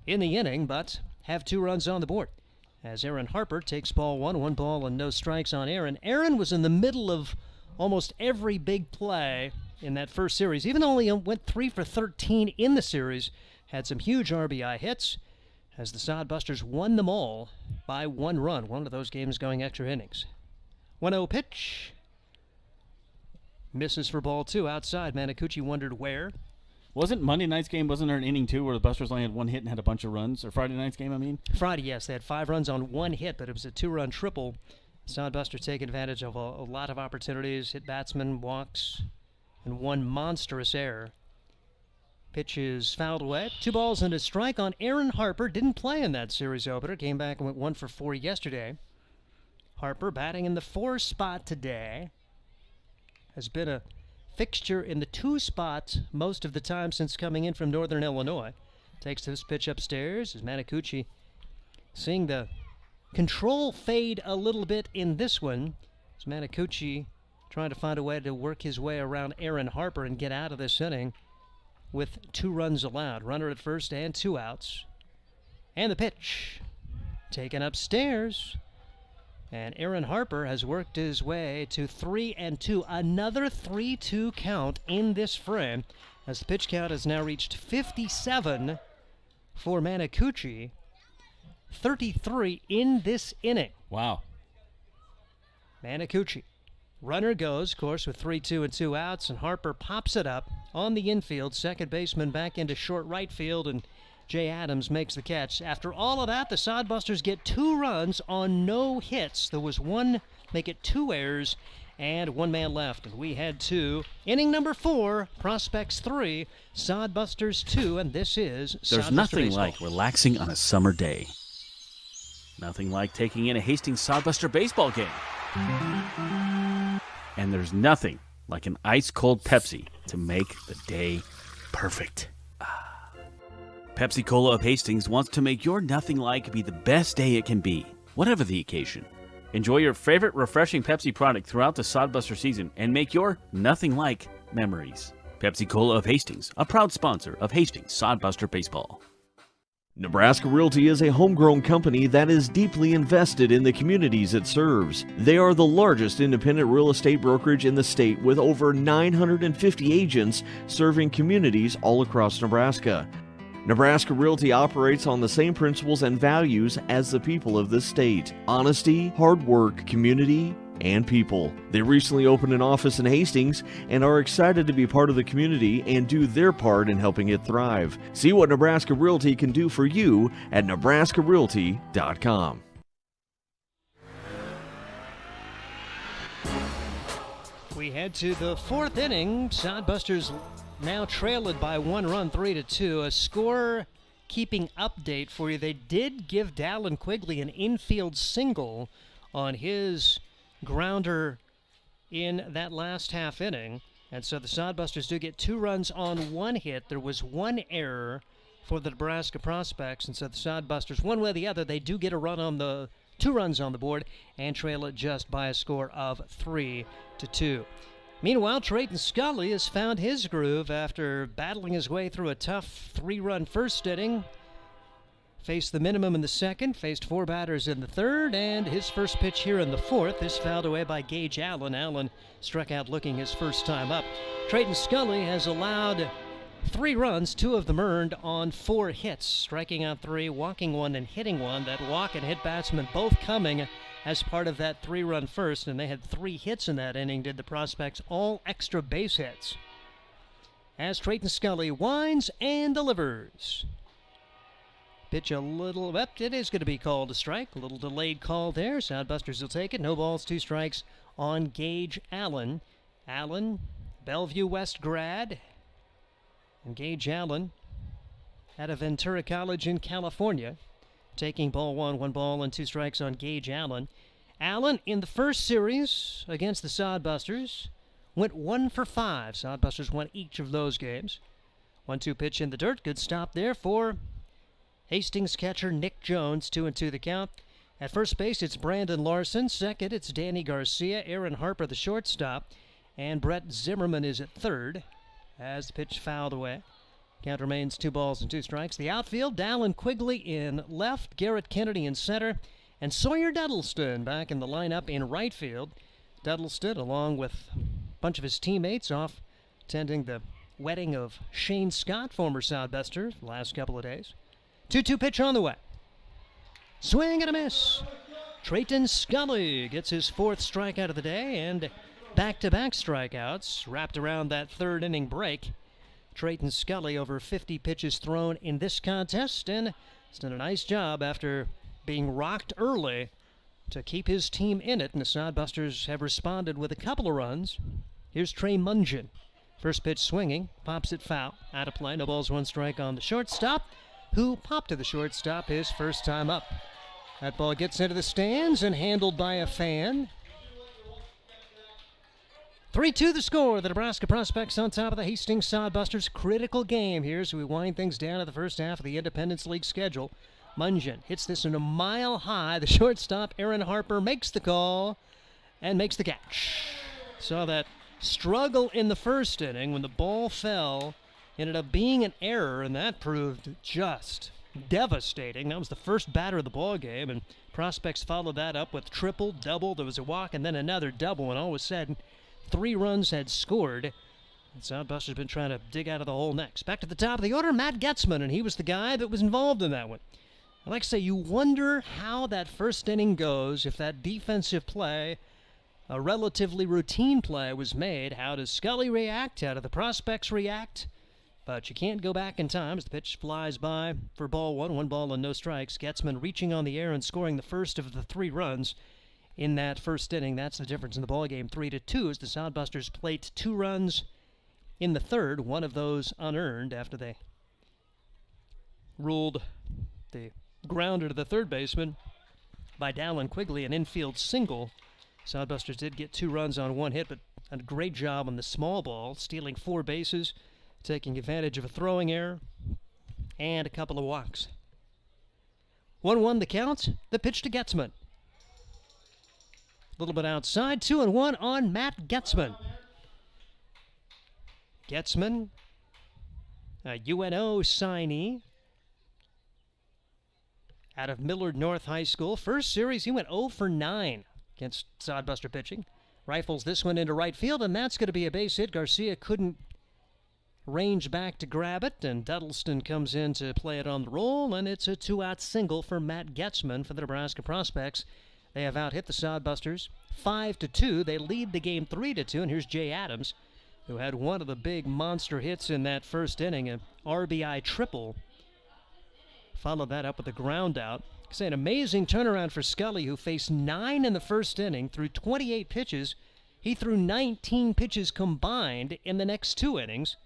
in the inning, but have 2 runs on the board. As Aaron Harper takes ball 1, 1 ball and no strikes on Aaron. Aaron was in the middle of almost every big play in that first series. Even though he went 3 for 13 in the series, had some huge RBI hits as the Sodbusters won them all by 1 run. One of those games going extra innings. 1-0 pitch. Misses for ball 2 outside. Manicucci wondered where. Wasn't Monday night's game, wasn't there an inning 2 where the Busters only had 1 hit and had a bunch of runs? Or Friday night's game, I mean? Friday, yes. They had 5 runs on 1 hit, but it was a 2-run triple. Sodbusters taking advantage of a lot of opportunities. Hit batsmen, walks, and 1 monstrous error. Pitch is fouled away. 2 balls and a strike on Aaron Harper. Didn't play in that series opener. Came back and went 1 for 4 yesterday. Harper batting in the 4 spot today. Has been a fixture in the 2 spot most of the time since coming in from Northern Illinois. Takes this pitch upstairs as Manicucci seeing the control fade a little bit in this one. As Manicucci trying to find a way to work his way around Aaron Harper and get out of this inning with 2 runs allowed. Runner at first and 2 outs. And the pitch taken upstairs. And Aaron Harper has worked his way to 3-2. Another 3-2 count in this frame, as the pitch count has now reached 57 for Manacucci. 33 in this inning. Wow. Manacucci. Runner goes, of course, with 3-2 and 2 outs, and Harper pops it up on the infield. Second baseman back into short right field, and Jay Adams makes the catch. After all of that, the Sodbusters get 2 runs on no hits. There was 1, make it 2 errors, and 1 man left. And we had 2. Inning number 4, Prospects 3, Sodbusters 2, and this is There's Sodbuster nothing Baseball. like relaxing on a summer day. Nothing like taking in a Hastings Sodbuster baseball game. And there's nothing like an ice-cold Pepsi to make the day perfect. Pepsi Cola of Hastings wants to make your nothing like be the best day it can be, whatever the occasion. Enjoy your favorite refreshing Pepsi product throughout the Sodbuster season and make your nothing like memories. Pepsi Cola of Hastings, a proud sponsor of Hastings Sodbuster Baseball. Nebraska Realty is a homegrown company that is deeply invested in the communities it serves. They are the largest independent real estate brokerage in the state with over 950 agents serving communities all across Nebraska. Nebraska Realty operates on the same principles and values as the people of this state: honesty, hard work, community, and people. They recently opened an office in Hastings and are excited to be part of the community and do their part in helping it thrive. See what Nebraska Realty can do for you at nebraskarealty.com. We head to the 4th inning. Sodbusters now trailed by 1 run, 3-2. A score-keeping update for you. They did give Dallin Quigley an infield single on his grounder in that last half inning. And so the Sodbusters do get 2 runs on 1 hit. There was 1 error for the Nebraska Prospects. And so the Sodbusters, one way or the other, they do get a run on the 2 runs on the board and trail it just by a score of 3-2. Meanwhile, Trayton Scully has found his groove after battling his way through a tough 3-run first inning. Faced the minimum in the second, faced 4 batters in the third, and his first pitch here in the 4th is fouled away by Gage Allen. Allen struck out looking his first time up. Trayton Scully has allowed 3 runs, 2 of them earned on 4 hits, striking out 3, walking 1, and hitting 1. That walk and hit batsman both coming as part of that 3-run first, and they had 3 hits in that inning, did the Prospects, all extra base hits. As Trayton Scully winds and delivers. Pitch a little, it is going to be called a strike. A little delayed call there. Sodbusters will take it. No balls, 2 strikes on Gage Allen. Allen, Bellevue West grad. And Gage Allen out of Ventura College in California. Taking ball 1, 1 ball and 2 strikes on Gage Allen. Allen in the first series against the Sodbusters went 1 for 5. Sodbusters won each of those games. 1-2 pitch in the dirt. Good stop there for Hastings catcher Nick Jones. 2-2 the count. At first base, it's Brandon Larson. Second, it's Danny Garcia. Aaron Harper, the shortstop. And Brett Zimmerman is at third as the pitch fouled away. Count remains 2 balls and 2 strikes. The outfield, Dallin Quigley in left, Garrett Kennedy in center, and Sawyer Duddleston back in the lineup in right field. Duddleston, along with a bunch of his teammates, off attending the wedding of Shane Scott, former Sodbuster, the last couple of days. 2-2 pitch on the way. Swing and a miss. Trayton Scully gets his 4th strikeout of the day, and back-to-back strikeouts wrapped around that 3rd inning break. Trayton Scully over 50 pitches thrown in this contest, and has done a nice job after being rocked early to keep his team in it, and the Sodbusters have responded with a couple of runs. Here's Trey Mungian. First pitch swinging, pops it foul, out of play, no balls, 1 strike on the shortstop, who popped to the shortstop his first time up. That ball gets into the stands and handled by a fan. 3-2 the score. The Nebraska Prospects on top of the Hastings Sodbusters. Critical game here as we wind things down at the first half of the Independence League schedule. Mungian hits this in a mile high. The shortstop, Aaron Harper, makes the call and makes the catch. Saw that struggle in the first inning when the ball fell. Ended up being an error, and that proved just devastating. That was the first batter of the ball game, and Prospects followed that up with triple, double. There was a walk, and then another double, and all was said, 3 runs had scored. And Sodbusters been trying to dig out of the hole next. Back to the top of the order, Matt Getzman, and he was the guy that was involved in that one. I like to say, you wonder how that first inning goes if that defensive play, a relatively routine play, was made. How does Scully react? How do the Prospects react? But you can't go back in time as the pitch flies by for ball 1 ball and no strikes. Getzman reaching on the air and scoring the first of the 3 runs in that first inning. That's the difference in the ball game. 3-2 as the Sodbusters plate 2 runs in the third, one of those unearned after they ruled the grounder to the third baseman by Dallin Quigley, an infield single. Sodbusters did get 2 runs on 1 hit, but a great job on the small ball, stealing 4 bases, taking advantage of a throwing error, and a couple of walks. 1-1 the count, the pitch to Getzman. A little bit outside, 2-1 on Matt Getzman. Getzman, a UNO signee out of Millard North High School. First series, he went 0 for 9 against Sodbuster pitching. Rifles this one into right field, and that's going to be a base hit. Garcia couldn't range back to grab it, and Duddleston comes in to play it on the roll, and it's a 2-out single for Matt Getzman for the Nebraska Prospects. They have out-hit the Sodbusters 5-2. They lead the game 3-2, and here's Jay Adams, who had one of the big monster hits in that first inning, an RBI triple. Followed that up with a ground out. It's an amazing turnaround for Scully, who faced 9 in the first inning, threw 28 pitches. He threw 19 pitches combined in the next 2 innings,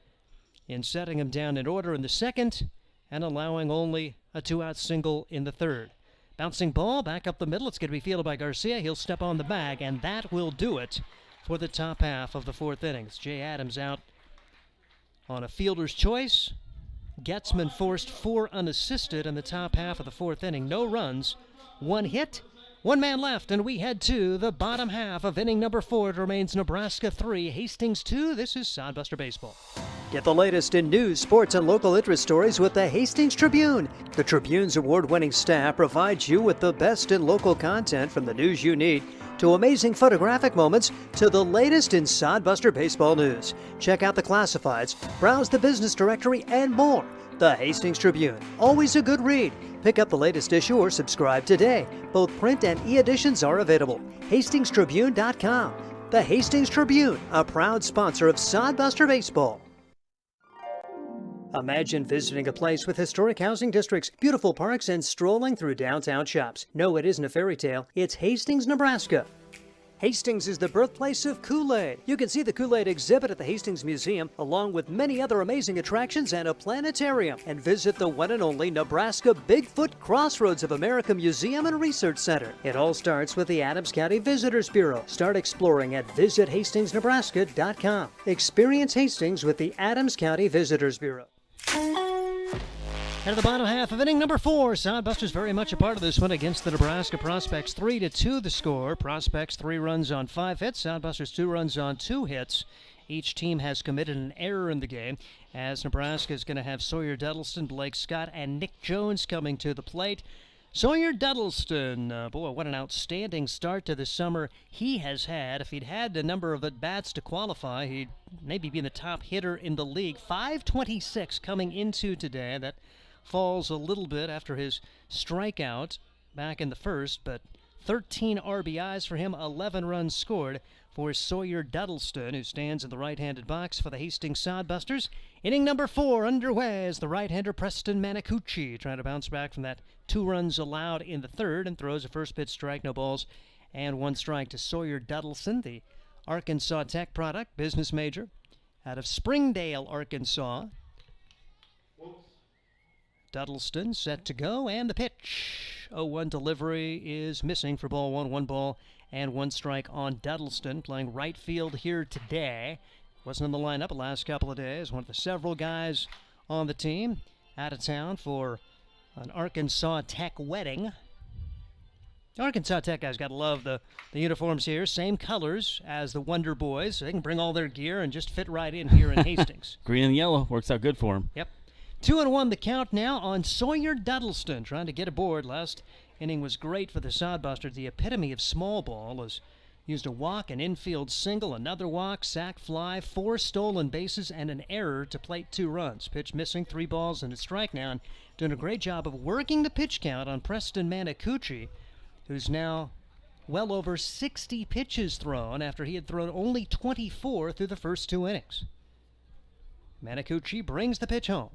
in setting him down in order in the second and allowing only a 2-out single in the third. Bouncing ball back up the middle. It's going to be fielded by Garcia. He'll step on the bag, and that will do it for the top half of the 4th inning. It's Jay Adams out on a fielder's choice. Getzman forced 4 unassisted in the top half of the 4th inning. No runs, 1 hit, 1 man left, and we head to the bottom half of inning number 4. It remains Nebraska 3, Hastings 2. This is Sodbuster Baseball. Get the latest in news, sports, and local interest stories with the Hastings Tribune. The Tribune's award-winning staff provides you with the best in local content, from the news you need to amazing photographic moments to the latest in Sodbuster baseball news. Check out the classifieds, browse the business directory, and more. The Hastings Tribune, always a good read. Pick up the latest issue or subscribe today. Both print and e-editions are available. HastingsTribune.com. The Hastings Tribune, a proud sponsor of Sodbuster Baseball. Imagine visiting a place with historic housing districts, beautiful parks, and strolling through downtown shops. No, it isn't a fairy tale. It's Hastings, Nebraska. Hastings is the birthplace of Kool-Aid. You can see the Kool-Aid exhibit at the Hastings Museum, along with many other amazing attractions and a planetarium. And visit the one and only Nebraska Bigfoot Crossroads of America Museum and Research Center. It all starts with the Adams County Visitors Bureau. Start exploring at visithastings.nebraska.com. Experience Hastings with the Adams County Visitors Bureau. And at the bottom half of inning number 4, Sodbusters very much a part of this one against the Nebraska Prospects. 3-2 the score. Prospects 3 runs on 5 hits. Sodbusters 2 runs on 2 hits. Each team has committed an error in the game, as Nebraska is going to have Sawyer Duddleston, Blake Scott, and Nick Jones coming to the plate. Sawyer Duddleston, boy, what an outstanding start to the summer he has had. If he'd had a number of at-bats to qualify, he'd maybe be the top hitter in the league. 526 coming into today. That falls a little bit after his strikeout back in the first, but 13 RBIs for him, 11 runs scored for Sawyer Duddleston, who stands in the right-handed box for the Hastings Sodbusters. Inning number 4 underway as the right-hander Preston Manacucci trying to bounce back from that 2 runs allowed in the third, and throws a first pitch strike, no balls, and 1 strike to Sawyer Duddleston, the Arkansas Tech product, business major out of Springdale, Arkansas. Duddleston set to go, and the pitch. 0-1 delivery is missing for ball 1. 1 ball and 1 strike on Duddleston, playing right field here today. Wasn't in the lineup the last couple of days. One of the several guys on the team out of town for an Arkansas Tech wedding. Arkansas Tech guys got to love the uniforms here. Same colors as the Wonder Boys, so they can bring all their gear and just fit right in here in Hastings. Green and yellow works out good for them. Yep. 2-1 the count now on Sawyer Duddleston trying to get aboard. Last inning was great for the Sodbusters. The epitome of small ball is used a walk, an infield single, another walk, sac fly, 4 stolen bases, and an error to plate 2 runs. Pitch missing, 3 balls and a strike now. And doing a great job of working the pitch count on Preston Manacucci, who's now well over 60 pitches thrown after he had thrown only 24 through the first 2 innings. Manacucci brings the pitch home.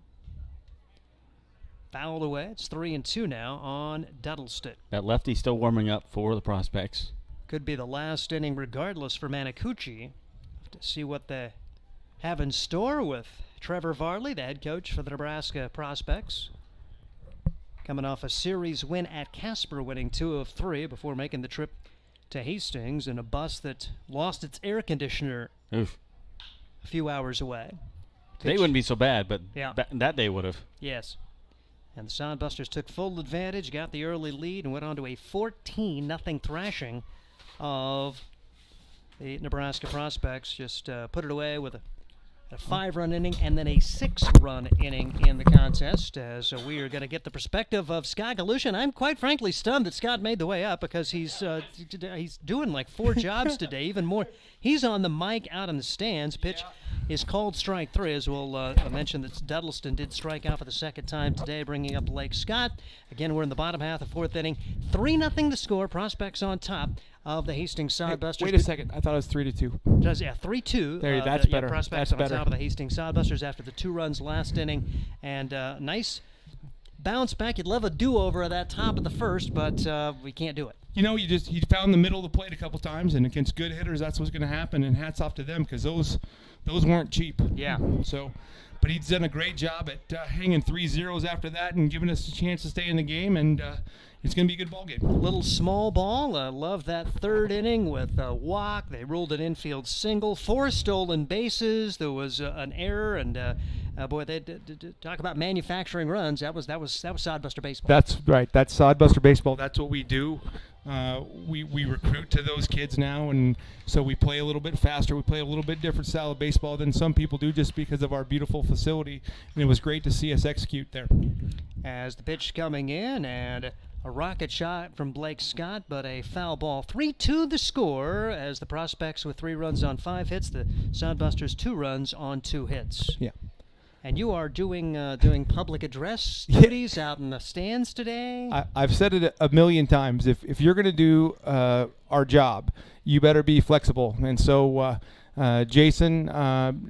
Fouled away. It's 3-2 now on Duddleston. That lefty still warming up for the Prospects. Could be the last inning regardless for Manacucci. To see what they have in store with Trevor Varley, the head coach for the Nebraska Prospects. Coming off a series win at Casper, winning 2 of 3 before making the trip to Hastings in a bus that lost its air conditioner a few hours away. They wouldn't be so bad, but Yeah. that day would have. Yes. And the Sodbusters took full advantage, got the early lead, and went on to a 14-0 thrashing of the Nebraska Prospects. Just put it away with a 5-run inning and then a 6-run inning in the contest, as we are going to get the perspective of Scott Galusha. I'm quite frankly stunned that Scott made the way up, because he's doing like 4 jobs today, even more. He's on the mic out in the stands. Pitch is called strike 3, as we'll mention that Duddleston did strike out for the 2nd time today, bringing up Blake Scott. Again, we're in the bottom half of the 4th inning. 3-0 the score. Prospects on top of the Hastings Sodbusters. Wait a second. I thought it was 3-2. Yeah, 3-2. There, that's better. Prospects That's on better. top of the Hastings Sodbusters after the 2 runs last inning. And nice bounce back. You'd love a do-over of that top of the 1st, but we can't do it. You know, he found the middle of the plate a couple times, and against good hitters, that's what's going to happen. And hats off to them, because those weren't cheap. Yeah. So, but he's done a great job at hanging 3 zeros after that and giving us a chance to stay in the game, and it's going to be a good ball game. Little small ball. Love that 3rd inning with a walk. They ruled an infield single, 4 stolen bases. There was an error, and boy, they talk about manufacturing runs. That was Sodbuster baseball. That's right. That's Sodbuster baseball. That's what we do. We recruit to those kids now, and so we play a little bit faster. We play a little bit different style of baseball than some people do, just because of our beautiful facility, and it was great to see us execute there. As the pitch coming in, and a rocket shot from Blake Scott, but a foul ball. 3-2 the score, as the Prospects with 3 runs on 5 hits, the Sodbusters 2 runs on 2 hits. Yeah. And you are doing public address duties out in the stands today? I've said it a million times. If you're going to do our job, you better be flexible. And so Jason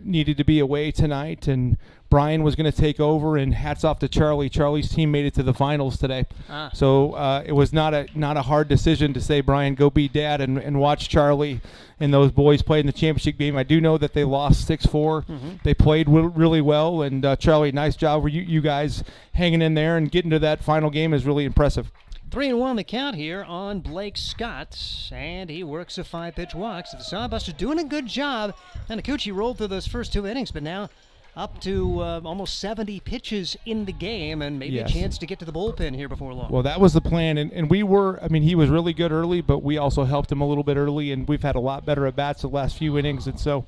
needed to be away tonight, and Brian was going to take over, and hats off to Charlie. Charlie's team made it to the finals today. So it was not a hard decision to say, Brian, go be dad and watch Charlie and those boys play in the championship game. I do know that they lost 6-4. They played really well, and Charlie, nice job for you guys hanging in there, and getting to that final game is really impressive. 3-1 the count here on Blake Scott, and he works a 5-pitch walk. So the Sodbusters doing a good job. Manacucci rolled through those first 2 innings, but now up to almost 70 pitches in the game, and maybe a chance to get to the bullpen here before long. Well, that was the plan, and we were, he was really good early, but we also helped him a little bit early, and we've had a lot better at-bats the last few innings, and so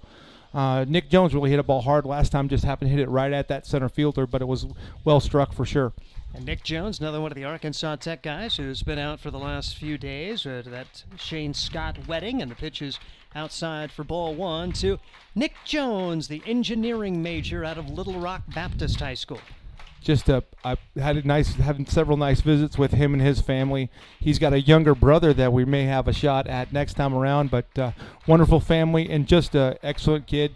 Nick Jones really hit a ball hard last time, just happened to hit it right at that center fielder, but it was well struck for sure. And Nick Jones, another one of the Arkansas Tech guys who's been out for the last few days to that Shane Scott wedding, and the pitch is outside for ball 1 to Nick Jones, the engineering major out of Little Rock Baptist High School. I had having several nice visits with him and his family. He's got a younger brother that we may have a shot at next time around, but wonderful family, and just an excellent kid.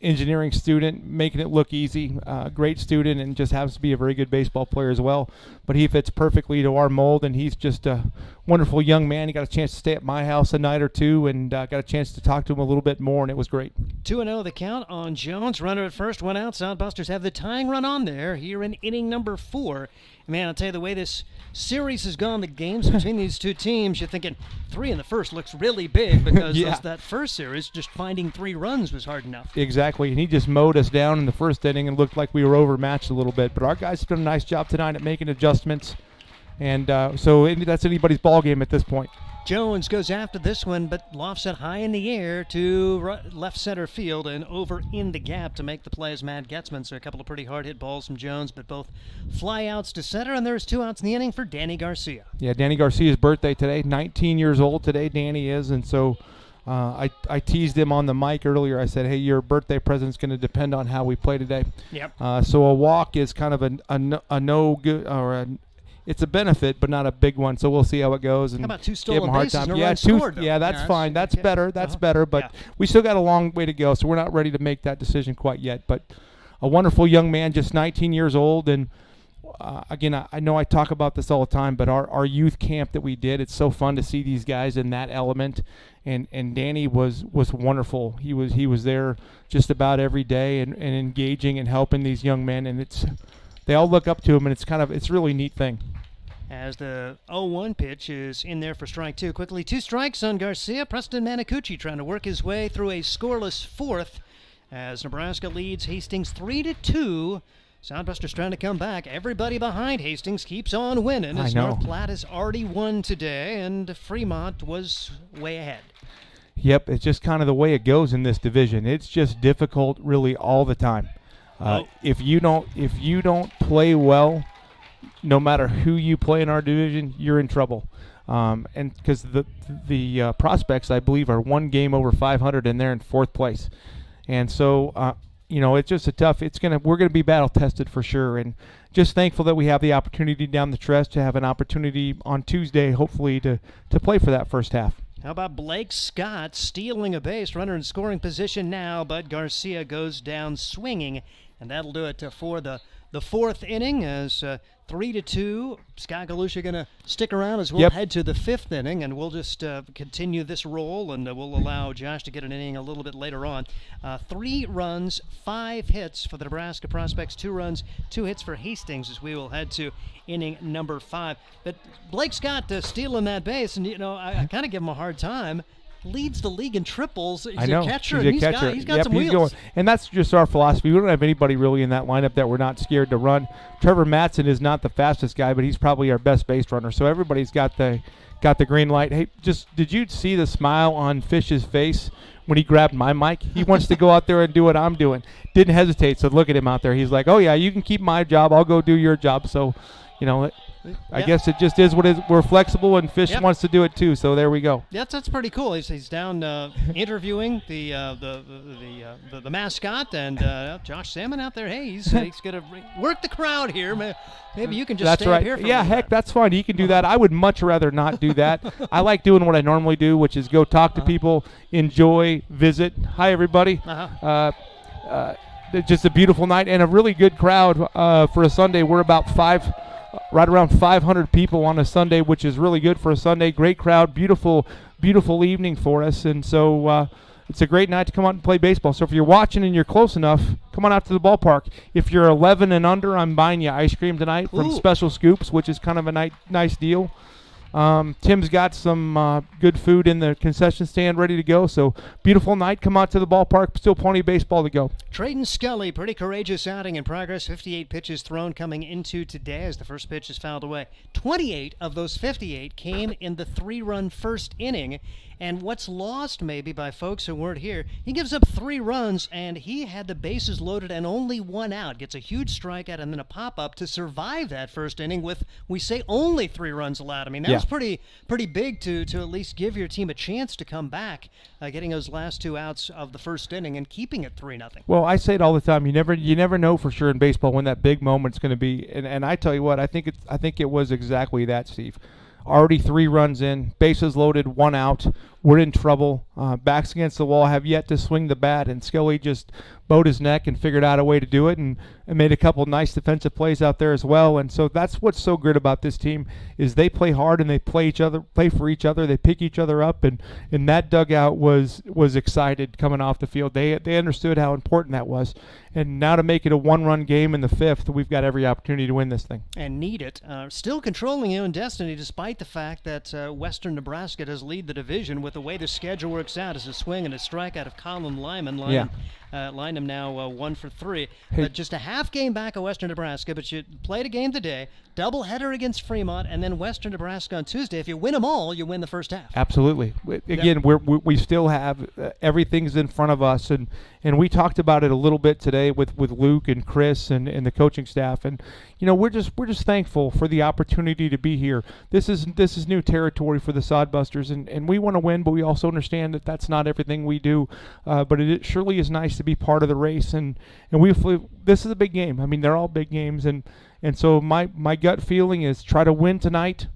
Engineering student, making it look easy, great student, and just happens to be a very good baseball player as well. But he fits perfectly to our mold, and he's just a wonderful young man. He got a chance to stay at my house a night or two, and got a chance to talk to him a little bit more, and it was great. 2-0 the count on Jones. Runner at first, 1 out. Sodbusters have the tying run on there here in inning number 4. Man, I'll tell you, the way this series has gone, the games between these 2 teams, you're thinking 3 in the first looks really big, because that first series, just finding 3 runs was hard enough. Exactly, and he just mowed us down in the first inning and looked like we were overmatched a little bit. But our guys have done a nice job tonight at making adjustments. And so that's anybody's ball game at this point. Jones goes after this one, but lofts it high in the air to left center field and over in the gap to make the play as Matt Getzman. So a couple of pretty hard hit balls from Jones, but both fly outs to center, and there's 2 outs in the inning for Danny Garcia. Yeah, Danny Garcia's birthday today, 19 years old today, Danny is, and so I teased him on the mic earlier. I said, hey, your birthday present's going to depend on how we play today. Yep. So a walk is kind of a no good, or it's a benefit, but not a big one. So we'll see how it goes. And how about 2 give stolen him a hard bases time. and a Yeah, run scored, though? Yeah, that's fine. That's better. That's better. But Yeah. we still got a long way to go, so we're not ready to make that decision quite yet. But a wonderful young man, just 19 years old. And again, I know I talk about this all the time, but our youth camp that we did, it's so fun to see these guys in that element. And Danny was wonderful. He was there just about every day and engaging and helping these young men. And they all look up to him, and it's really a neat thing. As the 0-1 pitch is in there for strike 2. Quickly, 2 strikes on Garcia. Preston Manacucci trying to work his way through a scoreless 4th as Nebraska leads Hastings 3-2. Sodbusters trying to come back. Everybody behind Hastings keeps on winning as North Platte has already won today, and Fremont was way ahead. Yep, it's just kind of the way it goes in this division. It's just difficult really all the time. If you don't play well, no matter who you play in our division, you're in trouble. And because the prospects, I believe, are 1 game over 500, and they're in 4th place. And so, it's just we're gonna be battle tested for sure. And just thankful that we have the opportunity down the stretch to have an opportunity on Tuesday, hopefully, to play for that first half. How about Blake Scott stealing a base, runner in scoring position now, but Garcia goes down swinging, and that'll do it for the 4th inning as 3-2. Scott Galusha going to stick around as we'll head to the 5th inning, and we'll just continue this roll, and we'll allow Josh to get an inning a little bit later on. 3 runs, 5 hits for the Nebraska Prospects, 2 runs, 2 hits for Hastings as we will head to inning number 5. But Blake Scott stealing that base, and I kind of give him a hard time. Leads the league in triples. He's a catcher. He's got some wheels. Going. And that's just our philosophy. We don't have anybody really in that lineup that we're not scared to run. Trevor Matson is not the fastest guy, but he's probably our best base runner. So everybody's got the green light. Hey, did you see the smile on Fish's face when he grabbed my mic? He wants to go out there and do what I'm doing. Didn't hesitate. So look at him out there. He's like, oh yeah, you can keep my job. I'll go do your job. So, I guess it just is what it is. We're flexible, and Fish wants to do it too. So there we go. That's pretty cool. He's down interviewing the mascot, and Josh Salmon out there. Hey, he's gonna work the crowd here. Maybe you can just stay up here. For heck, that's fine. You can do that. I would much rather not do that. I like doing what I normally do, which is go talk to people, enjoy, visit. Hi, everybody. Just a beautiful night and a really good crowd for a Sunday. We're about right around 500 people on a Sunday, which is really good for a Sunday. Great crowd, beautiful evening for us, and so it's a great night to come out and play baseball. So if you're watching and you're close enough, come on out to the ballpark. If you're 11 and under, I'm buying you ice cream tonight from Special Scoops, which is kind of a nice deal. Tim's got some good food in the concession stand ready to go. So beautiful night. Come out to the ballpark. Still plenty of baseball to go. Trayden Scully, pretty courageous outing in progress. 58 pitches thrown coming into today as the first pitch is fouled away. 28 of those 58 came in the 3-run first inning. And what's lost maybe by folks who weren't here, he gives up 3 runs, and he had the bases loaded and only 1 out. Gets a huge strikeout and then a pop-up to survive that first inning with, we say, only 3 runs allowed. I mean, that was pretty big to at least give your team a chance to come back, getting those last 2 outs of the first inning and keeping it 3-0. Well, I say it all the time. You never know for sure in baseball when that big moment's going to be. And I tell you what, I think it was exactly that, Steve. Already 3 runs in, bases loaded, 1 out. We're in trouble. Backs against the wall, have yet to swing the bat, and Scully just bowed his neck and figured out a way to do it, and made a couple nice defensive plays out there as well. And so that's what's so good about this team is they play hard and they play for each other. They pick each other up, and that dugout was excited coming off the field. They understood how important that was. And now to make it a 1-run game in the 5th, we've got every opportunity to win this thing. And need it. Still controlling your own destiny despite the fact that Western Nebraska does lead the division with the way the schedule we're works out as a swing and a strike out of Colin Lyman. Lyman now 1 for 3. Hey. Just a half game back of Western Nebraska, but you played a game today, doubleheader against Fremont, and then Western Nebraska on Tuesday. If you win them all, you win the first half. Absolutely. Again, we still have everything's in front of us, and we talked about it a little bit today with Luke and Chris and the coaching staff, and we're just thankful for the opportunity to be here. This is new territory for the Sodbusters, and we want to win, but we also understand that that's not everything we do. But it surely is nice to be part of the race, and this is a big game. I mean, they're all big games, and so my gut feeling is try to win tonight,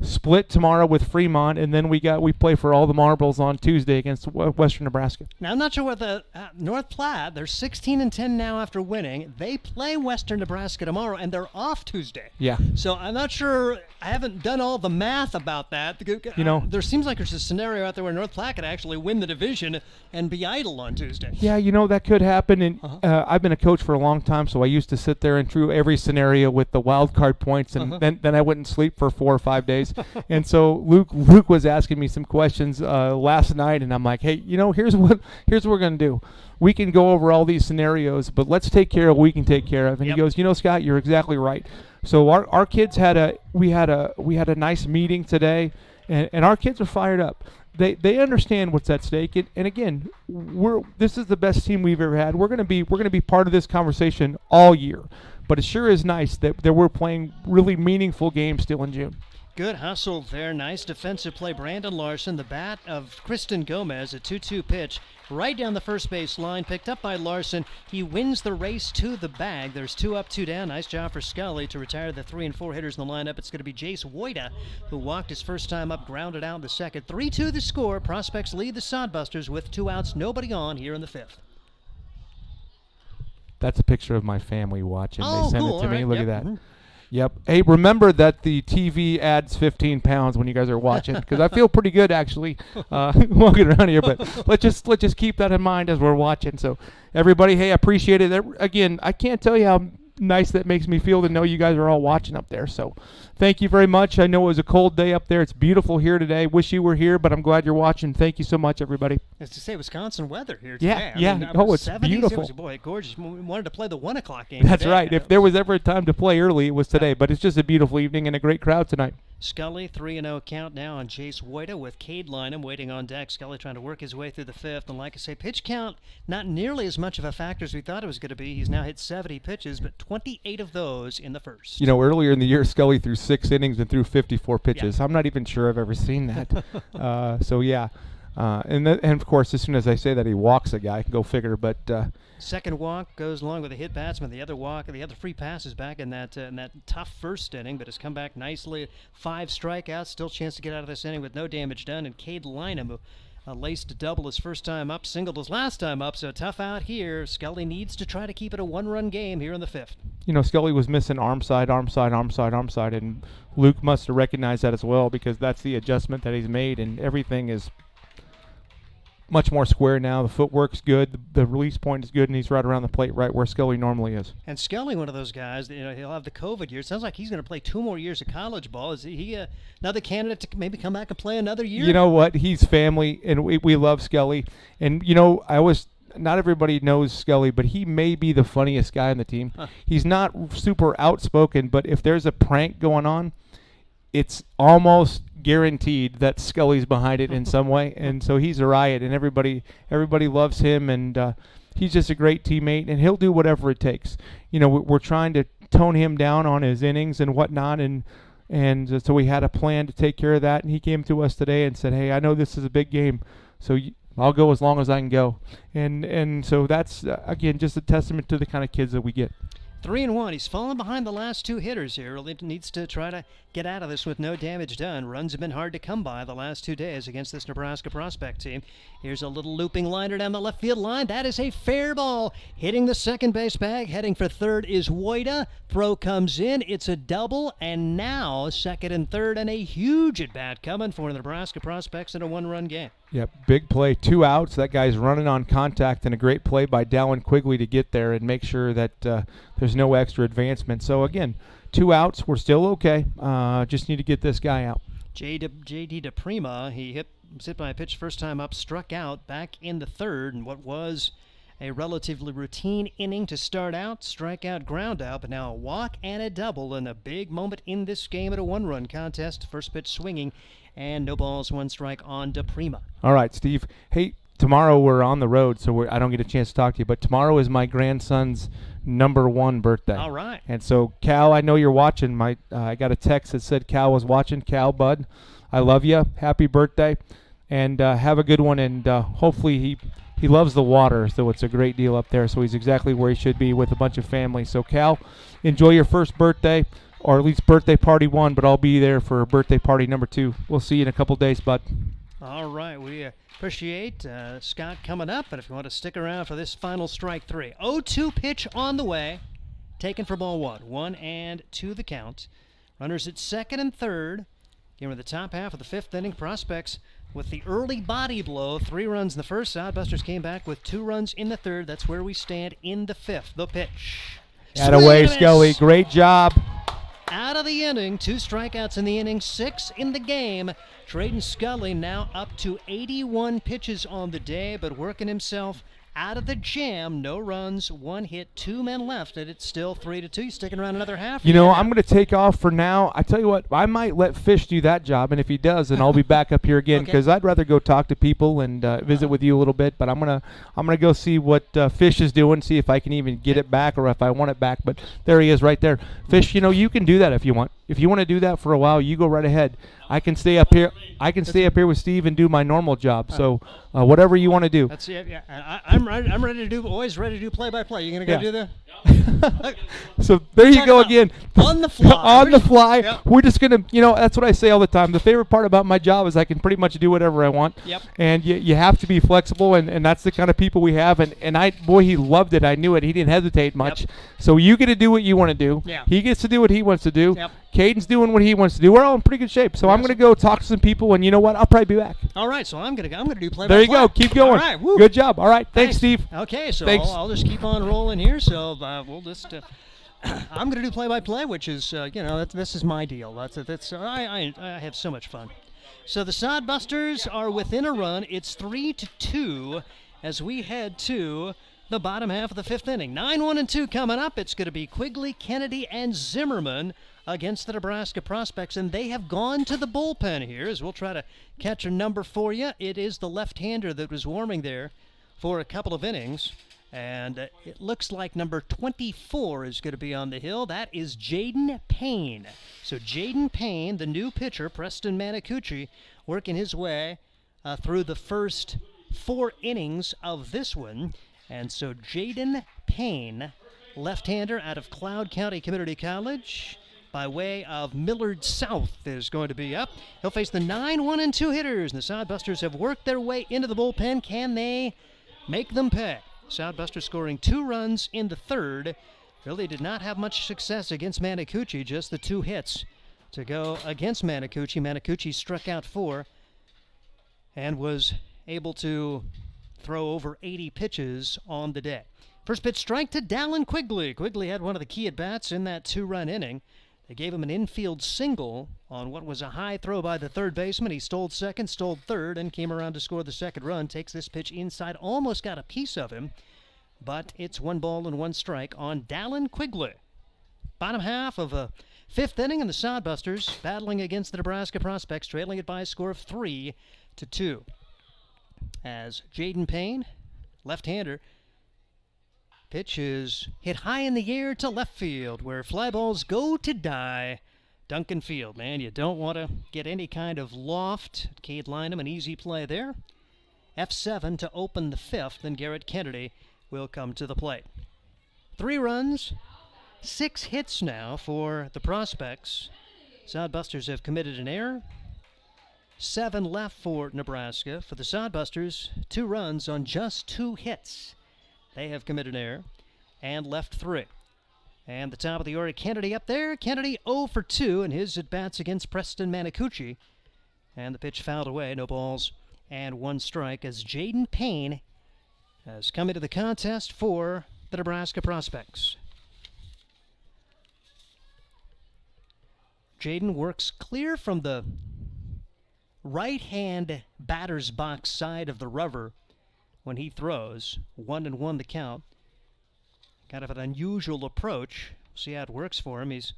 split tomorrow with Fremont, and then we play for all the marbles on Tuesday against Western Nebraska. Now, I'm not sure what the North Platte, they're 16-10 now after winning. They play Western Nebraska tomorrow, and they're off Tuesday. Yeah. So I'm not sure. I haven't done all the math about that. There seems like there's a scenario out there where North Platte could actually win the division and be idle on Tuesday. Yeah, that could happen. And I've been a coach for a long time, so I used to sit there and through every scenario with the wild card points, and then I wouldn't sleep for 4 or 5 days. And so Luke was asking me some questions last night, and I'm like, hey, here's what we're gonna do. We can go over all these scenarios, but let's take care of what we can take care of. And he goes, Scott, you're exactly right. So our kids had a nice meeting today, and our kids are fired up. They understand what's at stake, and again, this is the best team we've ever had. We're gonna be part of this conversation all year, but it sure is nice that we're playing really meaningful games still in June. Good hustle there. Nice defensive play. Brandon Larson, the bat of Kristen Gomez, a 2-2 pitch right down the first base line, picked up by Larson. He wins the race to the bag. There's 2 up, 2 down. Nice job for Scully to retire the 3 and 4 hitters in the lineup. It's going to be Jace Woida, who walked his first time up, grounded out in the second. 3-2 the score. Prospects lead the Sodbusters with 2 outs, nobody on here in the 5th. That's a picture of my family watching. Oh, they sent cool. it to me. Right. Look Yep. at that. Yep. Hey, remember that the TV adds 15 pounds when you guys are watching, because I feel pretty good actually walking around here. But let's just keep that in mind as we're watching. So everybody, hey, I appreciate it. Again, I can't tell you how nice that makes me feel to know you guys are all watching up there. So thank you very much. I know it was a cold day up there. It's beautiful here today. Wish you were here, but I'm glad you're watching. Thank you so much, everybody. As to say, Wisconsin weather here today. Yeah. It's 70s, beautiful. It was, boy, gorgeous. We wanted to play the 1 o'clock game. That's today. right. If there was ever a time to play early, it was today. But it's just a beautiful evening and a great crowd tonight. Scully, 3-0 count now on Jace Woida with Cade Lynham waiting on deck. Scully trying to work his way through the 5th. And like I say, pitch count, not nearly as much of a factor as we thought it was going to be. He's now hit 70 pitches, but 28 of those in the first. Earlier in the year, Scully threw 6 innings and threw 54 pitches. Yeah. I'm not even sure I've ever seen that. So, yeah. And of course, as soon as I say that, he walks a guy. Go figure. But second walk goes along with a hit batsman. The other free pass is back in that tough first inning, but has come back nicely. 5 strikeouts, still chance to get out of this inning with no damage done. And Cade Lynham laced a double his first time up, singled his last time up, so tough out here. Scully needs to try to keep it a 1-run game here in the 5th. Scully was missing arm side, and Luke must have recognized that as well, because that's the adjustment that he's made, and everything is much more square now. The footwork's good, the release point is good, and he's right around the plate, right where Scully normally is. And Scully, one of those guys, he'll have the COVID year. It sounds like he's going to play 2 more years of college ball. Is he another candidate to maybe come back and play another year? You know what? He's family, and we love Scully. And, not everybody knows Scully, but he may be the funniest guy on the team. Huh. He's not super outspoken, but if there's a prank going on, it's almost guaranteed that Scully's behind it in some way, and so he's a riot, and everybody loves him, and he's just a great teammate, and he'll do whatever it takes. We're trying to tone him down on his innings and whatnot, and so we had a plan to take care of that, and he came to us today and said, hey, I know this is a big game, so I'll go as long as I can go, and so that's again just a testament to the kind of kids that we get. 3-1. He's fallen behind the last 2 hitters here. Really needs to try to get out of this with no damage done. Runs have been hard to come by the last 2 days against this Nebraska prospect team. Here's a little looping liner down the left field line. That is a fair ball. Hitting the second base bag. Heading for third is Woida. Throw comes in. It's a double. And now second and third, and a huge at-bat coming for the Nebraska prospects in a 1-run game. Yep, big play, 2 outs. That guy's running on contact, and a great play by Dallin Quigley to get there and make sure that there's no extra advancement. So, again, 2 outs. We're still okay. Just need to get this guy out. J.D. DePrima, he hit was hit by a pitch first time up, struck out back in the third, and what was a relatively routine inning to start out, strikeout, ground out, but now a walk and a double, and a big moment in this game at a one-run contest. First pitch swinging, and no balls, one strike on DePrima. All right, Steve. Hey, tomorrow we're on the road, so I don't get a chance to talk to you, but tomorrow is my grandson's number 1 birthday. All right. And so, Cal, I know you're watching. I got a text that said Cal was watching. Cal, bud, I love you. Happy birthday, and have a good one, and hopefully he loves the water, so it's a great deal up there, so he's exactly where he should be with a bunch of family. So, Cal, enjoy your first birthday, or at least birthday party 1, but I'll be there for birthday party number 2. We'll see you in a couple days, bud. All right, we appreciate Scott coming up, and if you want to stick around for this final strike 3. 0-2 pitch on the way, taken for ball 1. 1-2 the count. Runners at second and third. Here in the top half of the 5th inning, Prospects with the early body blow. 3 runs in the first. Sodbusters came back with 2 runs in the third. That's where we stand in the 5th. The pitch. Atta-way, Scully. Great job. Out of the inning. 2 strikeouts in the inning, 6 in the game. Traden Scully now up to 81 pitches on the day, but working himself out of the jam. No runs, 1 hit, 2 men left, and it's still 3-2. Sticking around another half. You know, I'm going to take off for now. I tell you what, I might let Fish do that job, and if he does, then I'll be back up here again, because I'd rather go talk to people and visit with you a little bit. But I'm gonna go see what Fish is doing, see if I can even get it back or if I want it back. But there he is, right there. Fish, you know, you can do that if you want. If you want to do that for a while, you go right ahead. I can stay up here. I can stay up here with Steve and do my normal job. So whatever you want to do. That's it. Yeah, I'm ready to do. Always ready to do play-by-play. You gonna go do that? So there you go again. On the fly. On the fly. Yep. We're just gonna, you know, that's what I say all the time. The favorite part about my job is I can pretty much do whatever I want. Yep. And you have to be flexible, and that's the kind of people we have. And he loved it. I knew it. He didn't hesitate much. Yep. So you get to do what you want to do. Yeah. He gets to do what he wants to do. Yep. Caden's doing what he wants to do. We're all in pretty good shape. So I'm going to go talk to some people, and you know what? I'll probably be back. All right, so I'm gonna do play-by-play. There you go. Keep going. All right, woo. Good job. All right. Thanks, Steve. Okay, so Thanks. I'll just keep on rolling here. So we'll just. I'm gonna do play-by-play, which is this is my deal. I have so much fun. So the Sodbusters are within a run. It's 3-2 as we head to the bottom half of the 5th inning. 9-1-2 coming up. It's going to be Quigley, Kennedy, and Zimmerman against the Nebraska Prospects, and they have gone to the bullpen here as we'll try to catch a number for you. It is the left-hander that was warming there for a couple of innings, and it looks like number 24 is going to be on the hill. That is Jaden Payne. So Jaden Payne, the new pitcher, Preston Manacucci, working his way through the first 4 innings of this one. And so Jaden Payne, left-hander out of Cloud County Community College, by way of Millard South, is going to be up. He'll face the 9-1-2 hitters, and the Sodbusters have worked their way into the bullpen. Can they make them pay? Sodbusters scoring 2 runs in the third. Really did not have much success against Manacucci, just the 2 hits to go against Manacucci. Manacucci struck out 4 and was able to throw over 80 pitches on the day. First pitch strike to Dallin Quigley. Quigley had one of the key at-bats in that 2-run inning. They gave him an infield single on what was a high throw by the third baseman. He stole second, stole third, and came around to score the second run. Takes this pitch inside, almost got a piece of him, but it's 1 ball and 1 strike on Dallin Quigley. Bottom half of a 5th inning, and the Sodbusters battling against the Nebraska Prospects, trailing it by a score of 3-2. As Jaden Payne, left-hander, pitch is hit high in the air to left field, where fly balls go to die. Duncan Field, man, you don't want to get any kind of loft. Cade Lynham, an easy play there. F7 to open the 5th, then Garrett Kennedy will come to the plate. 3 runs, 6 hits now for the Prospects. Sodbusters have committed an error. 7 left for Nebraska. For the Sodbusters, 2 runs on just 2 hits. They have committed an error and left 3. And the top of the order, Kennedy up there. Kennedy 0 for 2 in his at-bats against Preston Manacucci. And the pitch fouled away, no balls and 1 strike, as Jaden Payne has come into the contest for the Nebraska Prospects. Jaden works clear from the right-hand batter's box side of the rubber when he throws. 1-1 the count. Kind of an unusual approach. See how it works for him. He's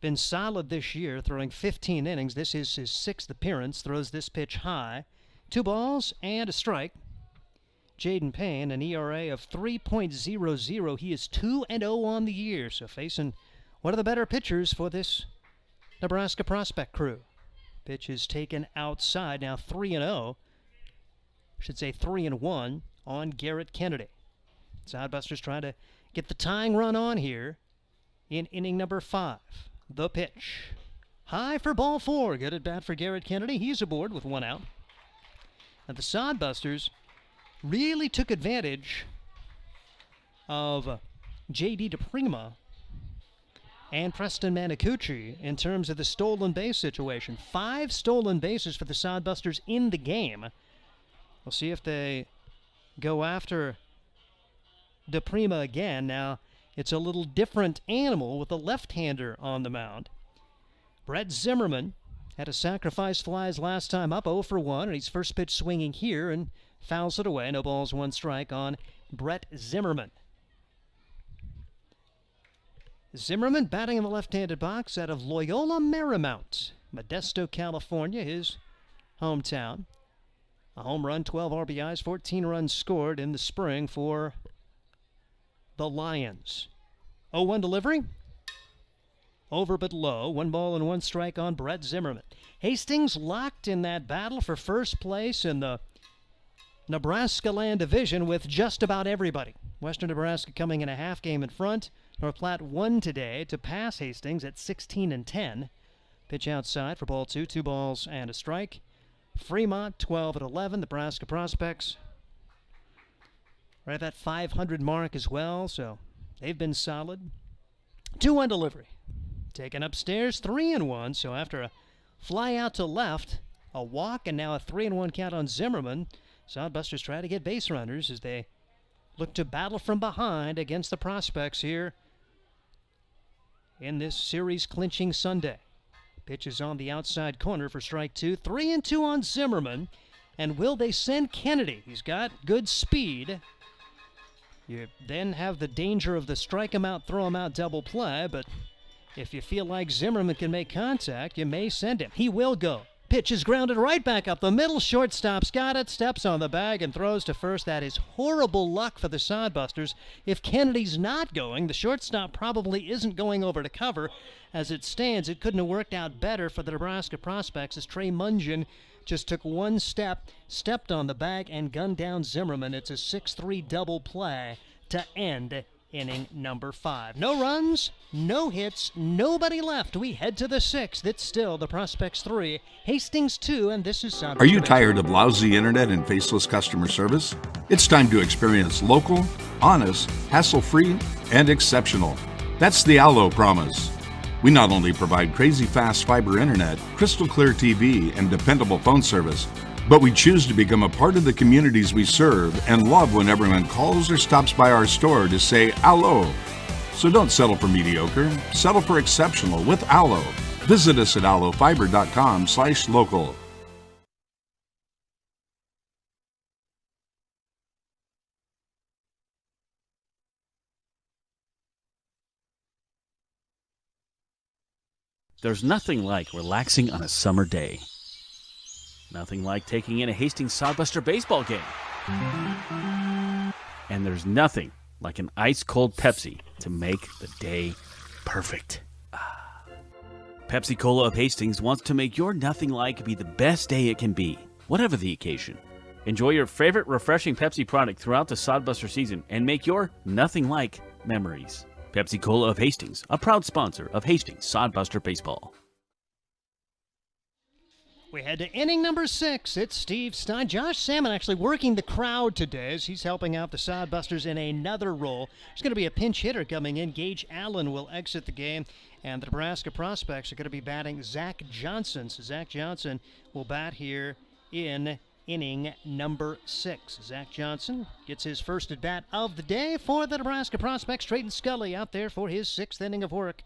been solid this year, throwing 15 innings. This is his 6th appearance. Throws this pitch high. 2 balls and a strike. Jaden Payne, an ERA of 3.00. He is 2-0 on the year, so facing one of the better pitchers for this Nebraska prospect crew. Pitch is taken outside, now 3-0. Should say 3-1 on Garrett Kennedy. Sodbusters trying to get the tying run on here in inning number 5. The pitch. High for ball 4. Good at bat for Garrett Kennedy. He's aboard with 1 out. And the Sodbusters really took advantage of J.D. DePrima and Preston Manacucci in terms of the stolen base situation. 5 stolen bases for the Sodbusters in the game. We'll see if they go after DePrima again. Now, it's a little different animal with a left-hander on the mound. Brett Zimmerman had a sacrifice flies last time up, 0 for 1, and he's first pitch swinging here and fouls it away. No balls, 1 strike on Brett Zimmerman. Zimmerman batting in the left-handed box out of Loyola Marymount, Modesto, California, his hometown. A home run, 12 RBIs, 14 runs scored in the spring for the Lions. 0-1 delivery. Over but low. 1 ball and 1 strike on Brett Zimmerman. Hastings locked in that battle for first place in the Nebraska Land Division with just about everybody. Western Nebraska coming in a half game in front. North Platte won today to pass Hastings at 16-10. Pitch outside for ball 2. 2 balls and a strike. Fremont 12-11. Nebraska prospects right at that 500 mark as well, so they've been solid. 2-1 delivery. Taken upstairs, 3-1. So after a fly out to left, a walk, and now a 3-1 count on Zimmerman, Sodbusters try to get base runners as they look to battle from behind against the prospects here in this series clinching Sunday. Pitch is on the outside corner for strike 2. 3-2 on Zimmerman. And will they send Kennedy? He's got good speed. You then have the danger of the strike him out, throw him out double play, but if you feel like Zimmerman can make contact, you may send him. He will go. Pitch is grounded right back up the middle. Shortstop's got it, steps on the bag, and throws to first. That is horrible luck for the Sodbusters. If Kennedy's not going, the shortstop probably isn't going over to cover. As it stands, it couldn't have worked out better for the Nebraska prospects as Trey Mungian just took 1 step, stepped on the bag, and gunned down Zimmerman. It's a 6-3 double play to end inning number 5. No runs, no hits, nobody left. We head to the 6th. It's still the Prospects 3, Hastings 2, and this is Sodbusters. Are you tired of lousy internet and faceless customer service? It's time to experience local, honest, hassle-free, and exceptional. That's the Allo promise. We not only provide crazy fast fiber internet, crystal clear TV, and dependable phone service, but we choose to become a part of the communities we serve and love when everyone calls or stops by our store to say Allo. So don't settle for mediocre, settle for exceptional with Allo. Visit us at allofiber.com/local. There's nothing like relaxing on a summer day. Nothing like taking in a Hastings Sodbuster baseball game. And there's nothing like an ice-cold Pepsi to make the day perfect. Pepsi Cola of Hastings wants to make your nothing like be the best day it can be, whatever the occasion. Enjoy your favorite refreshing Pepsi product throughout the Sodbuster season and make your nothing like memories. Pepsi Cola of Hastings, a proud sponsor of Hastings Sodbuster Baseball. We head to inning number 6. It's Steve Stein. Josh Salmon actually working the crowd today as he's helping out the Sodbusters in another role. There's going to be a pinch hitter coming in. Gage Allen will exit the game, and the Nebraska prospects are going to be batting Zach Johnson. So Zach Johnson will bat here in inning number 6. Zach Johnson gets his first at bat of the day for the Nebraska prospects. Trayton Scully out there for his 6th inning of work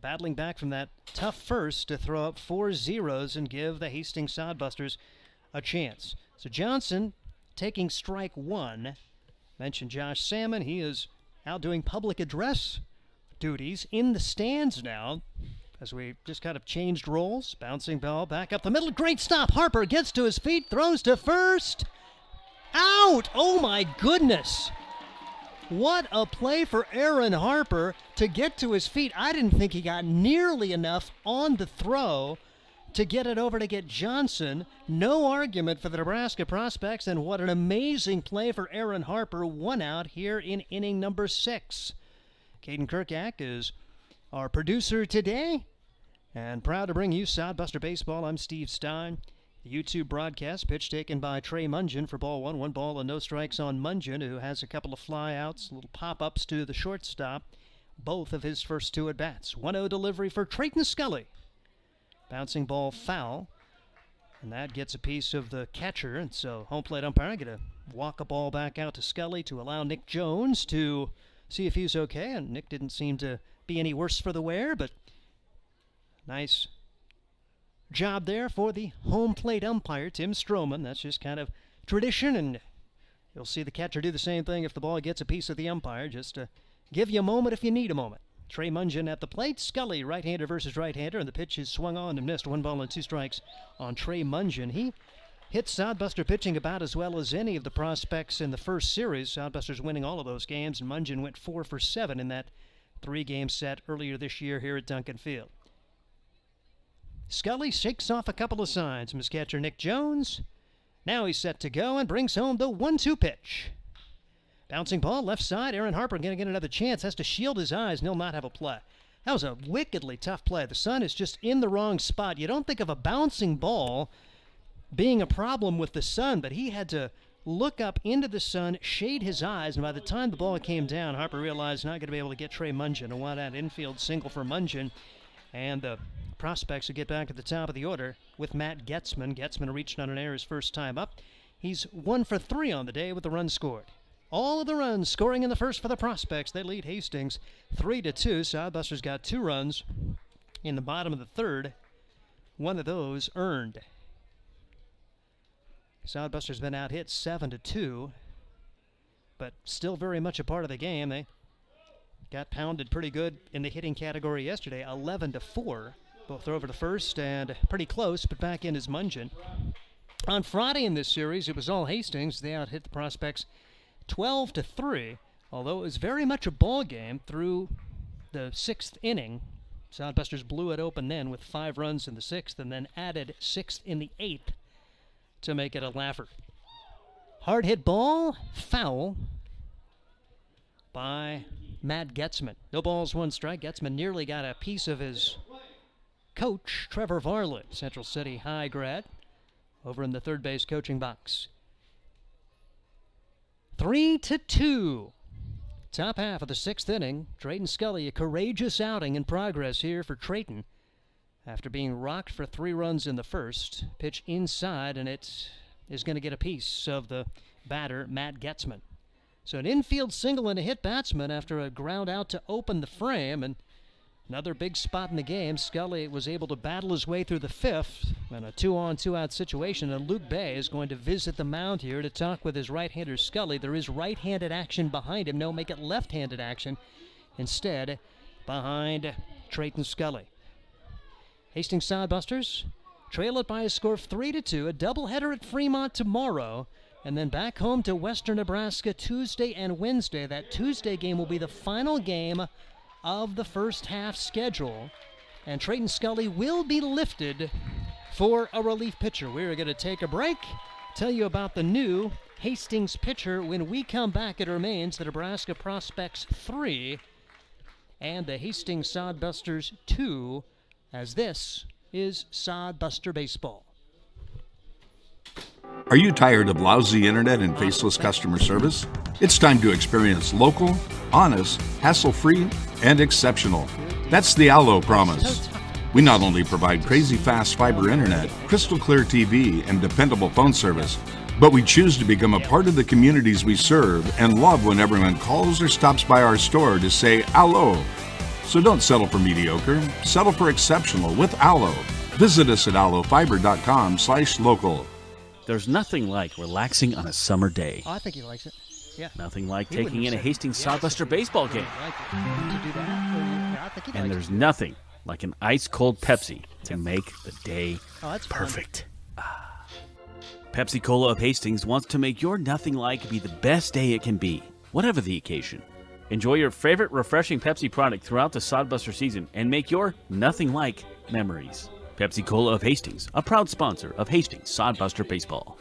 battling back from that tough first to throw up 4 zeros and give the Hastings Sodbusters a chance. So Johnson taking strike 1. Mentioned Josh Salmon. He is out doing public address duties in the stands now as we just kind of changed roles. Bouncing ball back up the middle. Great stop. Harper gets to his feet, throws to first. Out! Oh my goodness. What a play for Aaron Harper to get to his feet. I didn't think he got nearly enough on the throw to get it over to get Johnson. No argument for the Nebraska prospects, and what an amazing play for Aaron Harper. 1 out here in inning number 6. Caden Kirkak is our producer today, and proud to bring you Sodbuster Baseball. I'm Steve Stein. The YouTube broadcast, pitch taken by Trey Mungin for ball 1. 1 ball and no strikes on Mungin, who has a couple of flyouts, little pop-ups to the shortstop, both of his first 2 at-bats. 1-0 delivery for Trayton Scully. Bouncing ball foul, and that gets a piece of the catcher, and so home plate umpire going to walk a ball back out to Scully to allow Nick Jones to see if he's okay, and Nick didn't seem to be any worse for the wear, but nice job there for the home plate umpire, Tim Stroman. That's just kind of tradition, and you'll see the catcher do the same thing if the ball gets a piece of the umpire, just to give you a moment if you need a moment. Trey Mungin at the plate. Scully, right-hander versus right-hander, and the pitch is swung on and missed. 1 ball and 2 strikes on Trey Mungin. He hit Sodbuster pitching about as well as any of the prospects in the first series. Sodbusters winning all of those games, and Mungin went 4 for 7 in that 3-game set earlier this year here at Duncan Field. Scully shakes off a couple of signs from his catcher Nick Jones. Now he's set to go and brings home the 1-2 pitch. Bouncing ball, left side. Aaron Harper going to get another chance. Has to shield his eyes, and he'll not have a play. That was a wickedly tough play. The sun is just in the wrong spot. You don't think of a bouncing ball being a problem with the sun, but he had to look up into the sun, shade his eyes, and by the time the ball came down, Harper realized not going to be able to get Trey Mungin. A 1-out infield single for Mungin, and the prospects will get back at the top of the order with Matt Getzman. Getzman reached on an error his first time up. He's 1 for 3 on the day with the run scored. All of the runs scoring in the first for the prospects. They lead Hastings 3-2. Sodbusters got 2 runs in the bottom of the 3rd. 1 of those earned. Sodbusters been out hit 7-2, but still very much a part of the game. They got pounded pretty good in the hitting category yesterday, 11-4. Both over to first and pretty close, but back in is Mungin. On Friday in this series, it was all Hastings. They out hit the prospects 12-3, although it was very much a ball game through the 6th inning. Sodbusters blew it open then with 5 runs in the 6th and then added 6th in the 8th to make it a laugher. Hard hit ball, foul by Matt Getzman. No balls, 1 strike. Getzman nearly got a piece of his coach, Trevor Varley, Central City High grad, over in the third base coaching box. 3-2. Top half of the 6th inning. Trayton Scully, a courageous outing in progress here for Trayton. After being rocked for 3 runs in the first, pitch inside, and it is going to get a piece of the batter, Matt Getzman. So an infield single and a hit batsman after a ground out to open the frame, and another big spot in the game. Scully was able to battle his way through the 5th in a 2-on, 2-out situation, and Luke Bay is going to visit the mound here to talk with his right-hander Scully. There is right-handed action behind him. No, make it left-handed action instead behind Trayton Scully. Hastings Sodbusters trail it by a score of 3-2. A doubleheader at Fremont tomorrow, and then back home to Western Nebraska Tuesday and Wednesday. That Tuesday game will be the final game of the first half schedule, and Trayton Scully will be lifted for a relief pitcher. We're going to take a break, tell you about the new Hastings pitcher. When we come back, it remains the Nebraska Prospects 3 and the Hastings Sodbusters 2, as this is Sodbuster Baseball. Are you tired of lousy internet and faceless customer service? It's time to experience local, honest, hassle-free, and exceptional. That's the Allo promise. We not only provide crazy fast fiber internet, crystal clear TV, and dependable phone service, but we choose to become a part of the communities we serve and love when everyone calls or stops by our store to say Allo. So don't settle for mediocre. Settle for exceptional with Aloe. Visit us at aloefiber.com/local. There's nothing like relaxing on a summer day. Oh, I think he likes it. Yeah. Nothing like He taking in wouldn't a have Hastings said- Sodbuster baseball game. To do that? Yeah, I think he And likes there's it. nothing like an ice-cold Pepsi to make the day Oh, that's fun. perfect. Pepsi Cola of Hastings wants to make your nothing like be the best day it can be, whatever the occasion. Enjoy your favorite refreshing Pepsi product throughout the Sodbuster season and make your nothing like memories. Pepsi Cola of Hastings, a proud sponsor of Hastings Sodbuster Baseball.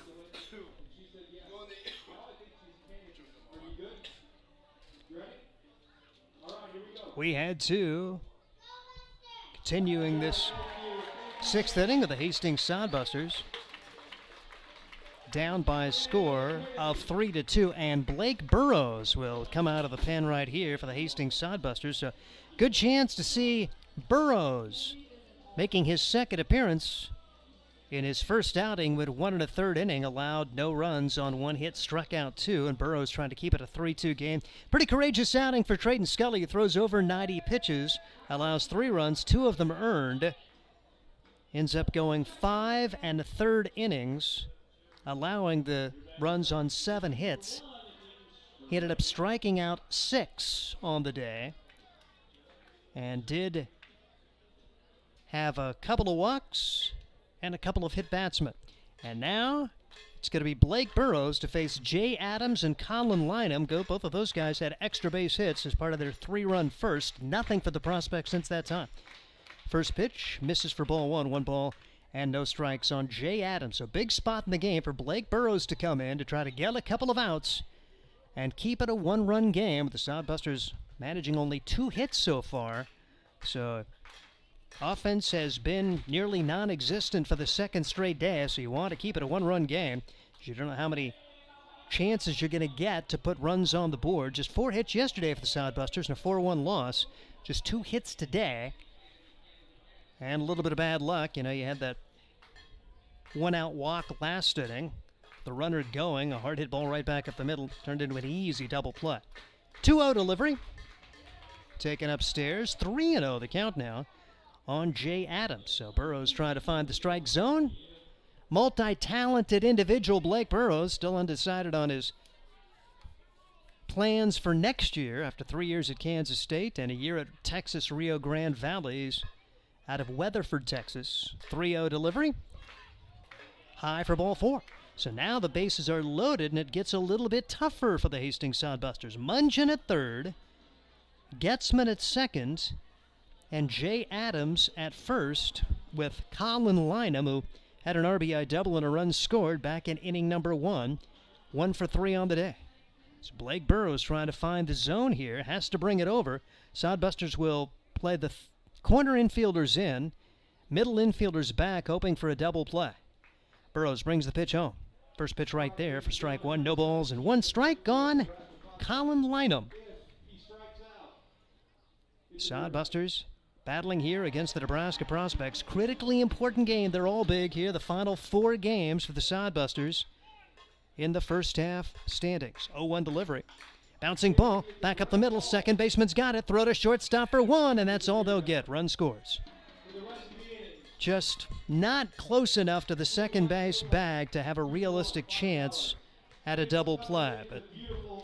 We had two. Continuing this sixth inning of the Hastings Sodbusters. Down by a score of 3-2, and Blake Burrows will come out of the pen right here for the Hastings Sodbusters. So good chance to see Burrows making his second appearance in his first outing with 1 1/3 inning, allowed no runs on 1 hit, struck out 2, and Burrows trying to keep it a 3-2 game. Pretty courageous outing for Trayton Scully, who throws over 90 pitches, allows 3 runs, 2 of them earned, ends up going 5 1/3 innings, allowing the runs on 7 hits. He ended up striking out 6 on the day and did have a couple of walks and a couple of hit batsmen. And now it's going to be Blake Burrows to face Jay Adams and Colin Lynham. Both of those guys had extra base hits as part of their 3-run first. Nothing for the prospect since that time. First pitch misses for ball 1, 1 ball and no strikes on Jay Adams. So big spot in the game for Blake Burrows to come in to try to get a couple of outs and keep it a 1-run game, with the Sodbusters managing only 2 hits so far. So offense has been nearly non-existent for the second straight day, so you want to keep it a 1-run game. You don't know how many chances you're going to get to put runs on the board. Just 4 hits yesterday for the Sodbusters and a 4-1 loss. Just 2 hits today. And a little bit of bad luck. You know, you had that 1-out walk last inning. The runner going, a hard hit ball right back up the middle, turned into an easy double play. 2-0 delivery. Taken upstairs. 3-0 the count now on Jay Adams. So Burrows trying to find the strike zone. Multi-talented individual Blake Burrows, still undecided on his plans for next year after 3 years at Kansas State and a year at Texas Rio Grande Valley. He's out of Weatherford, Texas. 3-0 delivery. High for ball 4. So now the bases are loaded and it gets a little bit tougher for the Hastings Sodbusters. Mungeon at third, Getzman at second, and Jay Adams at first, with Colin Lynham, who had an RBI double and a run scored back in inning number 1. 1 for 3 on the day. So Blake Burrows trying to find the zone here, has to bring it over. Sodbusters will play the corner infielders in, middle infielders back, hoping for a double play. Burrows brings the pitch home. First pitch right there for strike 1. No balls and 1 strike on Colin Lynham. Sodbusters battling here against the Nebraska Prospects. Critically important game. They're all big here. The final 4 games for the Sodbusters in the first half standings. 0-1 delivery. Bouncing ball, back up the middle. Second baseman's got it. Throw to shortstop for 1, and that's all they'll get. Run scores. Just not close enough to the second base bag to have a realistic chance at a double play. But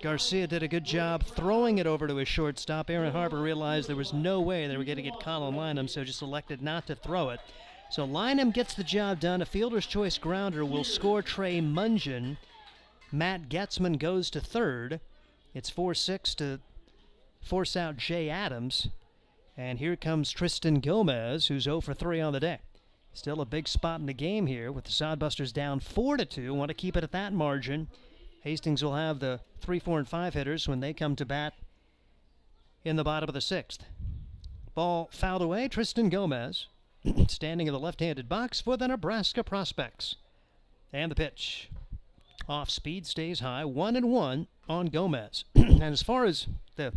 Garcia did a good job throwing it over to his shortstop. Aaron Harper realized there was no way they were going to get Colin Lynham, so just elected not to throw it. So Lynham gets the job done. A fielder's choice grounder will score Trey Mungeon. Matt Getzman goes to third. It's 4-6 to force out Jay Adams. And here comes Tristan Gomez, who's 0 for 3 on the day. Still a big spot in the game here with the Sodbusters down 4-2. Want to keep it at that margin. Hastings will have the 3, 4, and 5 hitters when they come to bat in the bottom of the 6th. Ball fouled away. Tristan Gomez standing in the left-handed box for the Nebraska Prospects. And the pitch. Off speed, stays high. 1-1 on Gomez. And as far as the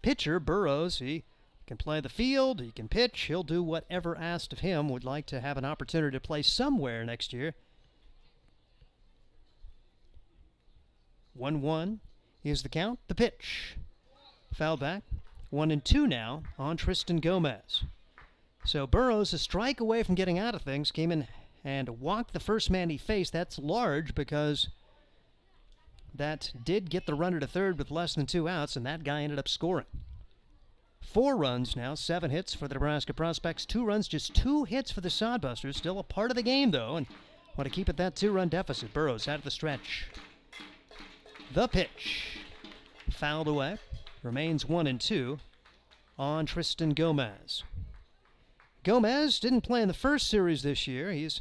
pitcher, Burrows, he can play the field, he can pitch, he'll do whatever asked of him. Would like to have an opportunity to play somewhere next year. 1-1 is the count. The pitch. Foul back. 1-2 now on Tristan Gomez. So Burrows, a strike away from getting out of things, came in and walked the first man he faced. That's large because that did get the runner to third with less than 2 outs, and that guy ended up scoring. 4 runs now, 7 hits for the Nebraska Prospects. 2 runs, just 2 hits for the Sodbusters. Still a part of the game, though, and want to keep it that 2-run deficit. Burrows out of the stretch. The pitch. Fouled away. Remains 1-2 on Tristan Gomez. Gomez didn't play in the first series this year. He's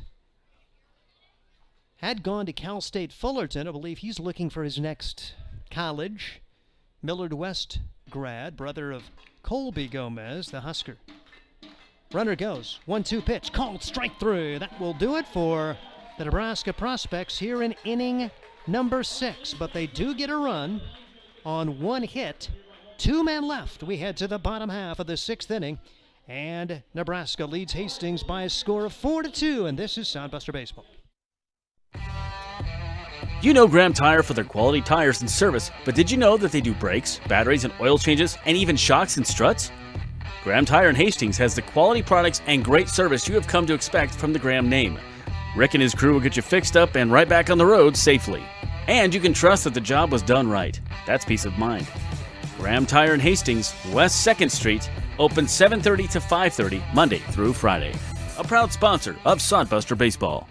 had gone to Cal State Fullerton. I believe he's looking for his next college. Millard West grad, brother of Colby Gomez, the Husker. Runner goes. 1-2 pitch. Called strike 3. That will do it for the Nebraska Prospects here in inning number 6. But they do get a run on 1 hit. 2 men left. We head to the bottom half of the 6th inning. And Nebraska leads Hastings by a score of 4-2. And this is Sodbuster Baseball. You know Graham Tire for their quality tires and service, but did you know that they do brakes, batteries, and oil changes, and even shocks and struts? Graham Tire in Hastings has the quality products and great service you have come to expect from the Graham name. Rick and his crew will get you fixed up and right back on the road safely. And you can trust that the job was done right. That's peace of mind. Graham Tire in Hastings, West 2nd Street, open 7:30 to 5:30, Monday through Friday. A proud sponsor of Sodbuster Baseball.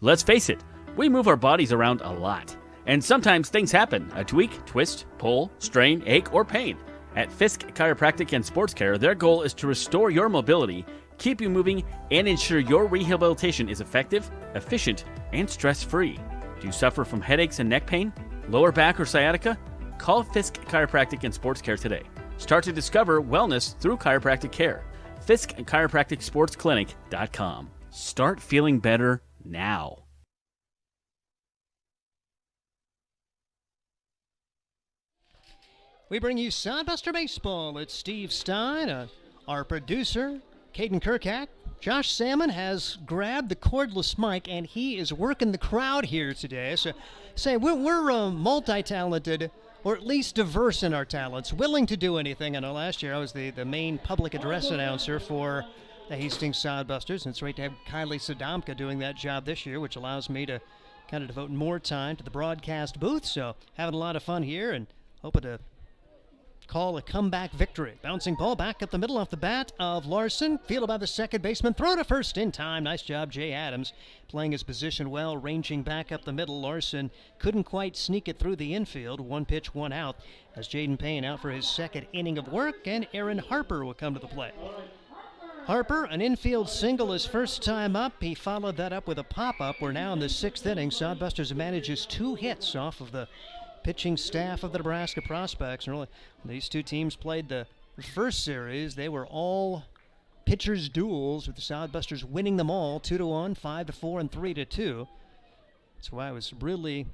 Let's face it, we move our bodies around a lot. And sometimes things happen, a tweak, twist, pull, strain, ache, or pain. At Fisk Chiropractic and Sports Care, their goal is to restore your mobility, keep you moving, and ensure your rehabilitation is effective, efficient, and stress-free. Do you suffer from headaches and neck pain, lower back or sciatica? Call Fisk Chiropractic and Sports Care today. Start to discover wellness through chiropractic care. Fisk Chiropractic Sports Clinic.com. Start feeling better now. We bring you Sodbuster Baseball. It's Steve Stein, our producer, Caden Kirkhack. Josh Salmon has grabbed the cordless mic, and he is working the crowd here today. So, we're multi-talented, or at least diverse in our talents, willing to do anything. I know last year I was the main public address announcer for the Hastings Sodbusters, and it's great to have Kylie Sadamka doing that job this year, which allows me to kind of devote more time to the broadcast booth. So having a lot of fun here and hoping to call a comeback victory. Bouncing ball back up the middle off the bat of Larson. Fielded by the second baseman. Throw to first in time. Nice job, Jay Adams, playing his position well, ranging back up the middle. Larson couldn't quite sneak it through the infield. 1 pitch, 1 out as Jaden Payne out for his 2nd inning of work, and Aaron Harper will come to the plate. Harper, an infield single his first time up. He followed that up with a pop-up. We're now in the 6th inning. Sodbusters manages 2 hits off of the pitching staff of the Nebraska Prospects. And really, these 2 teams played the first series. They were all pitchers' duels, with the Sodbusters winning them all 2-1, 5-4, and 3-2. That's why it was really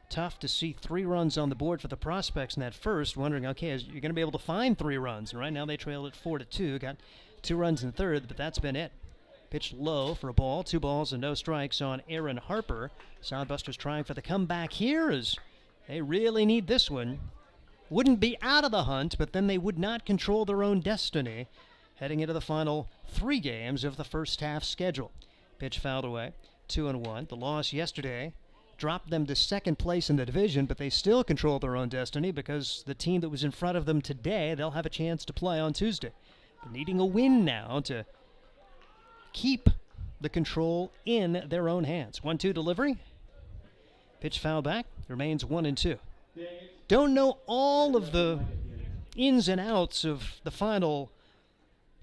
tough to see 3 runs on the board for the Prospects in that first, wondering, okay, you're going to be able to find 3 runs. And right now they trailed at 4-2, got 2 runs in the 3rd, but that's been it. Pitched low for a ball, 2 balls and no strikes on Aaron Harper. Sodbusters trying for the comeback here as they really need this one. Wouldn't be out of the hunt, but then they would not control their own destiny heading into the final 3 games of the first half schedule. Pitch fouled away, 2-1. The loss yesterday dropped them to 2nd place in the division, but they still control their own destiny because the team that was in front of them today, they'll have a chance to play on Tuesday. But needing a win now to keep the control in their own hands. 1-2 delivery. Pitch foul back. Remains 1-2. Don't know all of the ins and outs of the final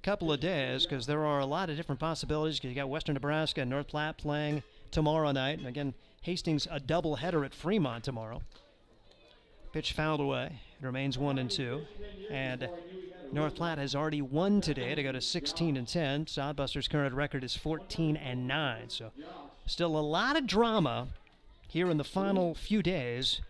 couple of days because there are a lot of different possibilities. Because you got Western Nebraska and North Platte playing tomorrow night. And again, Hastings a doubleheader at Fremont tomorrow. Pitch fouled away. It remains 1-2. And North Platte has already won today to go to 16-10. Sodbusters' current record is 14-9. So still a lot of drama here in the final few days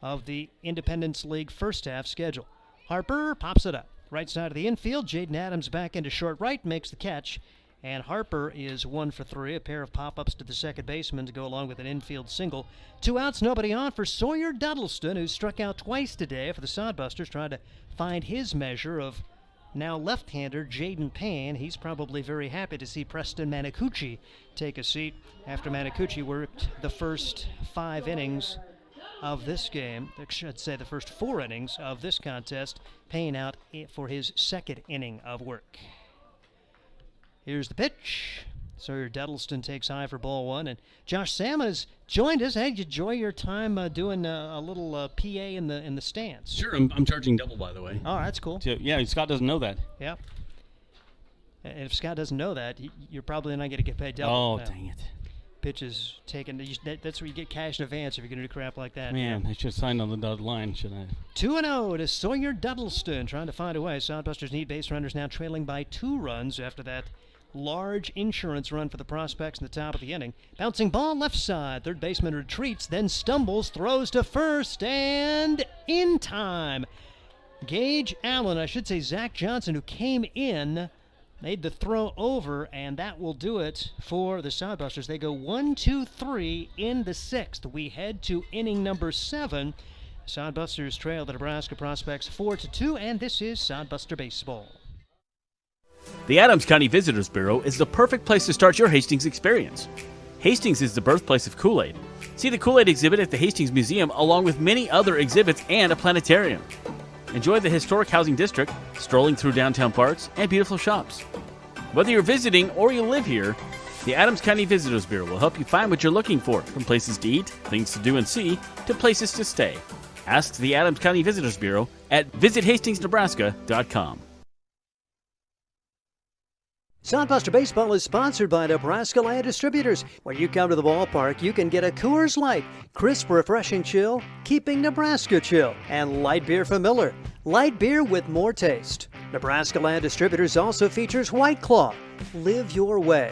of the Independence League first half schedule. Harper pops it up. Right side of the infield. Jaden Adams back into short right, makes the catch. And Harper is 1 for 3, a pair of pop-ups to the second baseman to go along with an infield single. 2 outs, nobody on for Sawyer Duddleston, who struck out twice today for the Sodbusters, trying to find his measure of now left-hander Jaden Payne. He's probably very happy to see Preston Manacucci take a seat after Manacucci worked the first 5 innings of this game. I should say the first 4 innings of this contest. Payne out for his second inning of work. Here's the pitch. Sawyer Duddleston takes high for ball 1, and Josh Salmon has joined us. Hey, did you enjoy your time doing a little PA in the stands? Sure, I'm charging double, by the way. Oh, that's cool. So, yeah, Scott doesn't know that. Yeah. And if Scott doesn't know that, you're probably not going to get paid double. Oh, dang it. Pitches taken. That's where you get cash in advance if you're going to do crap like that. Man, I should have signed on the dotted line, shouldn't I? 2-0 to Sawyer Duddleston, trying to find a way. Sodbusters need base runners now, trailing by 2 runs after that large insurance run for the Prospects in the top of the inning. Bouncing ball left side. Third baseman retreats, then stumbles, throws to first, and in time. Gage Allen, I should say Zach Johnson, who came in, made the throw over, and that will do it for the Sodbusters. They go 1-2-3 in the 6th. We head to inning number 7. Sodbusters trail the Nebraska Prospects 4-2, and this is Sodbuster Baseball. The Adams County Visitors Bureau is the perfect place to start your Hastings experience. Hastings is the birthplace of Kool-Aid. See the Kool-Aid exhibit at the Hastings Museum along with many other exhibits and a planetarium. Enjoy the historic housing district, strolling through downtown parks, and beautiful shops. Whether you're visiting or you live here, the Adams County Visitors Bureau will help you find what you're looking for, from places to eat, things to do and see, to places to stay. Ask the Adams County Visitors Bureau at visithastingsnebraska.com. Sodbuster Baseball is sponsored by Nebraska Land Distributors. When you come to the ballpark, you can get a Coors Light, crisp, refreshing chill, keeping Nebraska chill, and light beer from Miller. Light beer with more taste. Nebraska Land Distributors also features White Claw. Live your way.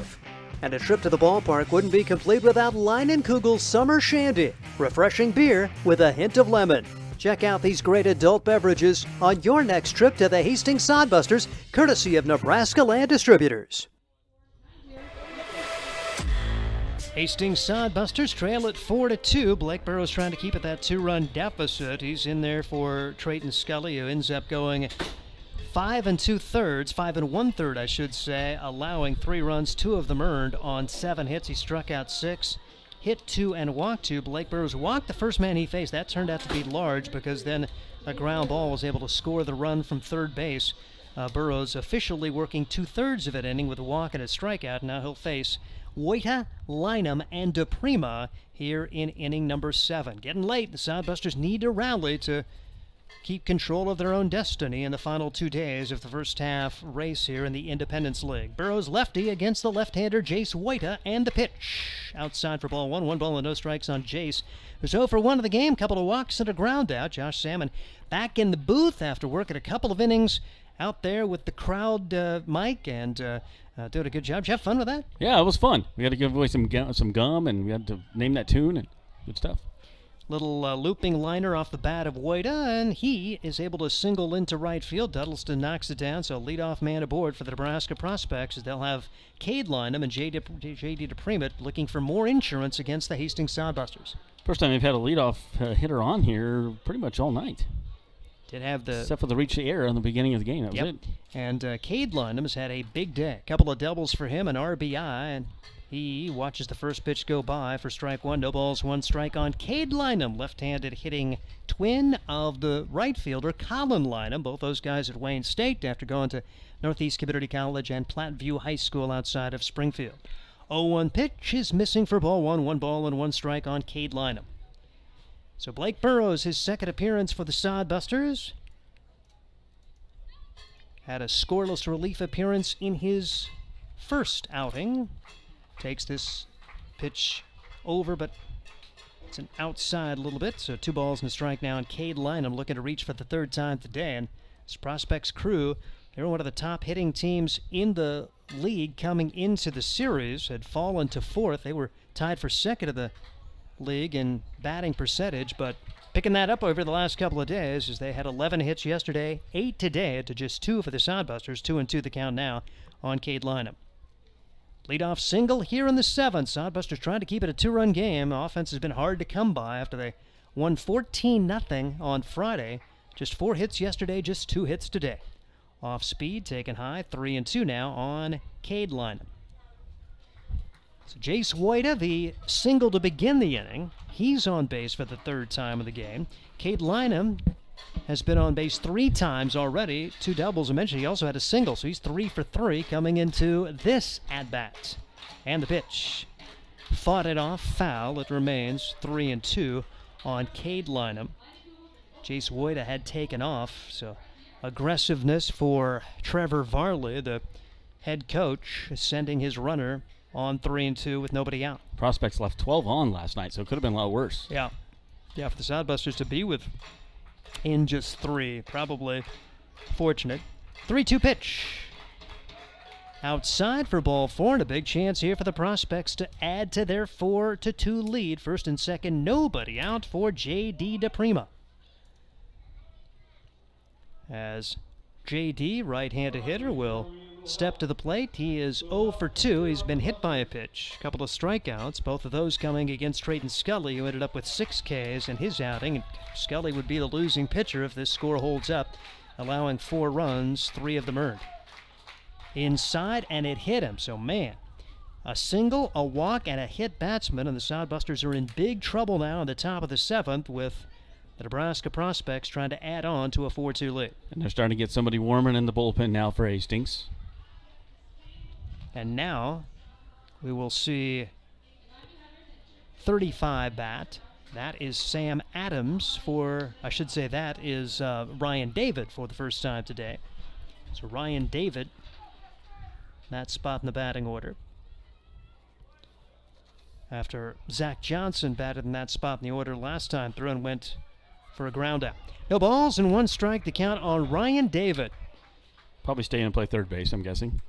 And a trip to the ballpark wouldn't be complete without Leinenkugel's Summer Shandy, refreshing beer with a hint of lemon. Check out these great adult beverages on your next trip to the Hastings Sodbusters, courtesy of Nebraska Land Distributors. Hastings Sodbusters trail at 4-2. Blake Burrows trying to keep it that 2-run deficit. He's in there for Trayton Scully, who ends up going 5 1/3, I should say, allowing 3 runs, 2 of them earned on 7 hits. He struck out 6. Hit 2 and walked 2. Blake Burrows walked the first man he faced. That turned out to be large because then a ground ball was able to score the run from third base. Burrows officially working 2/3 of an inning with a walk and a strikeout. Now he'll face Wojta, Lynam, and DePrima here in inning number 7. Getting late. The Sodbusters need to rally to keep control of their own destiny in the final 2 days of the first half race here in the Independence League. Burrows lefty against the left-hander Jace Wojta, and the pitch. Outside for ball 1. 1 ball and no strikes on Jace, who's 0 for 1 of the game. Couple of walks and a ground out. Josh Salmon back in the booth after working a couple of innings out there with the crowd mic, and doing a good job. Did you have fun with that? Yeah, it was fun. We had to give away some gum, and we had to name that tune, and good stuff. Little looping liner off the bat of Wojta, and he is able to single into right field. Duddleston knocks it down, so leadoff man aboard for the Nebraska Prospects, as they'll have Cade Lynam and J.D. DePrima looking for more insurance against the Hastings Sodbusters. First time we've had a leadoff hitter on here pretty much all night. Did have the except for the reach the air on the beginning of the game. That was it. And Cade Lynam has had a big day. A couple of doubles for him, an RBI, and he watches the first pitch go by for strike 1. No balls, 1 strike on Cade Lynam, left-handed hitting twin of the right fielder Colin Lynam. Both those guys at Wayne State after going to Northeast Community College and Platteview High School outside of Springfield. 0-1 pitch is missing for ball 1. 1 ball and 1 strike on Cade Lynam. So Blake Burrows, his second appearance for the Sodbusters, had a scoreless relief appearance in his first outing. Takes this pitch over, but it's an outside a little bit, so 2 balls and a strike now, and Cade Lynam looking to reach for the 3rd time today. And this Prospects crew, they were one of the top hitting teams in the league coming into the series, had fallen to 4th. They were tied for 2nd of the league in batting percentage, but picking that up over the last couple of days, as they had 11 hits yesterday, 8 today, to just 2 for the Sodbusters. 2-2 the count now on Cade Lynam. Leadoff single here in the 7th. Sodbusters trying to keep it a 2-run game. Offense has been hard to come by after they won 14-0 on Friday. Just 4 hits yesterday, just 2 hits today. Off speed, taken high, 3-2 now on Cade Lynham. So Jace Woida, the single to begin the inning. He's on base for the 3rd time of the game. Cade Lynham has been on base 3 times already, 2 doubles. I mentioned he also had a single, so he's 3 for 3 coming into this at-bat. And the pitch. Fought it off, foul. It remains 3-2 on Cade Lynham. Jace Woida had taken off, so aggressiveness for Trevor Varley, the head coach, sending his runner on 3-2 with nobody out. Prospects left 12 on last night, so it could have been a lot worse. Yeah, for the Sodbusters to be with in just 3, probably fortunate. 3-2 pitch. Outside for ball 4, and a big chance here for the Prospects to add to their 4-2 lead. First and second, nobody out for J.D. DePrima. As J.D., right-handed hitter, will step to the plate. He is 0 for 2. He's been hit by a pitch. A couple of strikeouts, both of those coming against Trayton Scully, who ended up with 6 Ks in his outing. Scully would be the losing pitcher if this score holds up, allowing 4 runs, 3 of them earned. Inside, and it hit him. So, man, a single, a walk, and a hit batsman, and the Sodbusters are in big trouble now in the top of the 7th with the Nebraska Prospects trying to add on to a 4-2 lead. And they're starting to get somebody warming in the bullpen now for Hastings. And now we will see 35 bat. That is Sam Adams for, I should say that is Ryan David for the first time today. So Ryan David, that spot in the batting order. After Zach Johnson batted in that spot in the order last time through and went for a ground out. No balls and 1 strike to count on Ryan David. Probably stay and play third base, I'm guessing.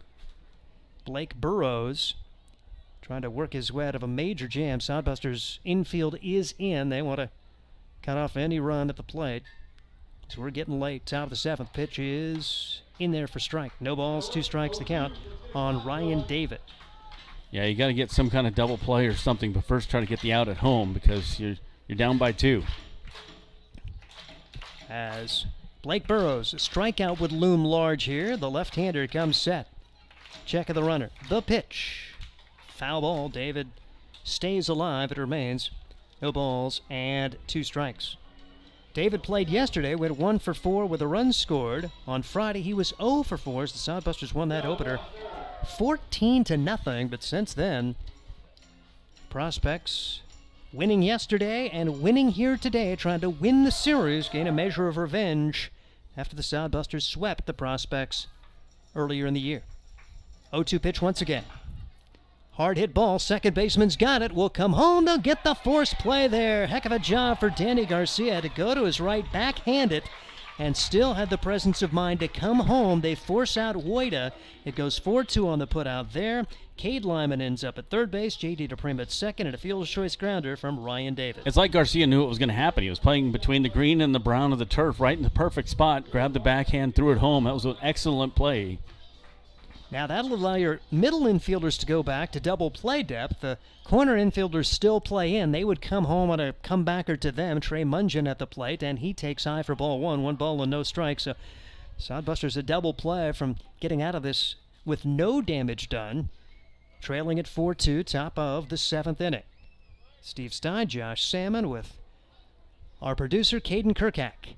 Blake Burrows trying to work his way out of a major jam. Sodbusters infield is in. They want to cut off any run at the plate. So we're getting late. Top of the 7th. Pitch is in there for strike. No balls, 2 strikes to count on Ryan David. Yeah, you got to get some kind of double play or something, but first try to get the out at home because you're down by 2. As Blake Burrows, a strikeout would loom large here. The left-hander comes set. Check of the runner. The pitch. Foul ball. David stays alive. It remains. No balls and 2 strikes. David played yesterday, went 1 for 4 with a run scored. On Friday, he was 0 for 4 as the Sodbusters won that opener 14-0. But since then, Prospects winning yesterday and winning here today, trying to win the series, gain a measure of revenge after the Sodbusters swept the Prospects earlier in the year. 0-2 pitch once again. Hard hit ball. Second baseman's got it. Will come home. They'll get the force play there. Heck of a job for Danny Garcia to go to his right, backhand it, and still had the presence of mind to come home. They force out Woida. It goes 4-2 on the putout there. Cade Lyman ends up at third base. J.D. DePrima at second, and a fielder's choice grounder from Ryan David. It's like Garcia knew what was going to happen. He was playing between the green and the brown of the turf, right in the perfect spot. Grabbed the backhand, threw it home. That was an excellent play. Now that'll allow your middle infielders to go back to double play depth. The corner infielders still play in. They would come home on a comebacker to them. Trey Mungin at the plate, and he takes high for ball 1. 1 ball and no strikes. So Sodbusters a double play from getting out of this with no damage done. Trailing at 4-2, top of the 7th inning. Steve Stein, Josh Salmon with our producer, Caden Kirkhack.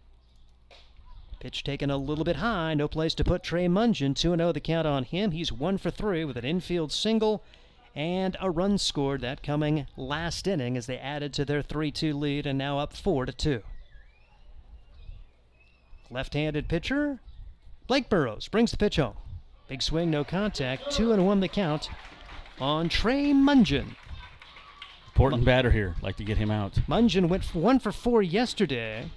Pitch taken a little bit high. No place to put Trey Mungin. 2-0 the count on him. He's 1 for 3 with an infield single and a run scored. That coming last inning as they added to their 3-2 lead and now up 4-2. Left-handed pitcher, Blake Burrows brings the pitch home. Big swing, no contact. 2-1 the count on Trey Mungin. Important batter here. Like to get him out. Mungin went 1 for 4 yesterday.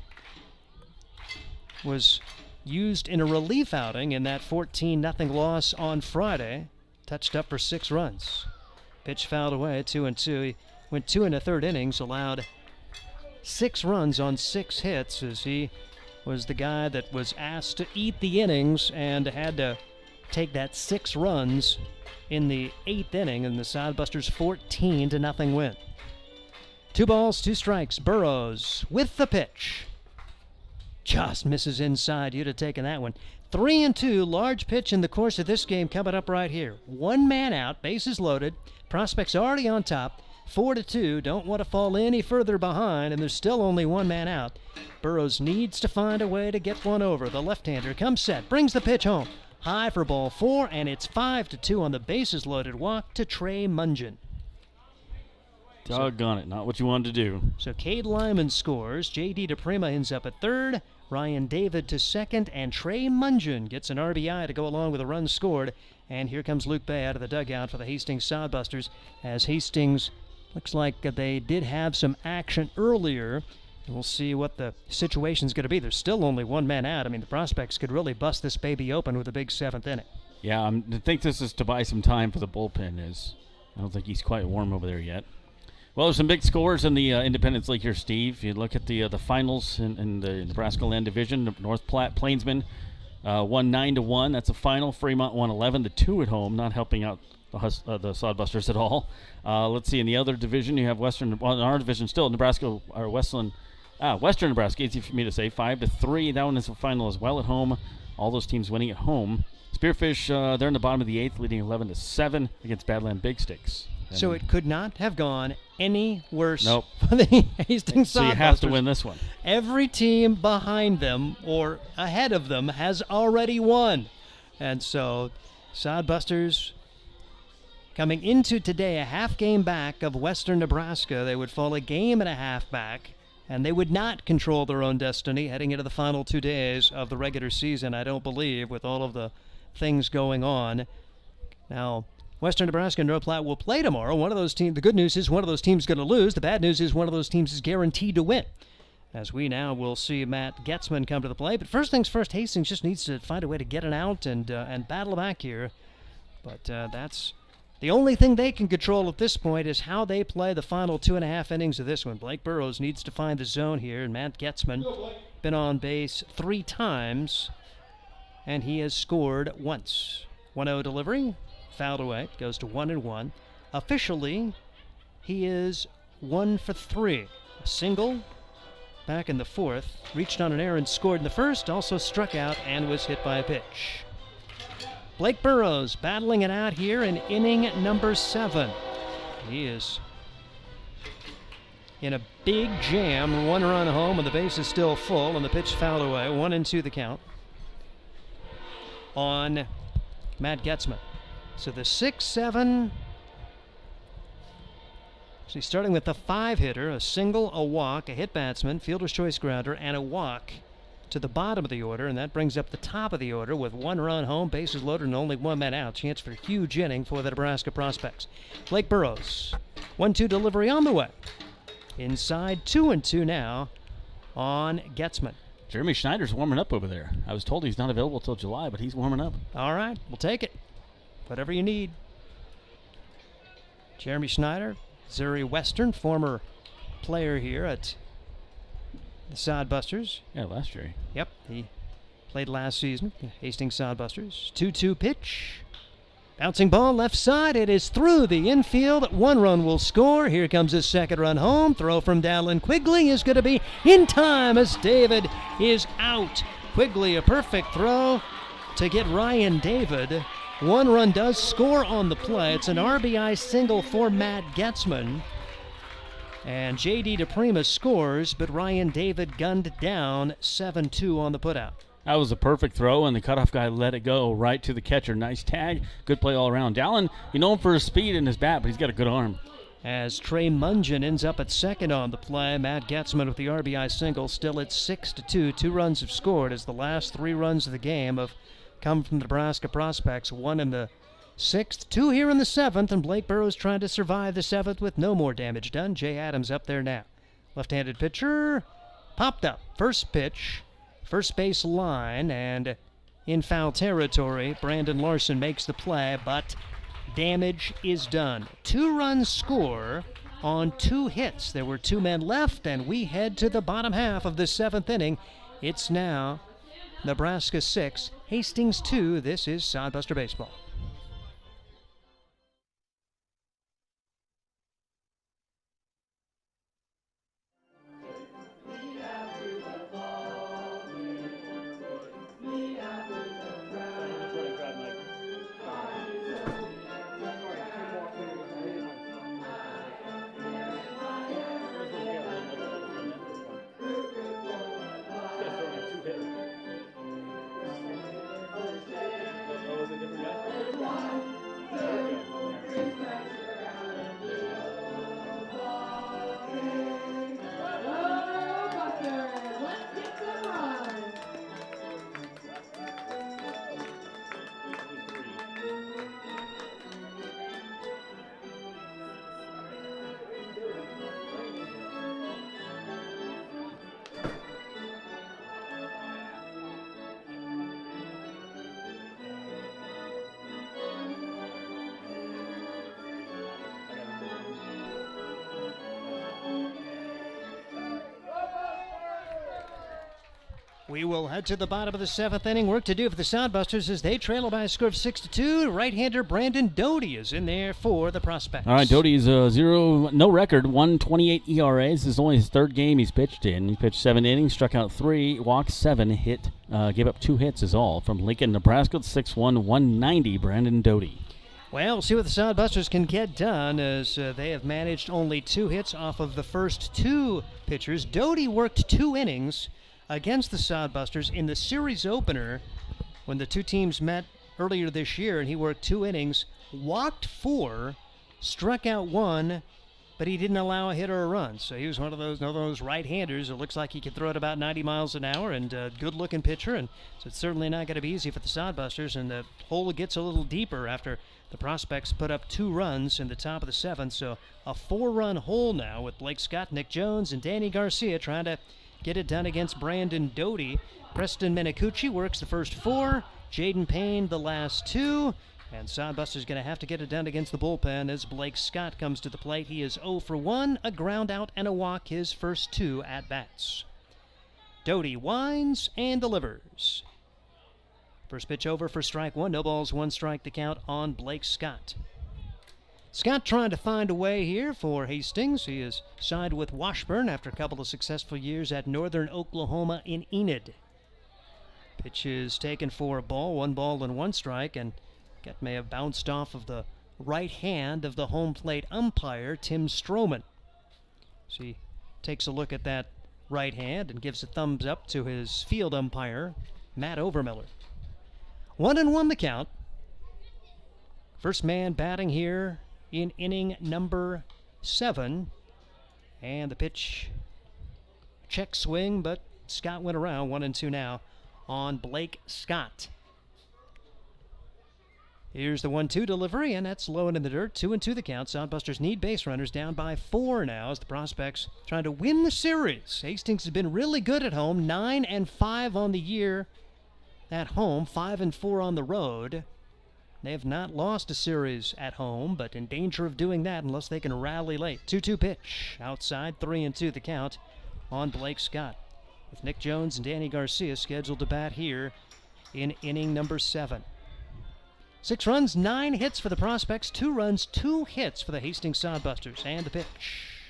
Was used in a relief outing in that 14-0 loss on Friday. Touched up for 6 runs. Pitch fouled away, 2-2. He went 2 1/3 innings, allowed 6 runs on 6 hits as he was the guy that was asked to eat the innings and had to take that 6 runs in the 8th inning, and the Sodbusters 14-0 win. 2 balls, 2 strikes. Burrows with the pitch. Just misses inside. You'd have taken that one. 3-2, large pitch in the course of this game coming up right here. 1 man out, bases loaded. Prospects already on top. 4-2, don't want to fall any further behind, and there's still only 1 man out. Burrows needs to find a way to get one over. The left-hander comes set, brings the pitch home. High for ball 4, and it's 5-2 on the bases loaded walk to Trey Mungin. Doggone it, not what you wanted to do. So Cade Lyman scores. J.D. DePrima ends up at 3rd. Ryan David to 2nd, and Trey Mungin gets an RBI to go along with a run scored. And here comes Luke Bay out of the dugout for the Hastings Sodbusters, as Hastings looks like they did have some action earlier. We'll see what the situation's going to be. There's still only 1 man out. I mean, the Prospects could really bust this baby open with a big 7th inning. Yeah, I think this is to buy some time for the bullpen. I don't think he's quite warm over there yet. Well, there's some big scores in the Independence League here, Steve. If you look at the finals in the Nebraska Land Division, North Platte Plainsman won 9-1. That's a final. Fremont won 11-2 at home, not helping out the Sodbusters at all. Let's see, in the other division, you have in our division still, Nebraska, or Western Nebraska, easy for me to say, 5-3. That one is a final as well at home. All those teams winning at home. Spearfish, they're in the bottom of the 8th, leading 11-7 against Badland Big Sticks. So it could not have gone any worse nope. for the Hastings Sodbusters. So you have to win this one. Every team behind them or ahead of them has already won. And so Sodbusters coming into today a half game back of Western Nebraska. They would fall a game and a half back, and they would not control their own destiny heading into the final 2 days of the regular season, I don't believe, with all of the things going on. Now, Western Nebraska and North Platte will play tomorrow. One of those teams, the good news is one of those teams is going to lose. The bad news is one of those teams is guaranteed to win. As we now will see Matt Getzman come to the plate. But first things first, Hastings just needs to find a way to get it out and battle back here. But that's the only thing they can control at this point is how they play the final 2.5 innings of this one. Blake Burrows needs to find the zone here, and Matt Getzman been on base 3 times, and he has scored once. 1-0 delivery. Fouled away, goes to 1-1. Officially, he is 1 for 3. A single back in the 4th, reached on an error and scored in the 1st, also struck out and was hit by a pitch. Blake Burrows battling it out here in inning number 7. He is in a big jam, 1 run home, and the base is still full, and the pitch fouled away. 1-2 the count on Matt Getzman. So the 6-7, so starting with the 5-hitter, a single, a walk, a hit batsman, fielder's choice grounder, and a walk to the bottom of the order, and that brings up the top of the order with 1 run home, bases loaded, and only 1 man out. Chance for a huge inning for the Nebraska Prospects. Blake Burrows, 1-2 delivery on the way. Inside 2-2 now on Getzman. Jeremy Schneider's warming up over there. I was told he's not available till July, but he's warming up. All right, we'll take it. Whatever you need. Jeremy Schneider, Missouri Western, former player here at the Sodbusters. Yeah, last year. Yep, he played last season, Hastings Sodbusters. 2-2 pitch. Bouncing ball left side. It is through the infield. 1 run will score. Here comes his 2nd run home. Throw from Dallin Quigley is going to be in time as David is out. Quigley, a perfect throw to get Ryan David. 1 run does score on the play. It's an RBI single for Matt Getzman. And J.D. DePrima scores, but Ryan David gunned down 7-2 on the putout. That was a perfect throw, and the cutoff guy let it go right to the catcher. Nice tag. Good play all around. Dallin, you know him for his speed and his bat, but he's got a good arm. As Trey Mungin ends up at 2nd on the play, Matt Getzman with the RBI single, still at 6-2. 2 runs have scored as the last 3 runs of the game have come from the Nebraska Prospects. 1 in the 6th, 2 here in the 7th, and Blake Burrows trying to survive the 7th with no more damage done. Jay Adams up there now. Left-handed pitcher, popped up. First pitch, first base line, and in foul territory, Brandon Larson makes the play, but damage is done. 2 runs score on 2 hits. There were 2 men left, and we head to the bottom half of the 7th inning. It's now Nebraska 6, Hastings 2. This is Sodbuster Baseball. We will head to the bottom of the 7th inning. Work to do for the Sodbusters as they trail by a score of 6-2. Right-hander Brandon Doty is in there for the Prospects. All right, Doty's no record, 1.28 ERA. This is only his 3rd game he's pitched in. He pitched 7 innings, struck out 3, walked 7, gave up 2 hits is all. From Lincoln, Nebraska, 6'1", 190, Brandon Doty. Well, we'll see what the Sodbusters can get done as they have managed only 2 hits off of the first 2 pitchers. Doty worked 2 innings against the Sodbusters in the series opener when the 2 teams met earlier this year, and he worked 2 innings, walked 4, struck out 1, but he didn't allow a hit or a run. So he was one of those right-handers. It looks like he can throw it about 90 miles an hour, and a good-looking pitcher, and so it's certainly not going to be easy for the Sodbusters, and the hole gets a little deeper after the Prospects put up 2 runs in the top of the 7th, so a 4-run hole now with Blake Scott, Nick Jones, and Danny Garcia trying to get it done against Brandon Doty. Preston Minicucci works the first 4. Jaden Payne the last 2. And Sodbuster's going to have to get it done against the bullpen as Blake Scott comes to the plate. He is 0 for 1, a ground out and a walk his first 2 at-bats. Doty winds and delivers. First pitch over for strike 1. No balls, 1 strike to count on Blake Scott. Scott trying to find a way here for Hastings. He has signed with Washburn after a couple of successful years at Northern Oklahoma in Enid. Pitch is taken for a ball, 1 ball and 1 strike, and that may have bounced off of the right hand of the home plate umpire, Tim Stroman. So he takes a look at that right hand and gives a thumbs up to his field umpire, Matt Overmiller. 1-1 the count. First man batting here in inning number 7. And the pitch, check swing, but Scott went around. 1-2 now on Blake Scott. Here's the 1-2 delivery, and that's low and in the dirt. 2-2 the count. Sodbusters need base runners, down by 4 now as the Prospects trying to win the series. Hastings has been really good at home, 9-5 on the year at home, 5-4 on the road. They have not lost a series at home, but in danger of doing that unless they can rally late. 2-2 pitch. Outside, 3-2 the count on Blake Scott. With Nick Jones and Danny Garcia scheduled to bat here in inning number 7. 6 runs, 9 hits for the Prospects. 2 runs, 2 hits for the Hastings Sodbusters. And the pitch.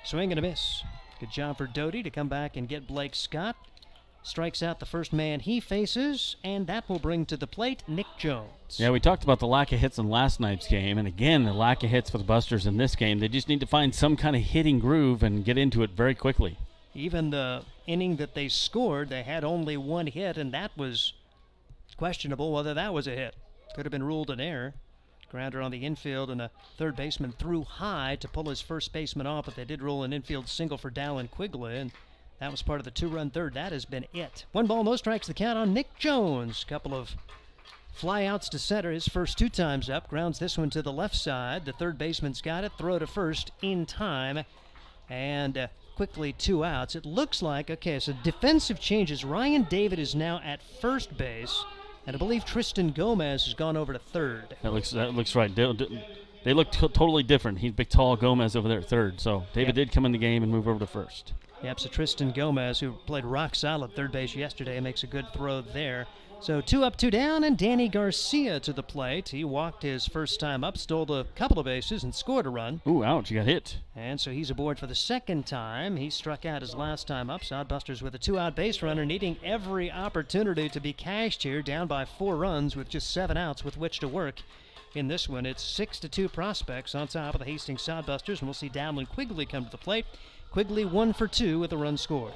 Swing and a miss. Good job for Doty to come back and get Blake Scott. Strikes out the first man he faces, and that will bring to the plate Nick Jones. Yeah, we talked about the lack of hits in last night's game, and again, the lack of hits for the Busters in this game. They just need to find some kind of hitting groove and get into it very quickly. Even the inning that they scored, they had only 1 hit, and that was questionable whether that was a hit. Could have been ruled an error. Grounder on the infield, and a third baseman threw high to pull his first baseman off, but they did roll an infield single for Dallin Quigley, and that was part of the 2-run third. That has been it. 1 ball, no strikes, the count on Nick Jones. Couple of flyouts to center. His first 2 times up. Grounds this one to the left side. The third baseman's got it. Throw to first in time. And quickly 2 outs. It looks like, okay, so defensive changes. Ryan David is now at first base. And I believe Tristan Gomez has gone over to third. That looks right. They look totally different. He's big, tall Gomez over there at third. So David did come in the game and move over to first. Yep, so Tristan Gomez, who played rock solid third base yesterday, makes a good throw there. So 2 up, 2 down, and Danny Garcia to the plate. He walked his first time up, stole a couple of bases, and scored a run. Ooh, ouch, he got hit. And so he's aboard for the second time. He struck out his last time up. Sodbusters with a 2-out base runner, needing every opportunity to be cashed here, down by 4 runs with just 7 outs with which to work. In this one, it's 6-2 Prospects on top of the Hastings Sodbusters, and we'll see Dowlin Quigley come to the plate. Quigley 1 for 2 with a run scored.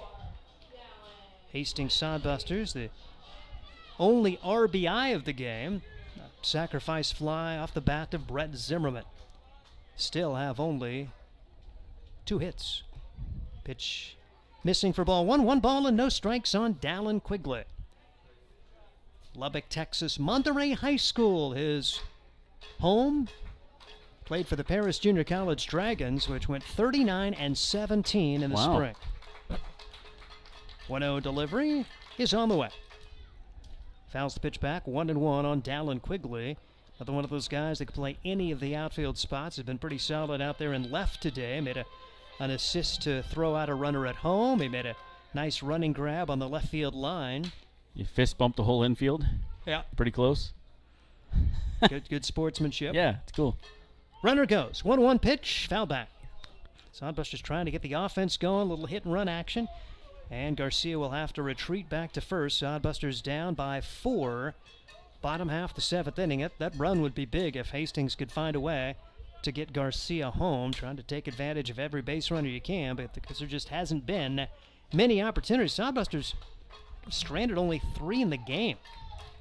Hastings Sodbusters, the only RBI of the game. A sacrifice fly off the bat of Brett Zimmerman. Still have only 2 hits. Pitch missing for ball 1. 1 ball and no strikes on Dowlin Quigley. Lubbock, Texas, Monterey High School, his home. Played for the Paris Junior College Dragons, which went 39-17 in the spring. 1-0 delivery is on the way. Fouls the pitch back, 1-1 on Dowlin Quigley. Another one of those guys that can play any of the outfield spots. Has been pretty solid out there in left today. Made an assist to throw out a runner at home. He made a nice running grab on the left field line. You fist bumped the whole infield? Yeah. Pretty close. Good sportsmanship. Yeah, it's cool. Runner goes. 1-1 pitch, foul back. Sodbusters trying to get the offense going. A little hit and run action. And Garcia will have to retreat back to first. Sodbusters down by 4. Bottom half the 7th inning. That run would be big if Hastings could find a way to get Garcia home. Trying to take advantage of every base runner you can, but because there just hasn't been many opportunities. Sodbusters stranded only 3 in the game,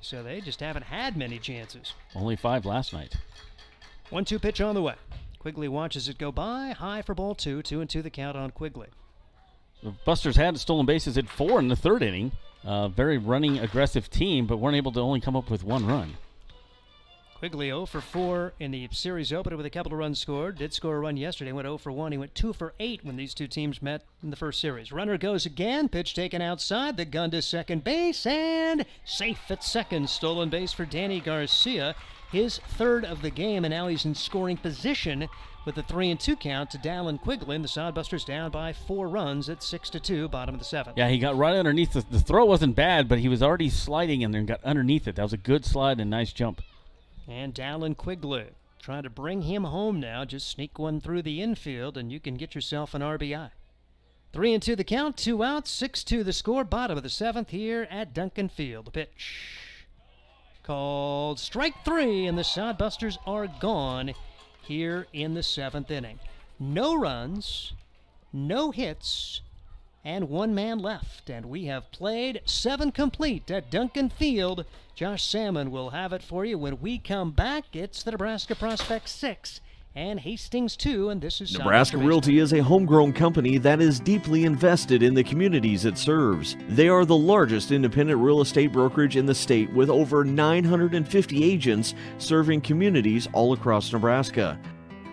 so they just haven't had many chances. Only 5 last night. 1-2 pitch on the way. Quigley watches it go by. High for ball 2. 2-2 the count on Quigley. The Busters had stolen bases at 4 in the 3rd inning. Very running, aggressive team, but weren't able to only come up with 1 run. Quigley 0 for 4 in the series opener with a couple of runs scored. Did score a run yesterday. Went 0 for 1. He went 2 for 8 when these two teams met in the first series. Runner goes again. Pitch taken outside. The gun to second base. And safe at second. Stolen base for Danny Garcia. His 3rd of the game, and now he's in scoring position with a 3-2 count to Dowlin Quigley. The Sodbusters down by 4 runs at 6-2, bottom of the 7th. Yeah, he got right underneath. The throw wasn't bad, but he was already sliding in there and got underneath it. That was a good slide and nice jump. And Dowlin Quigley trying to bring him home now. Just sneak one through the infield, and you can get yourself an RBI. 3-2 the count, 2 outs, 6-2 the score, bottom of the 7th here at Duncan Field. The pitch called strike 3, and the Sodbusters are gone here in the 7th inning. No runs, no hits, and 1 man left. And we have played 7 complete at Duncan Field. Josh Salmon will have it for you when we come back. It's the Nebraska Prospects 6 and Hastings 2, and this is Nebraska Realty is a homegrown company that is deeply invested in the communities it serves. They are the largest independent real estate brokerage in the state with over 950 agents serving communities all across Nebraska.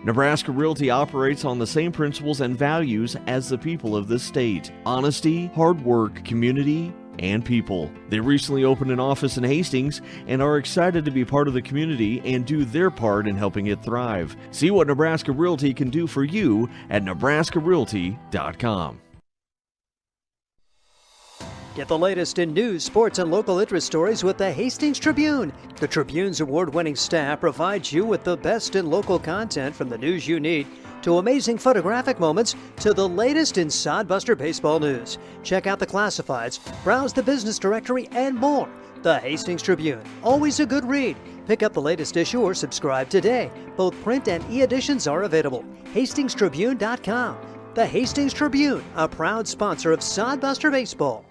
Nebraska Realty operates on the same principles and values as the people of this state: honesty, hard work, community, and people. They recently opened an office in Hastings and are excited to be part of the community and do their part in helping it thrive. See what Nebraska Realty can do for you at nebraskarealty.com. Get the latest in news, sports, and local interest stories with the Hastings Tribune. The Tribune's award-winning staff provides you with the best in local content, from the news you need to amazing photographic moments to the latest in Sodbuster baseball news. Check out the classifieds, browse the business directory, and more. The Hastings Tribune, always a good read. Pick up the latest issue or subscribe today. Both print and e-editions are available. HastingsTribune.com. The Hastings Tribune, a proud sponsor of Sodbuster Baseball.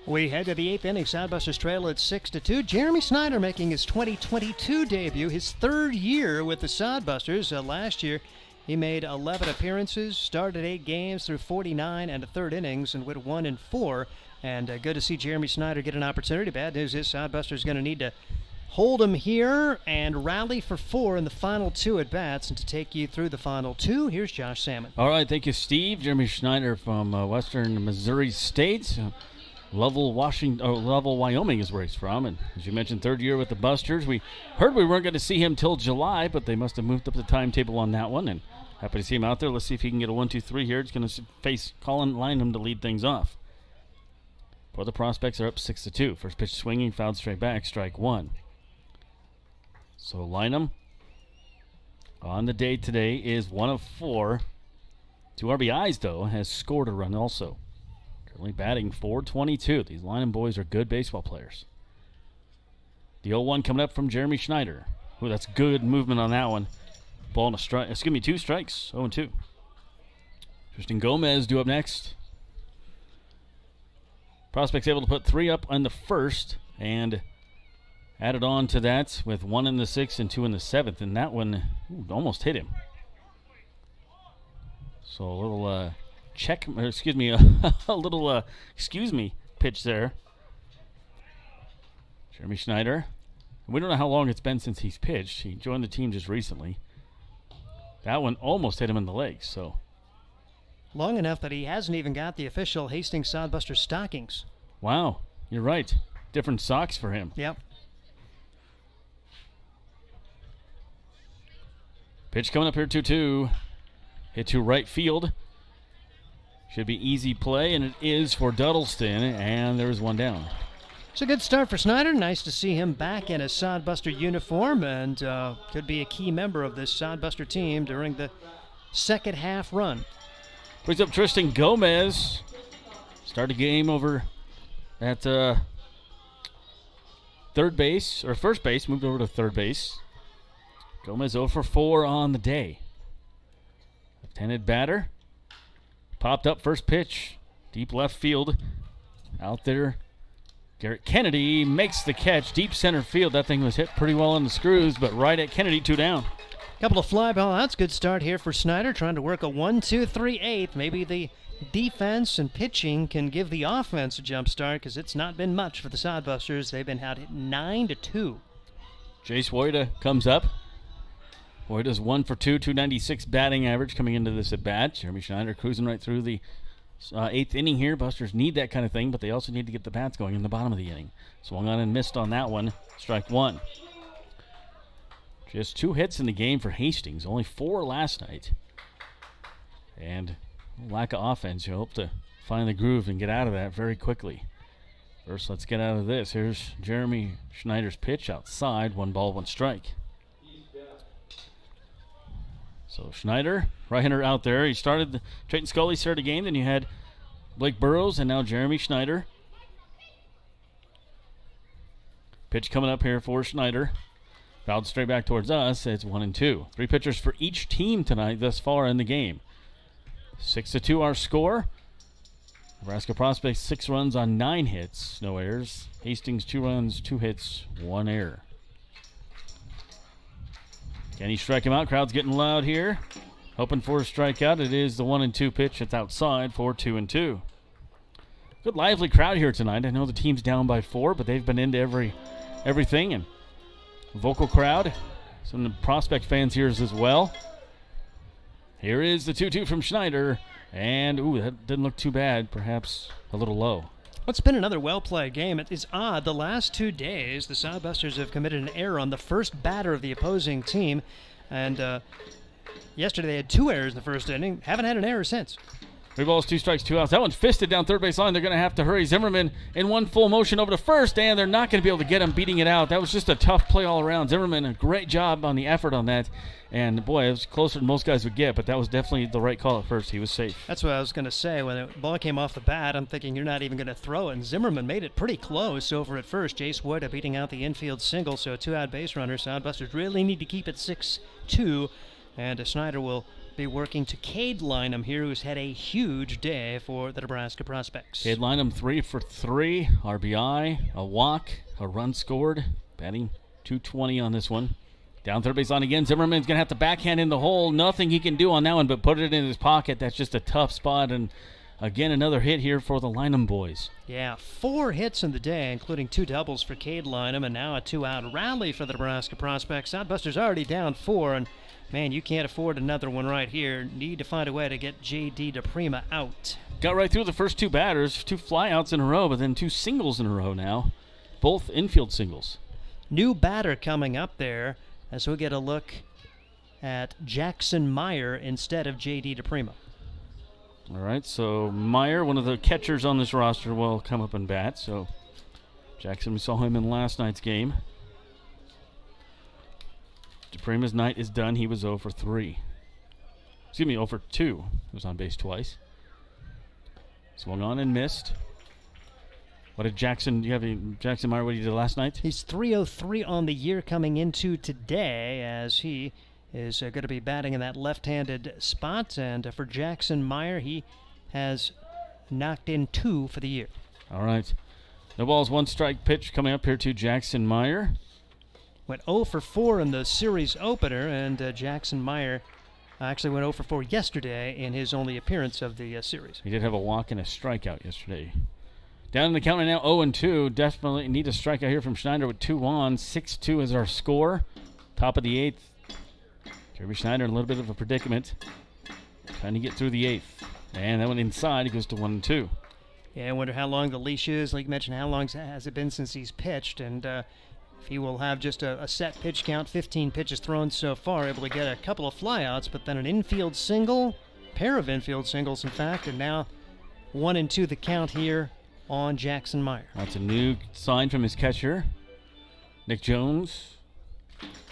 We head to the 8th inning. Sodbusters trail at 6-2. Jeremy Snyder making his 2022 debut, his 3rd year with the Sodbusters. Last year, he made 11 appearances, started 8 games through 49 and a 3rd innings, and went 1 and 4. And good to see Jeremy Snyder get an opportunity. Bad news is Sodbusters going to need to hold him here and rally for 4 in the final 2 at-bats. And to take you through the final 2, here's Josh Salmon. All right, thank you, Steve. Jeremy Snyder from western Missouri State. Lovell, Wyoming is where he's from, and as you mentioned, 3rd year with the Busters. We heard we weren't going to see him till July, but they must have moved up the timetable on that one, and happy to see him out there. Let's see if he can get a 1-2-3 here. It's going to face Colin Lynham to lead things off. For the Prospects, are up 6-2. First pitch swinging, fouled straight back, strike one. So Lynam on the day today is 1 of 4. 2 RBIs, though, has scored a run also. Currently batting .422. These Lynam boys are good baseball players. The 0-1 coming up from Jeremy Schneider. Ooh, that's good movement on that one. Ball and a strike. Excuse me, 2 strikes. 0-2. Tristan Gomez due up next. Prospects able to put 3 up on the first and added on to that with 1 in the 6th and 2 in the 7th, and that one almost hit him. So a little a little excuse me pitch there. Jeremy Schneider. We don't know how long it's been since he's pitched. He joined the team just recently. That one almost hit him in the legs, so. Long enough that he hasn't even got the official Hastings Sodbusters stockings. Wow, you're right. Different socks for him. Yep. Pitch coming up here, 2-2. Hit to right field. Should be easy play, and it is for Duddleston, and there's one down. It's a good start for Snyder. Nice to see him back in a Sodbuster uniform, and could be a key member of this Sodbuster team during the second half run. Brings up Tristan Gomez. Start a game over at third base, or first base, moved over to third base. Gomez 0 for 4 on the day. Left-handed batter. Popped up first pitch. Deep left field. Out there. Garrett Kennedy makes the catch. Deep center field. That thing was hit pretty well on the screws, but right at Kennedy, 2 down. Couple of fly ball outs. Good start here for Snyder, trying to work a 1-2-3-8. Maybe the defense and pitching can give the offense a jump start, because it's not been much for the Sodbusters. They've been out hit 9-2. Jace Woida comes up. Woida's 1 for 2, 296 batting average coming into this at bat. Jeremy Schneider cruising right through the 8th inning here. Busters need that kind of thing, but they also need to get the bats going in the bottom of the inning. Swung on and missed on that one. Strike 1. Just 2 hits in the game for Hastings. Only 4 last night. And lack of offense. You hope to find the groove and get out of that very quickly. First, let's get out of this. Here's Jeremy Schneider's pitch outside. 1 ball, 1 strike. So Schneider, right-hander out there. He started, Trayton Scully started the game. Then you had Blake Burrows and now Jeremy Schneider. Pitch coming up here for Schneider. Fouled straight back towards us. It's 1-2. 3 pitchers for each team tonight thus far in the game. 6-2 our score. Nebraska Prospects 6 runs on 9 hits. No errors. Hastings 2 runs, 2 hits, 1 error. Can he strike him out? Crowd's getting loud here. Hoping for a strikeout. It is the 1-2 pitch. It's outside for 2-2. Good lively crowd here tonight. I know the team's down by 4, but they've been into everything, and vocal crowd. Some of the Prospect fans here as well. Here is the 2-2 from Schneider. And, ooh, that didn't look too bad. Perhaps a little low. It's been another well-played game. It is odd. The last 2 days, the Sodbusters have committed an error on the first batter of the opposing team. And yesterday they had 2 errors in the first inning. Haven't had an error since. 3 balls, 2 strikes, 2 outs. That one's fisted down third base line. They're going to have to hurry. Zimmerman in 1 full motion over to first, and they're not going to be able to get him, beating it out. That was just a tough play all around. Zimmerman, a great job on the effort on that. And, boy, it was closer than most guys would get, but that was definitely the right call at first. He was safe. That's what I was going to say. When the ball came off the bat, I'm thinking you're not even going to throw it. And Zimmerman made it pretty close over at first. Jace Woida beating out the infield single, so a 2-out base runner. Sodbusters really need to keep it 6-2, and Snyder will be working to Cade Lynam here, who's had a huge day for the Nebraska Prospects. Cade Lynam 3 for 3, RBI, a walk, a run scored, batting .220 on this one. Down third base line again. Zimmerman's going to have to backhand in the hole. Nothing he can do on that one but put it in his pocket. That's just a tough spot. And again, another hit here for the Lynam boys. Yeah, 4 hits in the day, including 2 doubles for Cade Lynam, and now a 2-out rally for the Nebraska Prospects. Sodbusters already down 4, and man, you can't afford another one right here. Need to find a way to get J.D. DePrima out. Got right through the first 2 batters. 2 flyouts in a row, but then 2 singles in a row now. Both infield singles. New batter coming up there, as we get a look at Jackson Meyer instead of J.D. DePrima. All right, so Meyer, one of the catchers on this roster, will come up and bat. So Jackson, we saw him in last night's game. DePrima's night is done. He was 0 for 3. Excuse me, 0 for 2. He was on base twice. Swung on and missed. What did Jackson, Jackson Meyer, what he did last night? He's 303 on the year coming into today, as he is going to be batting in that left-handed spot. And for Jackson Meyer, he has knocked in 2 for the year. All right. No balls, 1 strike pitch coming up here to Jackson Meyer. Went 0 for 4 in the series opener, and Jackson Meyer actually went 0 for 4 yesterday in his only appearance of the series. He did have a walk and a strikeout yesterday. Down in the count now, 0-2. Definitely need a strikeout here from Schneider with 2 on. 6-2 is our score. Top of the 8th. Jeremy Schneider in a little bit of a predicament. Trying to get through the 8th. And that one inside. He goes to 1-2. Yeah, I wonder how long the leash is. Like you mentioned, how long has it been since he's pitched? And if he will have just a set pitch count, 15 pitches thrown so far, able to get a couple of flyouts, but then an infield single, pair of infield singles, in fact, and now 1-2 the count here on Jackson Meyer. That's a new sign from his catcher, Nick Jones.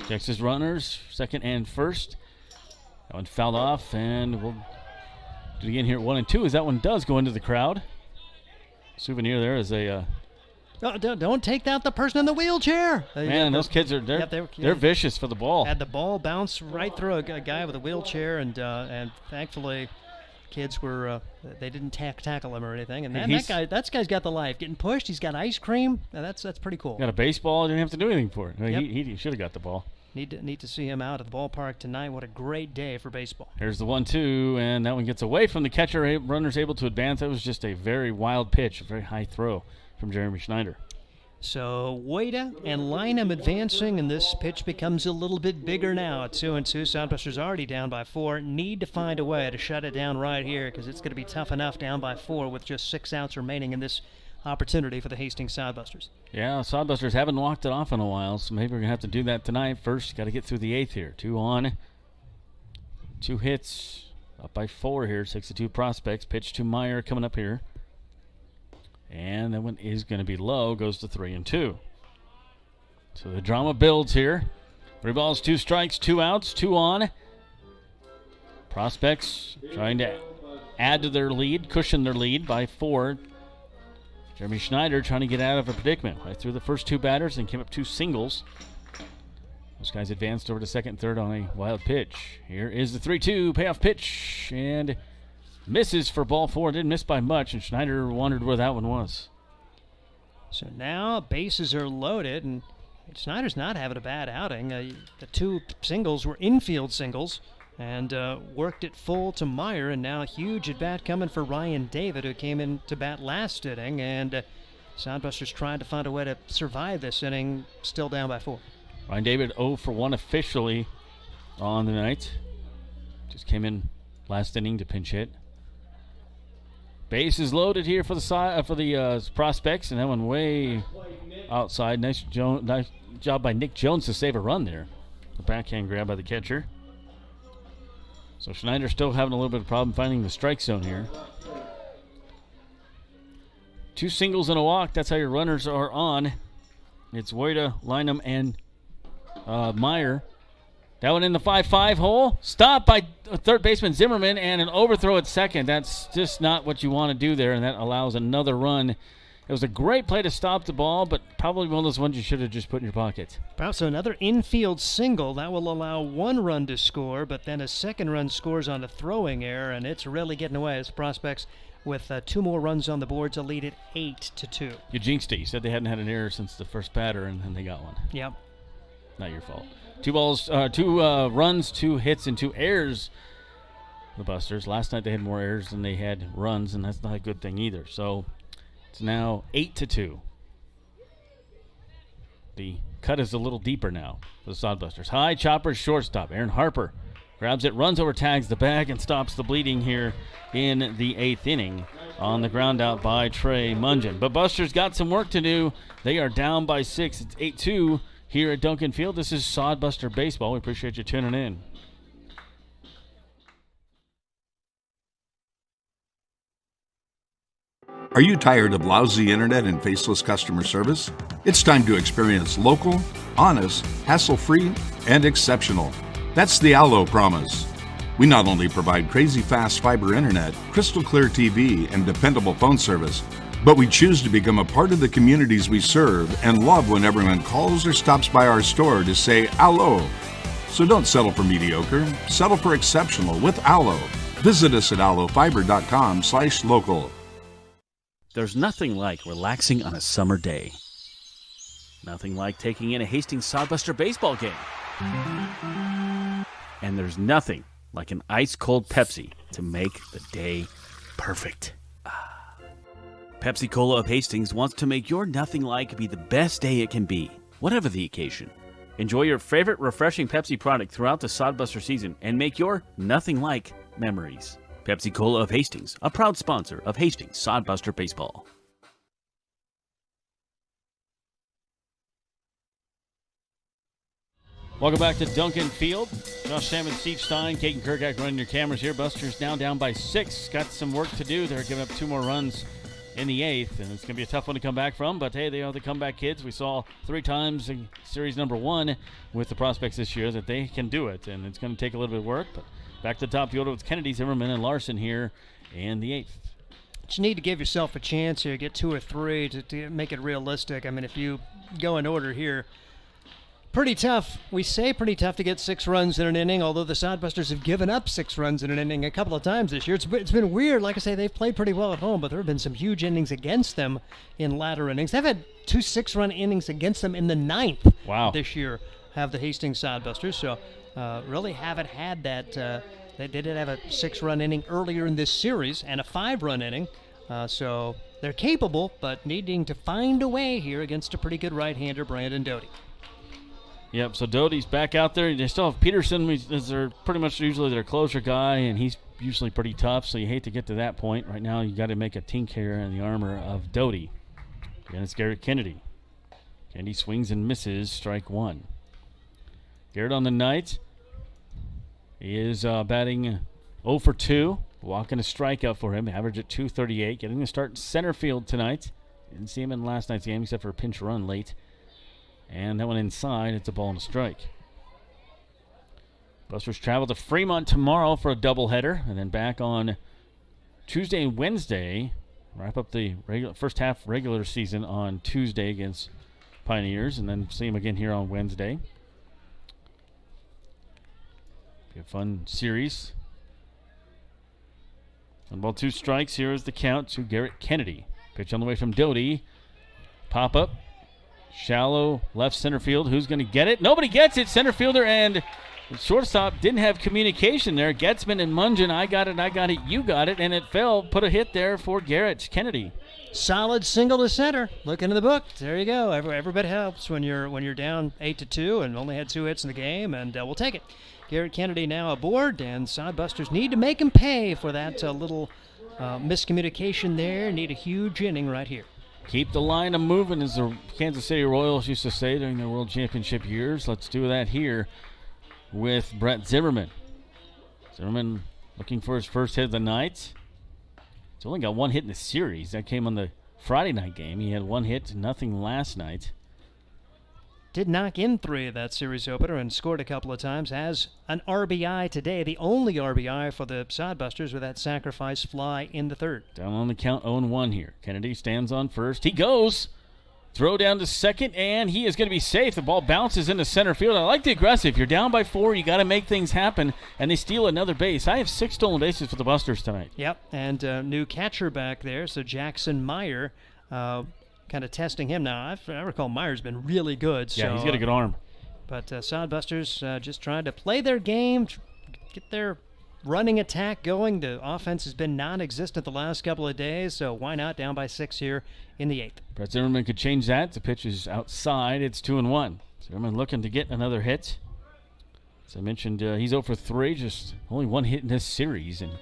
Checks his runners, second and first. That one fouled off, and we'll do it again here at 1-2, as that one does go into the crowd. Souvenir there is a... don't take out the person in the wheelchair. Man, those kids are they're vicious for the ball. Had the ball bounce right through a guy with a wheelchair, and thankfully kids were they didn't tackle him or anything. And that guy's got the life. Getting pushed, he's got ice cream. That's pretty cool. Got a baseball, didn't have to do anything for it. Yep. He should have got the ball. Need to see him out at the ballpark tonight. What a great day for baseball. Here's the 1-2, and that one gets away from the catcher. Runner's able to advance. That was just a very wild pitch, a very high throw from Jeremy Schneider. So Wada and Lynham advancing, and this pitch becomes a little bit bigger now at 2-2. Sodbusters already down by 4. Need to find a way to shut it down right here, because it's going to be tough enough down by 4 with just 6 outs remaining in this opportunity for the Hastings Sodbusters. Yeah, Sodbusters haven't walked it off in a while, so maybe we're going to have to do that tonight. First, got to get through the 8th here. 2 on, 2 hits, up by 4 here. 6-2 prospects. Pitch to Meyer coming up here. And that one is going to be low, goes to 3-2. So the drama builds here. 3 balls, 2 strikes, 2 outs, 2 on. Prospects trying to add to their lead, cushion their lead by 4. Jeremy Schneider trying to get out of a predicament. Right through the first 2 batters and came up 2 singles. Those guys advanced over to second and third on a wild pitch. Here is the 3-2 payoff pitch, and misses for ball 4. Didn't miss by much, and Schneider wondered where that one was. So now bases are loaded, and Schneider's not having a bad outing. The 2 singles were infield singles, and worked it full to Meyer, and now a huge at-bat coming for Ryan David, who came in to bat last inning, and Sodbusters trying to find a way to survive this inning, still down by 4. Ryan David 0 for 1 officially on the night. Just came in last inning to pinch hit. Base is loaded here for the prospects, and that one way outside. Nice job by Nick Jones to save a run there. The backhand grab by the catcher. So Schneider still having a little bit of problem finding the strike zone here. 2 singles and a walk. That's how your runners are on. It's Wada, Lynham, and Meyer. That one in the 5-5 hole. Stopped by third baseman Zimmerman, and an overthrow at second. That's just not what you want to do there, and that allows another run. It was a great play to stop the ball, but probably one of those ones you should have just put in your pocket. Perhaps another infield single. That will allow 1 run to score, but then a second run scores on a throwing error, and it's really getting away as prospects with 2 more runs on the board to lead it 8-2. You jinxed it. You said they hadn't had an error since the first batter, and then they got one. Yep. Not your fault. 2 runs, 2 hits, and 2 errors. The Busters. Last night they had more errors than they had runs, and that's not a good thing either. So it's now 8-2. The cut is a little deeper now for the Sodbusters. High chopper, shortstop. Aaron Harper grabs it, runs over, tags the bag, and stops the bleeding here in the 8th inning on the ground out by Trey Mungeon. But Busters got some work to do. They are down by 6. It's 8-2 here at Duncan Field. This is Sodbuster Baseball. We appreciate you tuning in. Are you tired of lousy internet and faceless customer service? It's time to experience local, honest, hassle-free, and exceptional. That's the ALLO promise. We not only provide crazy fast fiber internet, crystal clear TV, and dependable phone service, but we choose to become a part of the communities we serve and love when everyone calls or stops by our store to say ALLO. So don't settle for mediocre, settle for exceptional with ALLO. Visit us at allofiber.com/local. There's nothing like relaxing on a summer day. Nothing like taking in a Hastings Sodbuster baseball game. And there's nothing like an ice-cold Pepsi to make the day perfect. Pepsi Cola of Hastings wants to make your nothing like be the best day it can be, whatever the occasion. Enjoy your favorite refreshing Pepsi product throughout the Sodbuster season and make your nothing like memories. Pepsi Cola of Hastings, a proud sponsor of Hastings Sodbuster Baseball. Welcome back to Duncan Field. Josh Salmon, Steve Stein, Caden Kirkak running your cameras here. Busters now down by 6. Got some work to do. They're giving up 2 more runs in the 8th, and it's going to be a tough one to come back from. But, hey, they are the comeback kids. We saw 3 times in series number 1 with the prospects this year that they can do it, and it's going to take a little bit of work. But back to the top field with Kennedy, Zimmerman, and Larson here in the 8th. But you need to give yourself a chance here, get 2 or 3 to make it realistic. I mean, if you go in order here, pretty tough. We say pretty tough to get 6 runs in an inning, although the Sodbusters have given up 6 runs in an inning a couple of times this year. It's been weird. Like I say, they've played pretty well at home, but there have been some huge innings against them in latter innings. They've had 2 6-run innings against them in the 9th this year, have the Hastings Sodbusters. So really haven't had that. They did have a 6-run inning earlier in this series and a 5-run inning. So they're capable, but needing to find a way here against a pretty good right-hander, Brandon Doty. Yep, so Doty's back out there. They still have Peterson as their pretty much usually their closer guy, and he's usually pretty tough, so you hate to get to that point. Right now you got to make a tink here in the armor of Doty. Again, it's Garrett Kennedy. Kennedy swings and misses, strike 1. Garrett on the night. He is batting 0 for 2, walking a strikeout for him, average at .238, getting to start in center field tonight. Didn't see him in last night's game except for a pinch run late. And that one inside, it's a ball and a strike. Busters travel to Fremont tomorrow for a doubleheader, and then back on Tuesday and Wednesday. Wrap up the first half regular season on Tuesday against Pioneers, and then see them again here on Wednesday. Be a fun series. 1-2 strikes. Here is the count to Garrett Kennedy. Pitch on the way from Doty. Pop up. Shallow left center field. Who's going to get it? Nobody gets it. Center fielder and shortstop didn't have communication there. Getzman and Mungin, I got it, you got it, and it fell. Put a hit there for Garrett Kennedy. Solid single to center. Look into the book. There you go. Every bit helps when you're down 8-2 and only had 2 hits in the game, and we'll take it. Garrett Kennedy now aboard, and Sodbusters need to make him pay for that little miscommunication there. Need a huge inning right here. Keep the line of moving, as the Kansas City Royals used to say during their World Championship years. Let's do that here with Brett Zimmerman. Zimmerman looking for his first hit of the night. He's only got 1 hit in the series. That came on the Friday night game. He had 1 hit, nothing last night. Did knock in 3 of that series opener and scored a couple of times. Has an RBI today, the only RBI for the Sodbusters with that sacrifice fly in the 3rd. Down on the count, 0-1 here. Kennedy stands on first. He goes. Throw down to second, and he is going to be safe. The ball bounces into center field. I like the aggressive. You're down by 4. You got to make things happen, and they steal another base. I have 6 stolen bases for the Busters tonight. Yep, and new catcher back there, so Jackson Meyer kind of testing him now. I recall Meyer's been really good. Yeah, so, he's got a good arm. But Sodbusters just trying to play their game, get their running attack going. The offense has been non-existent the last couple of days, so why not down by 6 here in the 8th. Brett Zimmerman could change that. The pitch is outside. It's 2-1. Zimmerman looking to get another hit. As I mentioned, he's 0 for 3, just only 1 hit in this series. And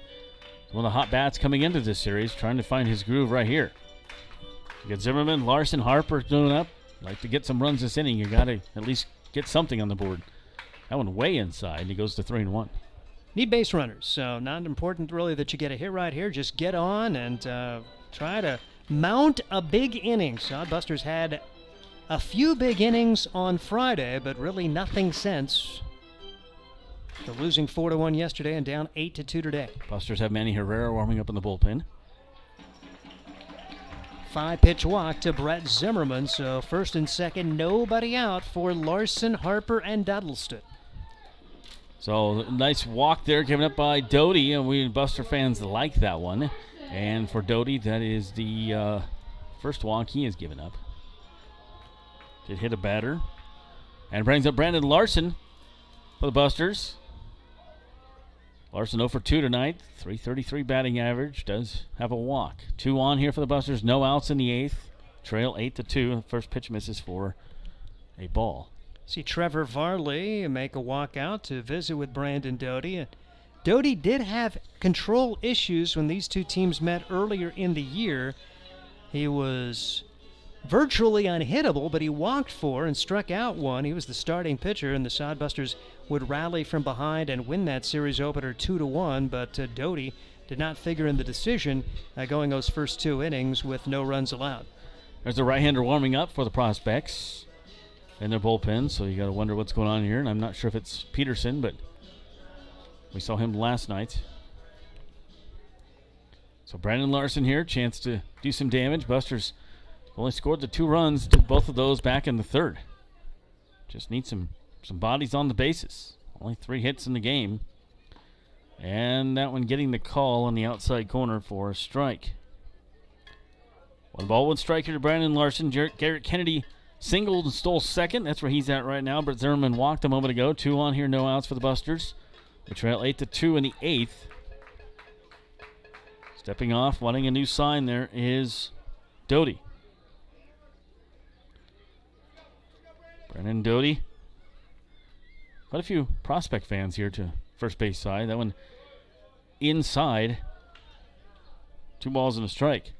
one of the hot bats coming into this series, trying to find his groove right here. You got Zimmerman, Larson, Harper doing up. Like to get some runs this inning, you got to at least get something on the board. That one way inside, and he goes to 3-1. Need base runners, so not important really that you get a hit right here. Just get on and try to mount a big inning. Sodbusters had a few big innings on Friday, but really nothing since. They're losing 4-1 yesterday and down 8-2 today. Busters have Manny Herrera warming up in the bullpen. 5-pitch walk to Brett Zimmerman, so first and second, nobody out for Larson, Harper, and Duddleston. So nice walk there given up by Doty, and we Buster fans like that one. And for Doty, that is the first walk he has given up. Did hit a batter. And brings up Brandon Larson for the Busters. Larson 0 for 2 tonight. .333 batting average. Does have a walk. 2 on here for the Busters. No outs in the 8th. Trail 8-2. First pitch misses for a ball. See Trevor Varley make a walk out to visit with Brandon Doty. Doty did have control issues when these two teams met earlier in the year. He was virtually unhittable, but he walked 4 and struck out 1. He was the starting pitcher, and the Sodbusters would rally from behind and win that series opener 2-1, but Doty did not figure in the decision going those first 2 innings with no runs allowed. There's a right-hander warming up for the Prospects in their bullpen, so you got to wonder what's going on here, and I'm not sure if it's Peterson, but we saw him last night. So Brandon Larson here, chance to do some damage. Busters only scored the 2 runs, did both of those back in the 3rd. Just need some bodies on the bases. Only 3 hits in the game. And that one getting the call on the outside corner for a strike. 1 ball, 1 strike here to Brandon Larson. Garrett Kennedy singled and stole second. That's where he's at right now. Brett Zimmerman walked a moment ago. 2 on here, no outs for the Busters. We trail 8-2 in the 8th. Stepping off, wanting a new sign there is Doty. Brennan Doty. Quite a few Prospect fans here to first base side. That one inside. 2 balls and a strike.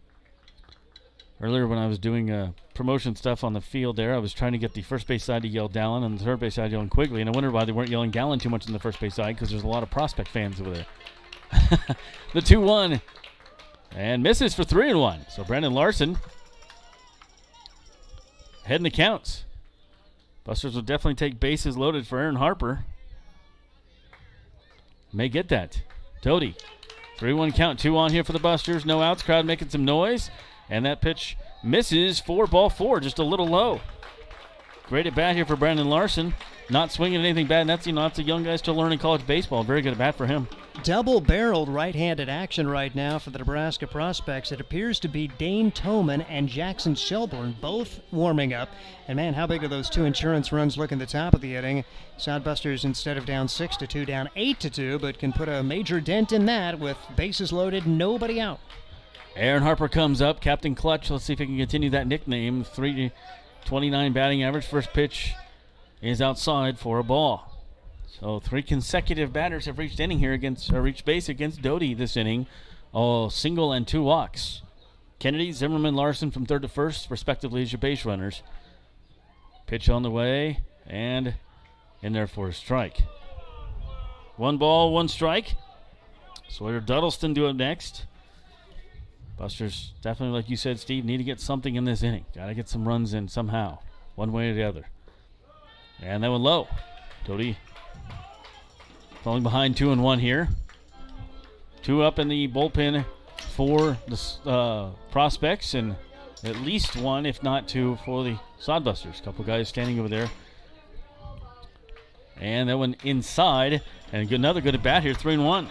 Earlier when I was doing promotion stuff on the field there, I was trying to get the first base side to yell Dallin and the third base side yelling Quigley, and I wondered why they weren't yelling Gallon too much in the first base side, because there's a lot of Prospect fans over there. The 2-1 and misses for 3-1. So Brandon Larson heading the counts. Busters will definitely take bases loaded for Aaron Harper. May get that. Doty, 3-1 count, 2 on here for the Busters. No outs, crowd making some noise. And that pitch misses for ball 4, just a little low. Great at bat here for Brandon Larson. Not swinging anything bad. And that's, that's a young guy still learning college baseball. Very good at bat for him. Double-barreled right-handed action right now for the Nebraska Prospects. It appears to be Dane Toman and Jackson Shelburne both warming up. And, man, how big are those 2 insurance runs looking at the top of the inning? Sodbusters, instead of down 6-2, down 8-2, but can put a major dent in that with bases loaded, nobody out. Aaron Harper comes up, Captain Clutch. Let's see if he can continue that nickname. 329 batting average. First pitch is outside for a ball. So 3 consecutive batters have reached base against Doty this inning. Oh, single and 2 walks. Kennedy, Zimmerman, Larson from 3rd to 1st, respectively, as your base runners. Pitch on the way, and in there for a strike. 1 ball, 1 strike. Sawyer Duddleston do it next. Busters, definitely, like you said, Steve, need to get something in this inning. Got to get some runs in somehow, one way or the other. And that one low. Doty falling behind 2-1 here. 2 up in the bullpen for the Prospects, and at least 1, if not 2, for the Sodbusters. A couple guys standing over there. And that one inside, and another good at bat here, 3-1.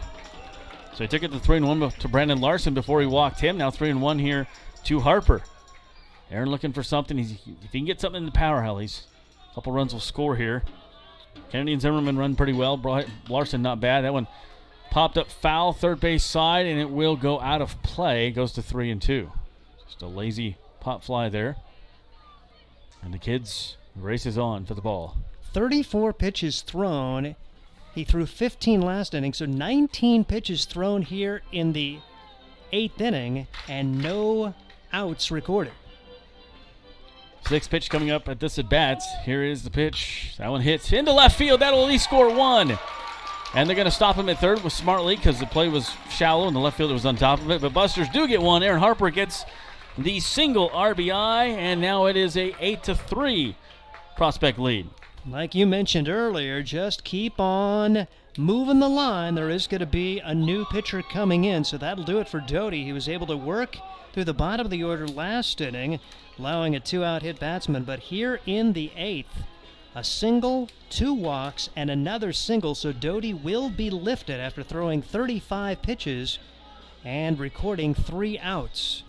So he took it to 3-1 to Brandon Larson before he walked him. Now 3-1 here to Harper. Aaron looking for something. If he can get something in the power alleys, a couple runs will score here. Kennedy and Zimmerman run pretty well. Larson not bad. That one popped up foul, 3rd base side, and it will go out of play. Goes to 3-2. Just a lazy pop fly there. And the Kids races on for the ball. 34 pitches thrown. He threw 15 last inning, so 19 pitches thrown here in the 8th inning, and no outs recorded. 6th pitch coming up at this at-bat. Here is the pitch. That one hits into left field. That'll at least score 1. And they're going to stop him at 3rd with smartly because the play was shallow and the left fielder was on top of it. But Busters do get 1. Aaron Harper gets the single RBI, and now it is a 8-3 Prospect lead. Like you mentioned earlier, just keep on moving the line. There is going to be a new pitcher coming in, so that'll do it for Doty. He was able to work through the bottom of the order last inning, allowing a 2-out hit batsman. But here in the 8th, a single, 2 walks, and another single, so Doty will be lifted after throwing 35 pitches and recording 3 outs.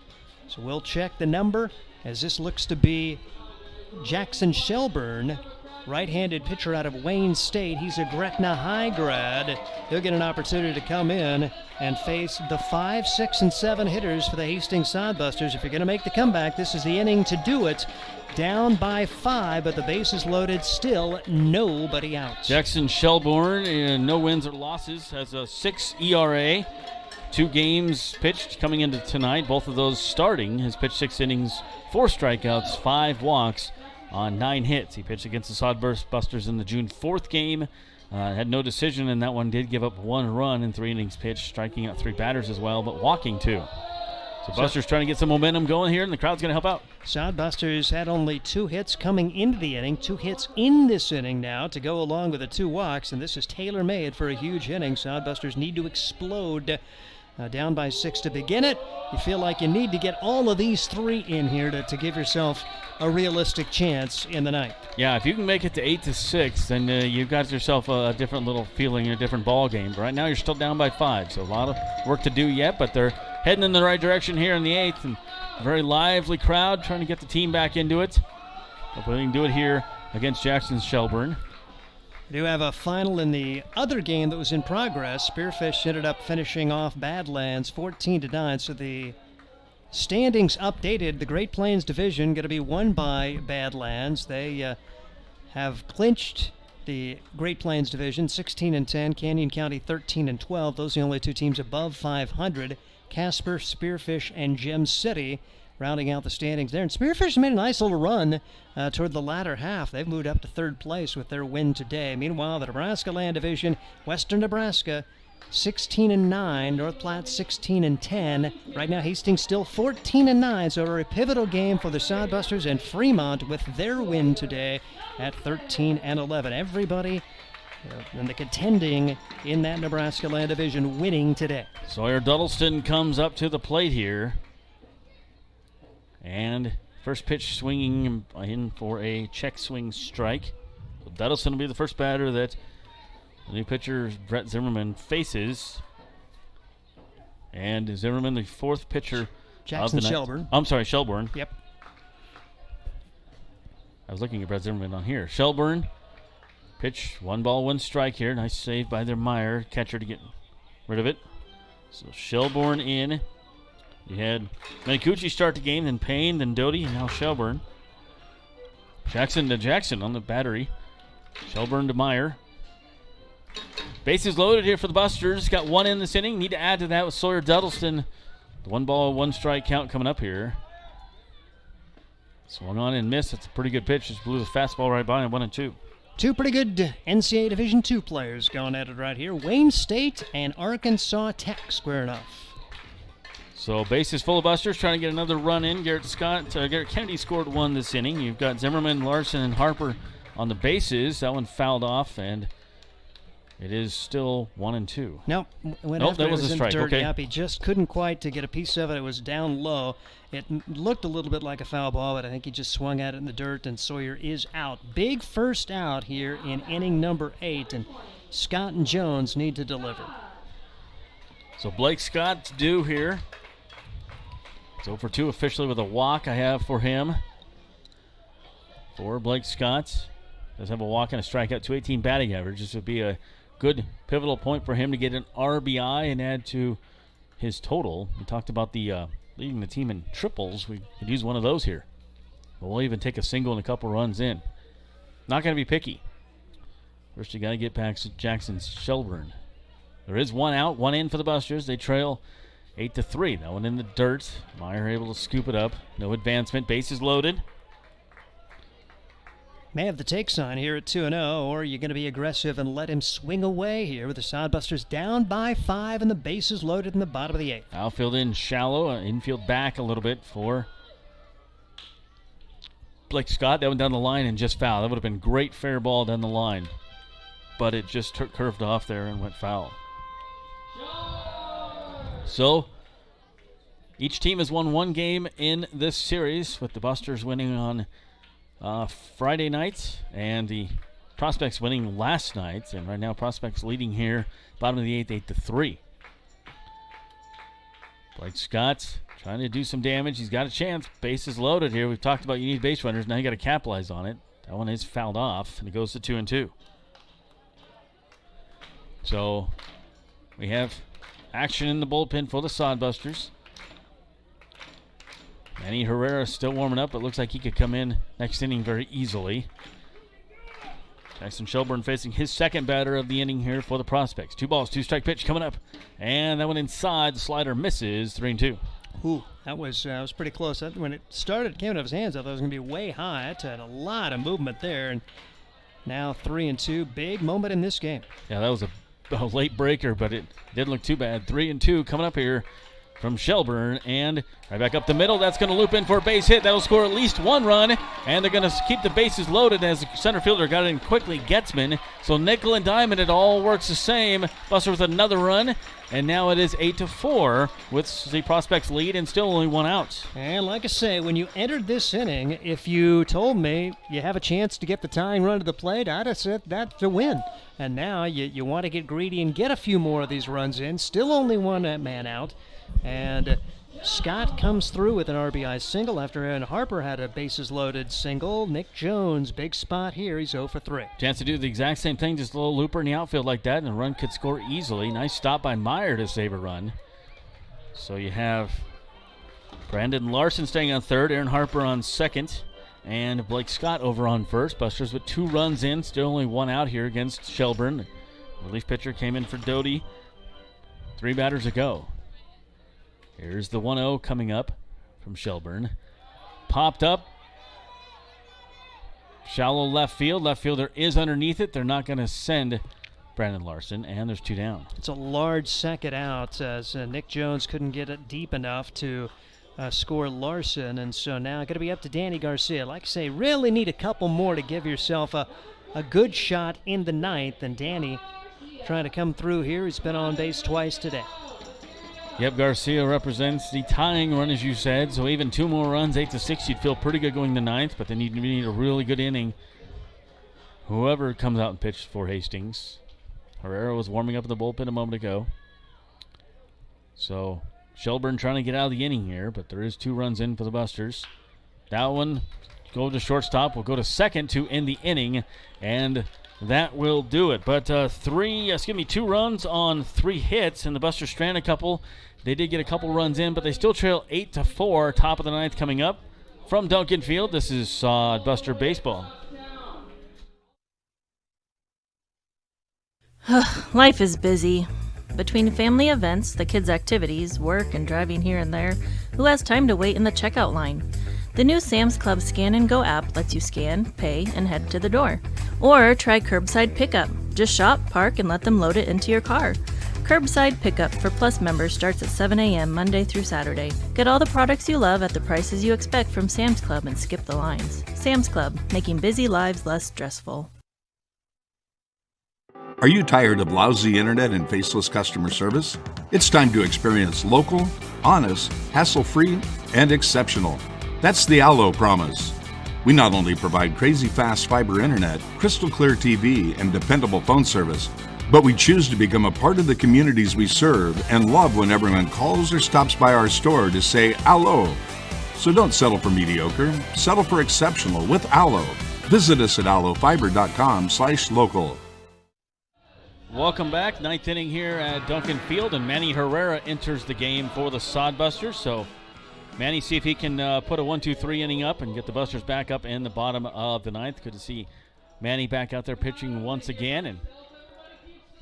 So we'll check the number, as this looks to be Jackson Shelburne, right-handed pitcher out of Wayne State. He's a Gretna High grad. He'll get an opportunity to come in and face the 5, 6, and 7 hitters for the Hastings Sodbusters. If you're going to make the comeback, this is the inning to do it. Down by 5, but the bases loaded, still nobody out. Jackson Shelburne, no wins or losses, has a 6 ERA. 2 games pitched coming into tonight, both of those starting. Has pitched 6 innings, 4 strikeouts, 5 walks on 9 hits. He pitched against the Sodbusters in the June 4th game. Had no decision in that one, did give up 1 run in 3 innings pitched, striking out 3 batters as well, but walking 2. So Busters trying to get some momentum going here, and the crowd's going to help out. Sodbusters had only 2 hits coming into the inning, 2 hits in this inning now to go along with the 2 walks, and this is tailor-made for a huge inning. Sodbusters need to explode. Down by 6 to begin it. You feel like you need to get all of these 3 in here to give yourself a realistic chance in the night. Yeah, if you can make it to 8-6, then you've got yourself a different little feeling, a different ball game. But right now you're still down by 5, so a lot of work to do yet, but they're heading in the right direction here in the 8th, and a very lively crowd trying to get the team back into it. Hopefully they can do it here against Jackson Shelburne. We do have a final in the other game that was in progress. Spearfish ended up finishing off Badlands 14-9, so the standings updated. The Great Plains division going to be won by Badlands. They have clinched the Great Plains division 16-10, Canyon County 13-12. Those are the only 2 teams above 500. Casper, Spearfish, and Gem City rounding out the standings there. And Spearfish made a nice little run toward the latter half. They've moved up to 3rd place with their win today. Meanwhile, the Nebraska Land Division, Western Nebraska 16-9, North Platte 16-10. Right now, Hastings still 14-9, so a very pivotal game for the Sodbusters, and Fremont with their win today at 13-11. Everybody and the contending in that Nebraska Land Division winning today. Sawyer Duddleston comes up to the plate here. And first pitch swinging in for a check swing strike. So Duddleston will be the first batter that the new pitcher Brett Zimmerman faces. And Zimmerman, the 4th pitcher Jackson of the Shelburne. night. I'm sorry, Shelburne. Yep. I was looking at Brett Zimmerman on here. Shelburne, pitch, 1 ball, 1 strike here. Nice save by their Meyer catcher to get rid of it. So Shelburne in. You had Manicucci start the game, then Payne, then Doty, and now Shelburne. Jackson to Jackson on the battery. Shelburne to Meyer. Bases loaded here for the Busters. Got 1 in this inning. Need to add to that with Sawyer Duddleston. The 1 ball, 1 strike count coming up here. Swung on and missed. That's a pretty good pitch. Just blew the fastball right by him. 1-2. 2 pretty good NCAA Division II players going at it right here. Wayne State and Arkansas Tech squaring off. So bases full of Busters trying to get another run in. Garrett Kennedy scored 1 this inning. You've got Zimmerman, Larson, and Harper on the bases. That one fouled off, and it is still 1-2. Nope. That was a strike. Okay. Yep, he just couldn't quite to get a piece of it. It was down low. It looked a little bit like a foul ball, but I think he just swung at it in the dirt, and Sawyer is out. Big first out here in inning number 8, and Scott and Jones need to deliver. So Blake Scott's due here. So for 2 officially with a walk I have for him. For Blake Scott. Does have a walk and a strikeout, 218 batting average. This would be a good pivotal point for him to get an RBI and add to his total. We talked about the leading the team in triples. We could use one of those here. But we'll even take a single and a couple runs in. Not going to be picky. First you got to get past Jackson Shelburne. There is 1 out, 1 in for the Busters. They trail 8-3. That one in the dirt. Meyer able to scoop it up. No advancement. Bases loaded. May have the take sign here at 2-0, or you're going to be aggressive and let him swing away here with the Sodbusters down by 5 and the bases loaded in the bottom of the 8th. Outfield in shallow. Infield back a little bit for Blake Scott. That went down the line and just foul. That would have been great fair ball down the line. But it just curved off there and went foul. So, each team has won one game in this series, with the Busters winning on Friday night and the Prospects winning last night. And right now, Prospects leading here, bottom of the 8th, 8-3. Blake Scott trying to do some damage. He's got a chance. Base is loaded here. We've talked about you need base runners. Now you got to capitalize on it. That one is fouled off, and it goes to 2-2. So we have action in the bullpen for the Sodbusters. Manny Herrera still warming up, but looks like he could come in next inning very easily. Jackson Shelburne facing his second batter of the inning here for the Prospects. 2 balls, 2-strike pitch coming up. And that one inside. The slider misses. 3-2. Ooh, that was pretty close. When it started, it came out of his hands. I thought it was going to be way high. It had a lot of movement there. And now 3-2. Big moment in this game. Yeah, that was a late breaker, but it didn't look too bad. 3-2 coming up here from Shelburne, and right back up the middle. That's going to loop in for a base hit. That'll score at least 1 run, and they're going to keep the bases loaded as the center fielder got it in quickly, Getzman. So nickel and diamond, it all works the same. Buster with another run, and now it is 8-4 with the Prospects lead and still only 1 out. And like I say, when you entered this inning, if you told me you have a chance to get the tying run to the plate, I'd have said that's a win. And now you want to get greedy and get a few more of these runs in. Still only 1 man out. And Scott comes through with an RBI single after Aaron Harper had a bases-loaded single. Nick Jones, big spot here. He's 0 for 3. Chance to do the exact same thing, just a little looper in the outfield like that, and a run could score easily. Nice stop by Meyer to save a run. So you have Brandon Larson staying on third, Aaron Harper on second, and Blake Scott over on first. Busters with 2 runs in, still only 1 out here against Shelburne. Relief pitcher came in for Doty. 3 batters ago. Here's the 1-0 coming up from Shelburne. Popped up. Shallow left field. Left fielder is underneath it. They're not going to send Brandon Larson, and there's 2 down. It's a large second out as Nick Jones couldn't get it deep enough to score Larson, and so now going to be up to Danny Garcia. Like I say, really need a couple more to give yourself a good shot in the 9th, and Danny trying to come through here. He's been on base twice today. Yep, Garcia represents the tying run, as you said, so even 2 more runs, 8-6, you'd feel pretty good going the 9th, but then you need a really good inning. Whoever comes out and pitches for Hastings. Herrera was warming up in the bullpen a moment ago. So Shelburne trying to get out of the inning here, but there is 2 runs in for the Busters. That one go to shortstop. We'll go to second to end the inning, and that will do it. But 2 runs on 3 hits, and the Busters strand a couple. They did get a couple runs in, but they still trail 8-4. Top of the 9th coming up from Duncan Field. This is Sodbuster Baseball. Life is busy. Between family events, the kids' activities, work, and driving here and there, who has time to wait in the checkout line? The new Sam's Club Scan and Go app lets you scan, pay, and head to the door. Or try curbside pickup. Just shop, park, and let them load it into your car. Curbside pickup for Plus members starts at 7 a.m. Monday through Saturday. Get all the products you love at the prices you expect from Sam's Club and skip the lines. Sam's Club, making busy lives less stressful. Are you tired of lousy internet and faceless customer service? It's time to experience local, honest, hassle-free, and exceptional. That's the Allo promise. We not only provide crazy fast fiber internet, crystal clear TV, and dependable phone service, but we choose to become a part of the communities we serve and love when everyone calls or stops by our store to say Allo. So don't settle for mediocre, settle for exceptional with Allo. Visit us at allofiber.com/local. Welcome back. 9th inning here at Duncan Field, and Manny Herrera enters the game for the Sodbusters. So Manny, see if he can put a 1-2-3 inning up and get the Busters back up in the bottom of the 9th. Good to see Manny back out there pitching once again. And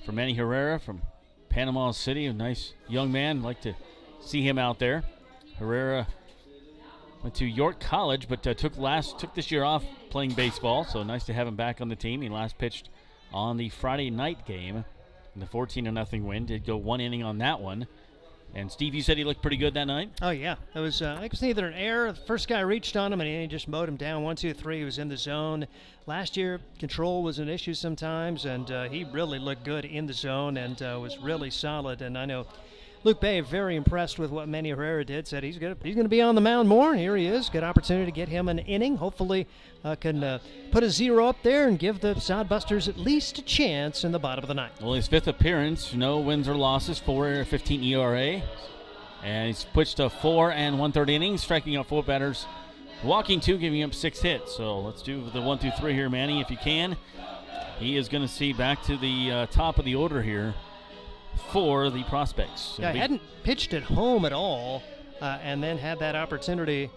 for Manny Herrera from Panama City, a nice young man. Like to see him out there. Herrera went to York College, but took this year off playing baseball. So nice to have him back on the team. He last pitched on the Friday night game in the 14-0 win. Did go 1 inning on that one. And Steve, you said he looked pretty good that night? Oh, yeah. It was either an error. The first guy reached on him, and he just mowed him down. 1, 2, 3. He was in the zone. Last year, control was an issue sometimes, and he really looked good in the zone and was really solid. And I know Luke Bay, very impressed with what Manny Herrera did, said he's going to be on the mound more, and here he is. Good opportunity to get him an inning. Hopefully can put a 0 up there and give the Sodbusters at least a chance in the bottom of the ninth. Well, his 5th appearance, no wins or losses, 4.15 ERA. And he's pitched a 4 and 1/3 innings, striking out 4 batters, walking 2, giving up 6 hits. So let's do the 1, 2, 3 here, Manny, if you can. He is going to see back to the top of the order here for the prospects. Yeah, hadn't pitched at home at all, and then had that opportunity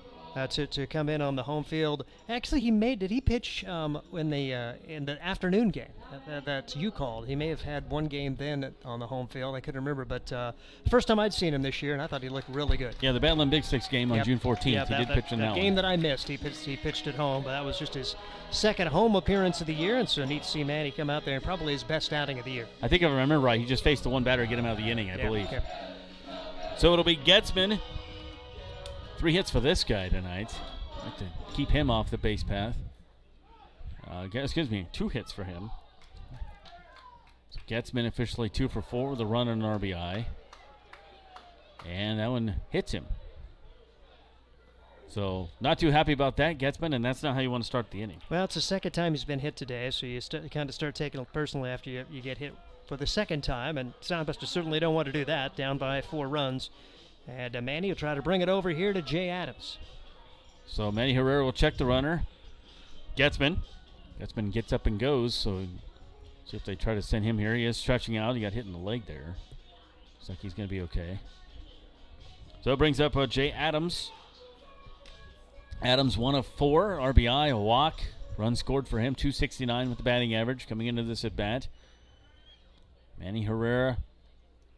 to come in on the home field. Actually, did he pitch in the afternoon game that you called? He may have had one game then on the home field. I couldn't remember, but first time I'd seen him this year, and I thought he looked really good. Yeah, the Badland Big Six game on June 14th. Yeah, he did pitch in that game one. that I missed. He pitched at home, but that was just his second home appearance of the year, and so neat to see Manny come out there and probably his best outing of the year. I think if I remember right, he just faced the one batter to get him out of the inning, I believe. Okay. So it'll be Getzman. 3 hits for this guy tonight. I'd like to keep him off the base path. 2 hits for him. So Getzman officially 2 for 4 with a run and an RBI. And that one hits him. So not too happy about that, Getzman, and that's not how you want to start the inning. Well, it's the second time he's been hit today, so you kind of start taking it personally after you get hit for the second time, and Sodbusters certainly don't want to do that, down by 4 runs. And Manny will try to bring it over here to Jay Adams. So Manny Herrera will check the runner. Getzman gets up and goes, so see if they try to send him here. He is stretching out. He got hit in the leg there. Looks like he's going to be okay. So it brings up Jay Adams. Adams 1 of 4, RBI, a walk. Run scored for him, 269 with the batting average coming into this at bat. Manny Herrera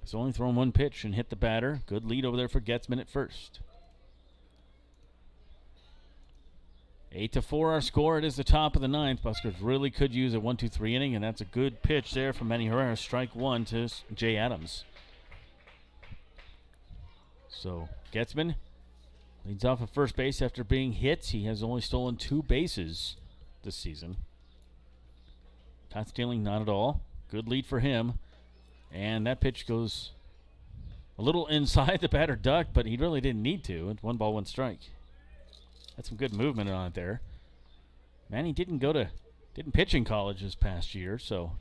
has only thrown 1 pitch and hit the batter. Good lead over there for Getzman at first. 8-4 our score. It is the top of the 9th. Buskers really could use a 1-2-3 inning, and that's a good pitch there from Manny Herrera. Strike 1 to Jay Adams. So Getzman leads off at first base after being hit. He has only stolen 2 bases this season. Not stealing, not at all. Good lead for him. And that pitch goes a little inside the batter duck, but he really didn't need to. It's 1 ball, 1 strike. That's some good movement on it there. Manny didn't pitch in college this past year, so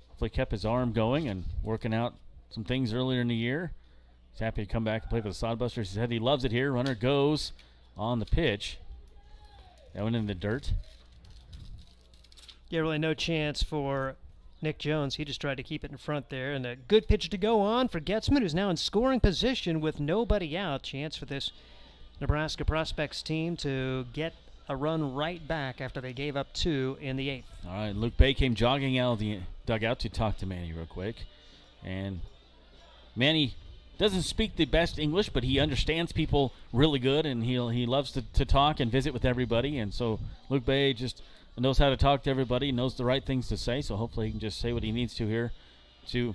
hopefully kept his arm going and working out some things earlier in the year. He's happy to come back and play for the Sodbusters. He said he loves it here. Runner goes on the pitch. That went in the dirt. Yeah, really no chance for Nick Jones. He just tried to keep it in front there. And a good pitch to go on for Getzman, who's now in scoring position with nobody out. Chance for this Nebraska Prospects team to get a run right back after they gave up 2 in the 8th. All right, Luke Bay came jogging out of the dugout to talk to Manny real quick. And Manny doesn't speak the best English, but he understands people really good, and he loves to talk and visit with everybody. And so Luke Bay just knows how to talk to everybody, knows the right things to say, so hopefully he can just say what he needs to here to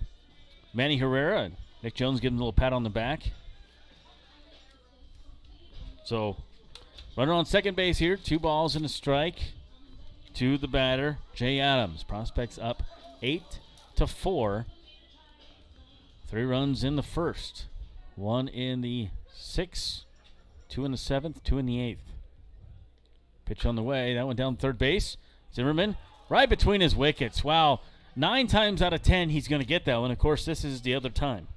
Manny Herrera. And Nick Jones gives him a little pat on the back. So runner on second base here, 2 balls and a strike to the batter, Jay Adams. Prospects up 8-4. 3 runs in the first, 1 in the 6th, 2 in the 7th, 2 in the 8th. Pitch on the way. That went down third base. Zimmerman right between his wickets. Wow. 9 times out of 10 he's going to get that one. Of course, this is the other time.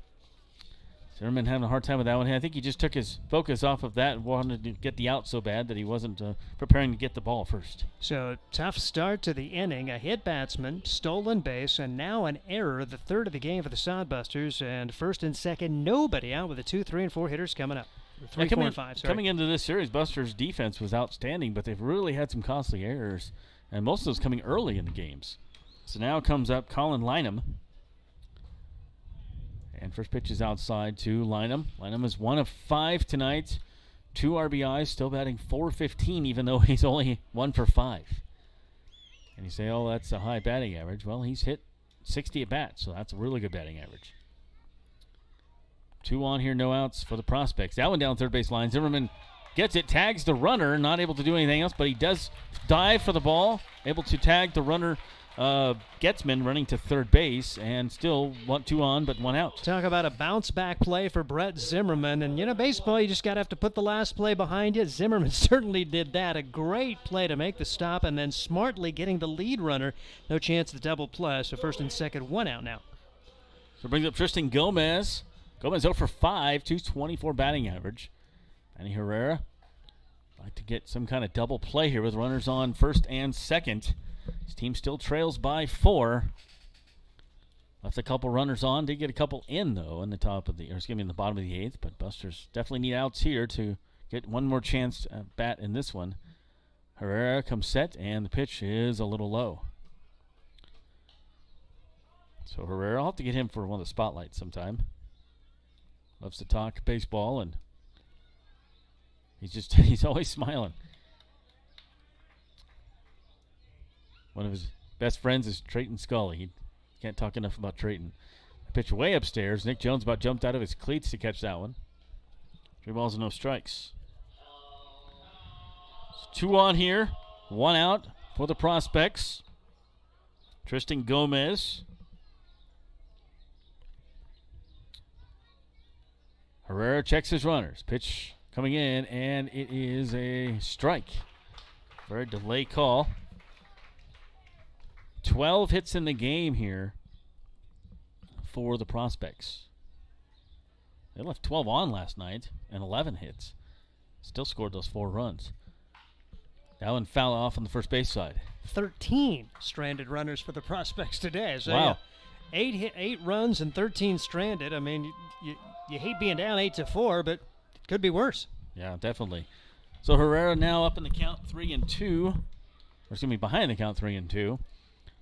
Zimmerman having a hard time with that one. I think he just took his focus off of that and wanted to get the out so bad that he wasn't preparing to get the ball first. So tough start to the inning. A hit batsman, stolen base, and now an error. The 3rd of the game for the Sodbusters. And 1st and 2nd, nobody out with the 2, 3, and 4 hitters coming up. 3, 4, and 5. Sorry. Coming into this series, Busters' defense was outstanding, but they've really had some costly errors, and most of those coming early in the games. So now comes up Colin Lynham. And first pitch is outside to Lynham. Lynham is 1 of 5 tonight. 2 RBIs, still batting .415, even though he's only 1 for 5. And you say, oh, that's a high batting average. Well, he's hit 60 at bats, so that's a really good batting average. 2 on here, no outs for the Prospects. That one down third base line. Zimmerman gets it, tags the runner, not able to do anything else, but he does dive for the ball, able to tag the runner. Getzman running to third base, and still 2 on, but 1 out. Talk about a bounce-back play for Brett Zimmerman. And, baseball, you just got to have to put the last play behind you. Zimmerman certainly did that. A great play to make the stop, and then smartly getting the lead runner. No chance of the double play, so first and second, 1 out now. So brings up Tristan Gomez. Gomez 0 for 5, 224 batting average. Manny Herrera like to get some kind of double play here with runners on first and second. His team still trails by 4. Left a couple runners on. Did get a couple in, though, in the bottom of the 8th. But Busters definitely need outs here to get one more chance at bat in this one. Herrera comes set, and the pitch is a little low. So Herrera, I'll have to get him for one of the spotlights sometime. Loves to talk baseball, and he's always smiling. One of his best friends is Trayton Scully. He can't talk enough about Trayton. Pitch way upstairs. Nick Jones about jumped out of his cleats to catch that one. 3 balls and no strikes. It's 2 on here. 1 out for the Prospects. Tristan Gomez. Herrera checks his runners. Pitch coming in, and it is a strike. Very delay call. 12 hits in the game here for the Prospects. They left 12 on last night and 11 hits. Still scored those 4 runs. That one foul off on the first base side. 13 stranded runners for the Prospects today. So wow. 8 runs and 13 stranded. I mean, you hate being down 8-4, but it could be worse. Yeah, definitely. So Herrera now up in the count 3-2. Or excuse me, behind the count 3-2.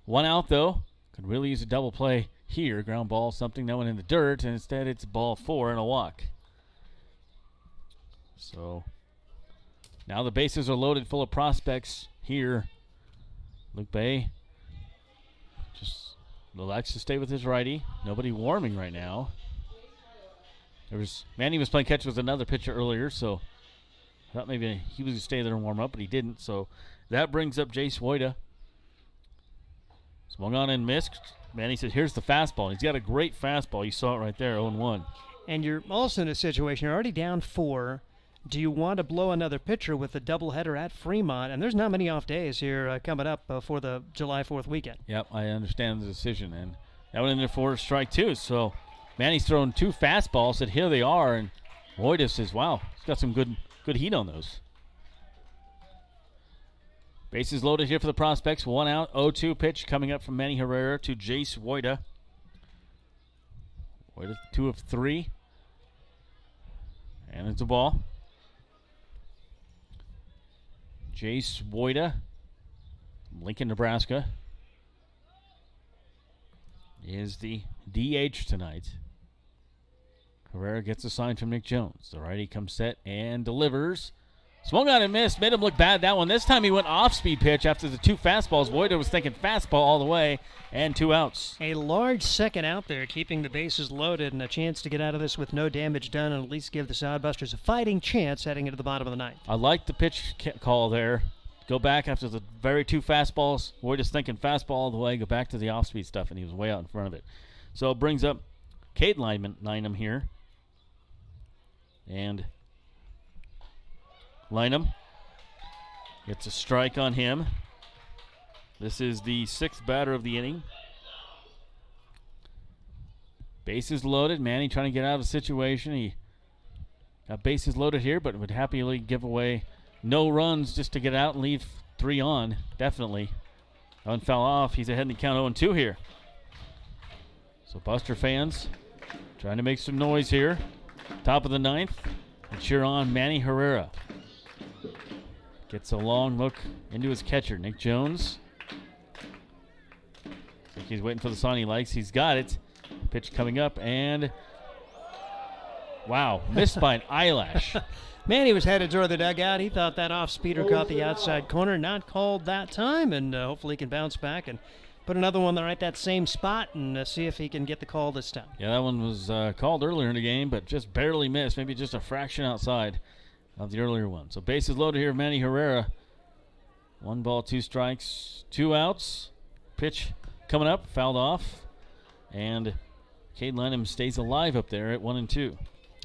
1 out, though. Could really use a double play here. Ground ball, something that went in the dirt, and instead it's ball 4 and a walk. So now the bases are loaded full of prospects here. Luke Bay just likes to stay with his righty. Nobody warming right now. Manny was playing catch with another pitcher earlier, so I thought maybe he was going to stay there and warm up, but he didn't. So that brings up Jace Woida. Swung on and missed. Manny said, here's the fastball. He's got a great fastball. You saw it right there, 0-1. And you're also in a situation, you're already down 4. Do you want to blow another pitcher with a doubleheader at Fremont? And there's not many off days here coming up for the July 4th weekend. Yep, I understand the decision. And that went in there for a strike, too. So Manny's throwing 2 fastballs, and here they are. And Woida says, wow, he's got some good heat on those. Bases loaded here for the Prospects. 1 out, 0-2 pitch coming up from Manny Herrera to Jace Woida. Woida 2 of 3. And it's a ball. Jace Woida, Lincoln, Nebraska, is the DH tonight. Herrera gets a sign from Nick Jones. The righty comes set and delivers. Swung on and missed. Made him look bad, that one. This time he went off-speed pitch after the 2 fastballs. Woida was thinking fastball all the way, and 2 outs. A large second out there, keeping the bases loaded and a chance to get out of this with no damage done and at least give the Sodbusters a fighting chance heading into the bottom of the 9th. I like the pitch call there. Go back after the very 2 fastballs. Woida's thinking fastball all the way. Go back to the off-speed stuff, and he was way out in front of it. So it brings up Cade Lynham here. And Lynham gets a strike on him. This is the 6th batter of the inning. Bases loaded. Manny trying to get out of the situation. He got bases loaded here, but would happily give away no runs just to get out and leave 3 on. Definitely. That one fell off. He's ahead in the count 0-2 here. So Buster fans trying to make some noise here. Top of the 9th. And cheer on Manny Herrera. Gets a long look into his catcher, Nick Jones. I think he's waiting for the sign he likes. He's got it. Pitch coming up, and Wow, missed by an eyelash. Manny was headed toward the dugout. He thought that off-speeder caught the outside corner. Not called that time, and hopefully he can bounce back and put another one right at that same spot and see if he can get the call this time. Yeah, that one was called earlier in the game, but just barely missed. Maybe just a fraction outside of the earlier one. So bases loaded here, Manny Herrera. 1 ball, 2 strikes, 2 outs. Pitch coming up, fouled off. And Cade Lynham stays alive up there at 1-2.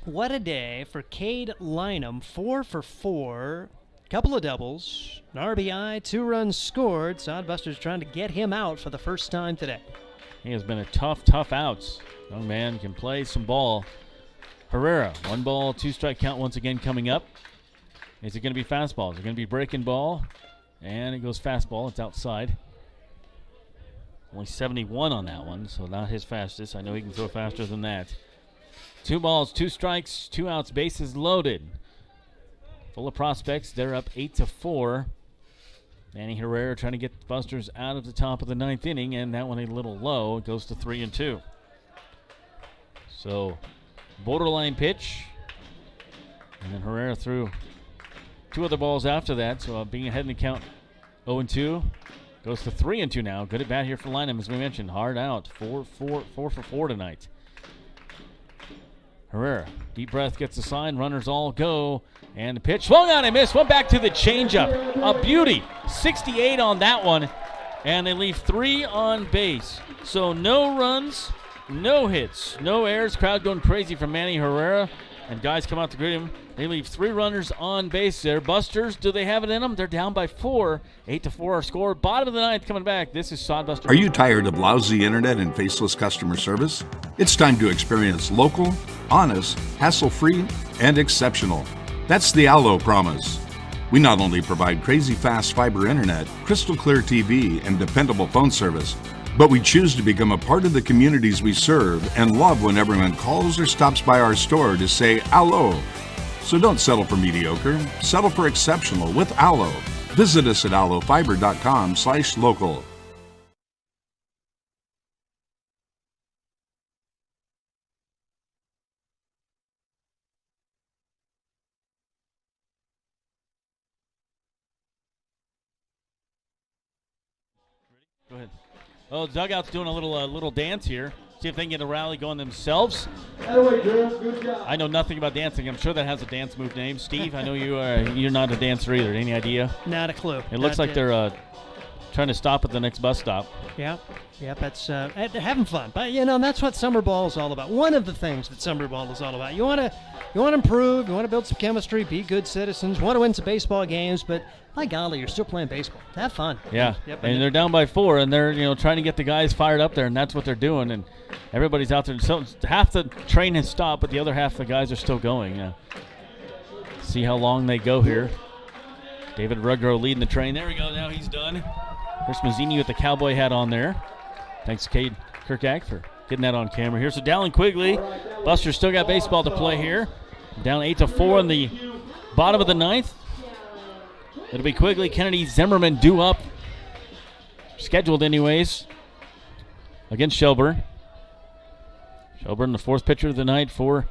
What a day for Cade Lynham. 4 for 4. Couple of doubles. An RBI, 2 runs scored. Sodbusters trying to get him out for the first time today. He has been a tough outs. Young man can play some ball. Herrera, 1 ball, 2 strike count once again coming up. Is it going to be fastball? Is it going to be breaking ball? And it goes fastball. It's outside. Only 71 on that one, so not his fastest. I know he can throw faster than that. 2 balls, 2 strikes, 2 outs, bases loaded. Full of prospects. They're up 8-4. Manny Herrera trying to get the Busters out of the top of the 9th inning, and that one a little low. It goes to 3-2. So, borderline pitch. And then Herrera threw 2 other balls after that, so being ahead in the count 0-2. Goes to 3-2 now. Good at bat here for Lynham, as we mentioned. Hard out. 4 for 4 tonight. Herrera, deep breath, gets the sign. Runners all go. And the pitch swung on and missed. Went back to the changeup. A beauty. 68 on that one. And they leave 3 on base. So no runs, no hits, no errors. Crowd going crazy for Manny Herrera. And guys come out to greet him. They leave 3 runners on base there. Busters, do they have it in them? They're down by 4. 8-4 our score. Bottom of the 9th coming back. This is Sodbusters. Are you tired of lousy internet and faceless customer service? It's time to experience local, honest, hassle-free, and exceptional. That's the Allo promise. We not only provide crazy fast fiber internet, crystal clear TV, and dependable phone service, but we choose to become a part of the communities we serve and love when everyone calls or stops by our store to say Allo. So don't settle for mediocre, settle for exceptional with Allo. Visit us at allofiber.com/local. Go ahead. Oh, the dugout's doing a little dance here. See if they can get a rally going themselves. I know nothing about dancing. I'm sure that has a dance move name. Steve, I know you're not a dancer either. Any idea? Not a clue. It looks like they're trying to stop at the next bus stop. Yeah, that's having fun. But that's what summer ball is all about. One of the things that summer ball is all about. You want to improve. You want to build some chemistry. Be good citizens. Want to win some baseball games. But by golly, you're still playing baseball. Have fun. Yeah, Yep. And they're down by 4, and they're trying to get the guys fired up there, and that's what they're doing. And everybody's out there. So half the train has stopped, but the other half of the guys are still going. See how long they go here. David Ruggrow leading the train. There we go. Now he's done. There's Mazzini with the cowboy hat on there. Thanks, Cade Kirkak, for getting that on camera here. So Dallin Quigley. Buster's still got baseball to play here. Down 8-4 in the bottom of the 9th. It'll be Quigley, Kennedy, Zimmerman due up. Scheduled anyways. Against Shelburne. Shelburne, the 4th pitcher of the night for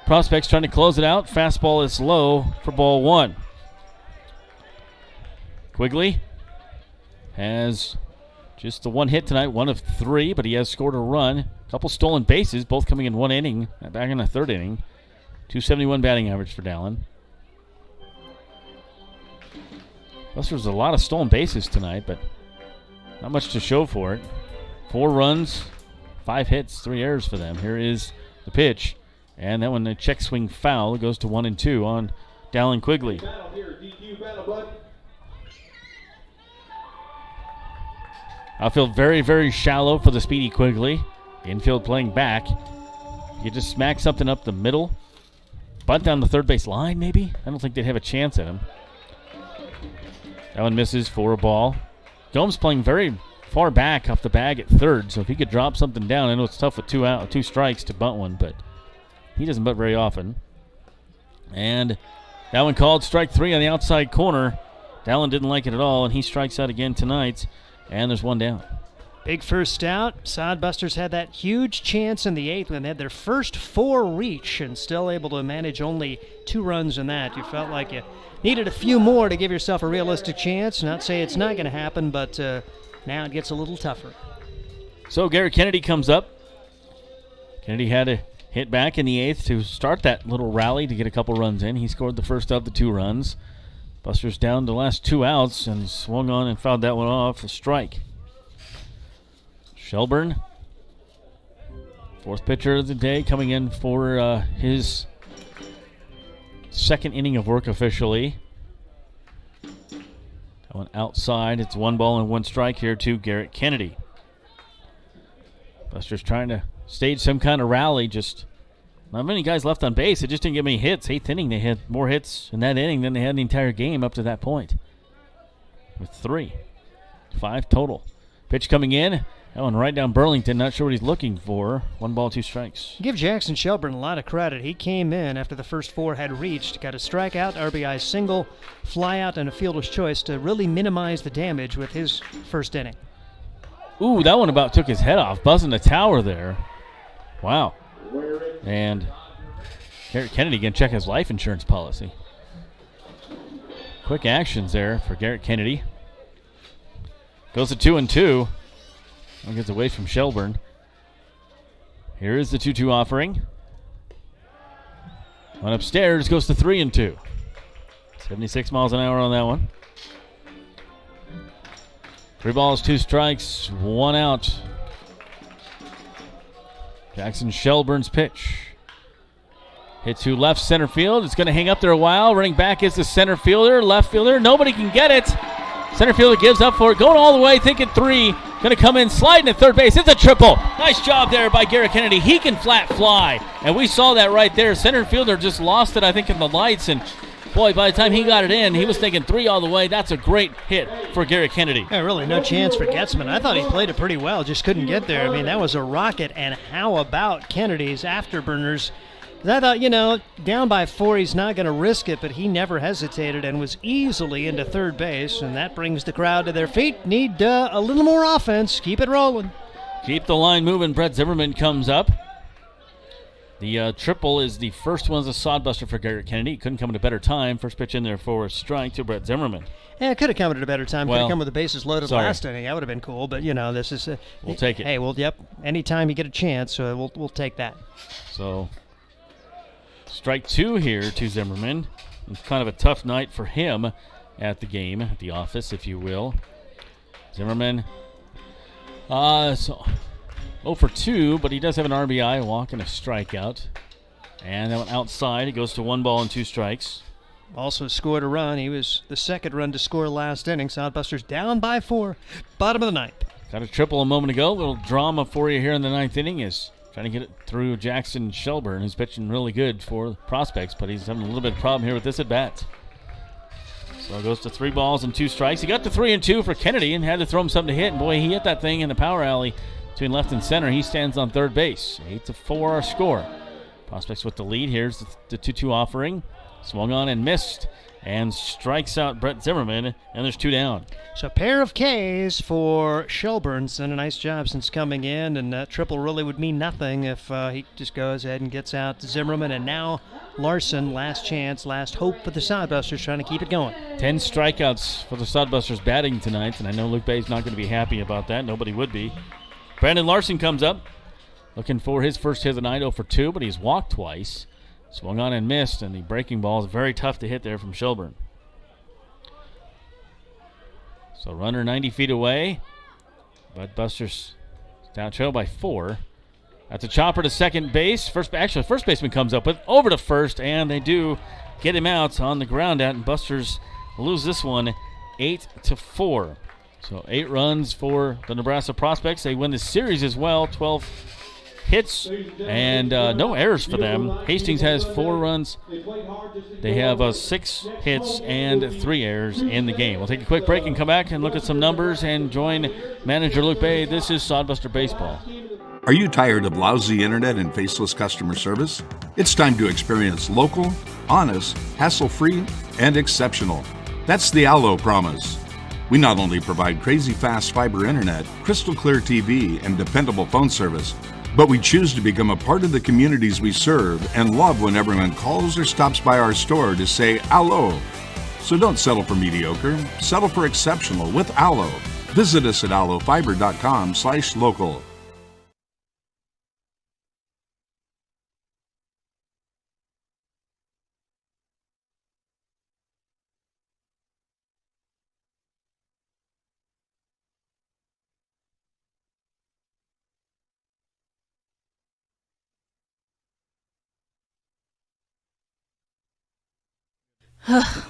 Prospects, trying to close it out. Fastball is low for ball 1. Quigley has just the 1 hit tonight, 1 of 3, but he has scored a run. A couple stolen bases, both coming in 1 inning, back in the 3rd inning. 271 batting average for Dallin. There's a lot of stolen bases tonight, but not much to show for it. 4 runs, 5 hits, 3 errors for them. Here is the pitch, and that one, the check swing foul. It goes to 1-2 on Dallin Quigley. Outfield very, very shallow for the speedy Quigley. Infield playing back. You just smack something up the middle. Bunt down the third base line, maybe? I don't think they'd have a chance at him. That one misses for a ball. Gomes playing very far back off the bag at third, so if he could drop something down, I know it's tough with 2 strikes to bunt one, but he doesn't bunt very often. And that one called strike 3 on the outside corner. Dallin didn't like it at all, and he strikes out again tonight. And there's 1 down. Big first out. Sodbusters had that huge chance in the 8th when they had their first 4 reach and still able to manage only 2 runs in that. You felt like you needed a few more to give yourself a realistic chance. Not say it's not going to happen, but now it gets a little tougher. So Garrett Kennedy comes up. Kennedy had a hit back in the 8th to start that little rally to get a couple runs in. He scored the first of the 2 runs. Busters down to the last 2 outs and swung on and fouled that one off. A strike. Shelburne, 4th pitcher of the day, coming in for his 2nd inning of work officially. That one outside. It's 1 ball and 1 strike here to Garrett Kennedy. Busters trying to stage some kind of rally. Just not many guys left on base. It just didn't get many hits. 8th inning, they had more hits in that inning than they had the entire game up to that point. With 3. 5 total. Pitch coming in. That one right down Burlington. Not sure what he's looking for. 1 ball, 2 strikes. Give Jackson Shelburne a lot of credit. He came in after the first 4 had reached, got a strikeout, RBI single, flyout, and a fielder's choice to really minimize the damage with his first inning. Ooh, that one about took his head off, buzzing the tower there. Wow. And Garrett Kennedy can check his life insurance policy. Quick actions there for Garrett Kennedy. Goes to 2-2. And gets away from Shelburne. Here is the 2-2 offering. One upstairs, goes to 3-2. 76 miles an hour on that one. 3 balls, 2 strikes, 1 out. Jackson Shelburne's pitch. Hit to left center field. It's going to hang up there a while. Running back is the center fielder. Left fielder, nobody can get it. Center fielder gives up for it. Going all the way, thinking 3. Going to come in, sliding at third base. It's a triple. Nice job there by Garrett Kennedy. He can flat fly. And we saw that right there. Center fielder just lost it, I think, in the lights. And, boy, by the time he got it in, he was thinking 3 all the way. That's a great hit for Garrett Kennedy. Yeah, really no chance for Getzman. I thought he played it pretty well, just couldn't get there. I mean, that was a rocket. And how about Kennedy's afterburners? I thought, down by 4, he's not going to risk it, but he never hesitated and was easily into third base, and that brings the crowd to their feet. Need a little more offense. Keep it rolling. Keep the line moving. Brett Zimmerman comes up. The triple is the first one as a sodbuster for Garrett Kennedy. Couldn't come at a better time. First pitch in there for a strike to Brett Zimmerman. Yeah, it could have come at a better time. Could have come with the bases loaded last inning. That would have been cool, but, this is... we'll take it. Hey, anytime you get a chance, we'll take that. So... strike 2 here to Zimmerman. It's kind of a tough night for him at the game, at the office, if you will. Zimmerman, 0 for 2, but he does have an RBI, a walk, and a strikeout. And that one outside. It goes to 1 ball and 2 strikes. Also scored a run. He was the second run to score last inning. Sodbusters down by 4, bottom of the 9th. Got a triple a moment ago. A little drama for you here in the 9th inning is trying to get it through Jackson Shelburne, who's pitching really good for the Prospects, but he's having a little bit of problem here with this at-bat. So it goes to 3 balls and 2 strikes. He got to 3-2 for Kennedy and had to throw him something to hit, and boy, he hit that thing in the power alley between left and center. He stands on third base. 8-4 our score. Prospects with the lead. Here's the 2-2 offering. Swung on and missed, and strikes out Brett Zimmerman, and there's 2 down. So a pair of Ks for Shelburne's done a nice job since coming in, and that triple really would mean nothing if he just goes ahead and gets out Zimmerman, and now Larson, last chance, last hope for the Sodbusters, trying to keep it going. 10 strikeouts for the Sodbusters batting tonight, and I know Luke Bay's not going to be happy about that. Nobody would be. Brandon Larson comes up, looking for his first hit of the night, 0 for 2, but he's walked twice. Swung on and missed, and the breaking ball is very tough to hit there from Shelburne. So runner 90 feet away, but Busters down trail by 4. That's a chopper to second base. First baseman comes up with over to first, and they do get him out on the ground out, and Busters lose this one 8-4. So 8 runs for the Nebraska Prospects. They win the series as well, 12 hits and no errors for them. Hastings has 4 runs. They have 6 hits and 3 errors in the game. We'll take a quick break and come back and look at some numbers and join manager Luke Bay. This is Sodbuster Baseball. Are you tired of lousy internet and faceless customer service? It's time to experience local, honest, hassle-free, and exceptional. That's the Allo promise. We not only provide crazy fast fiber internet, crystal clear TV, and dependable phone service, but we choose to become a part of the communities we serve and love when everyone calls or stops by our store to say "Allo." So don't settle for mediocre, settle for exceptional with Allo. Visit us at allofiber.com/local.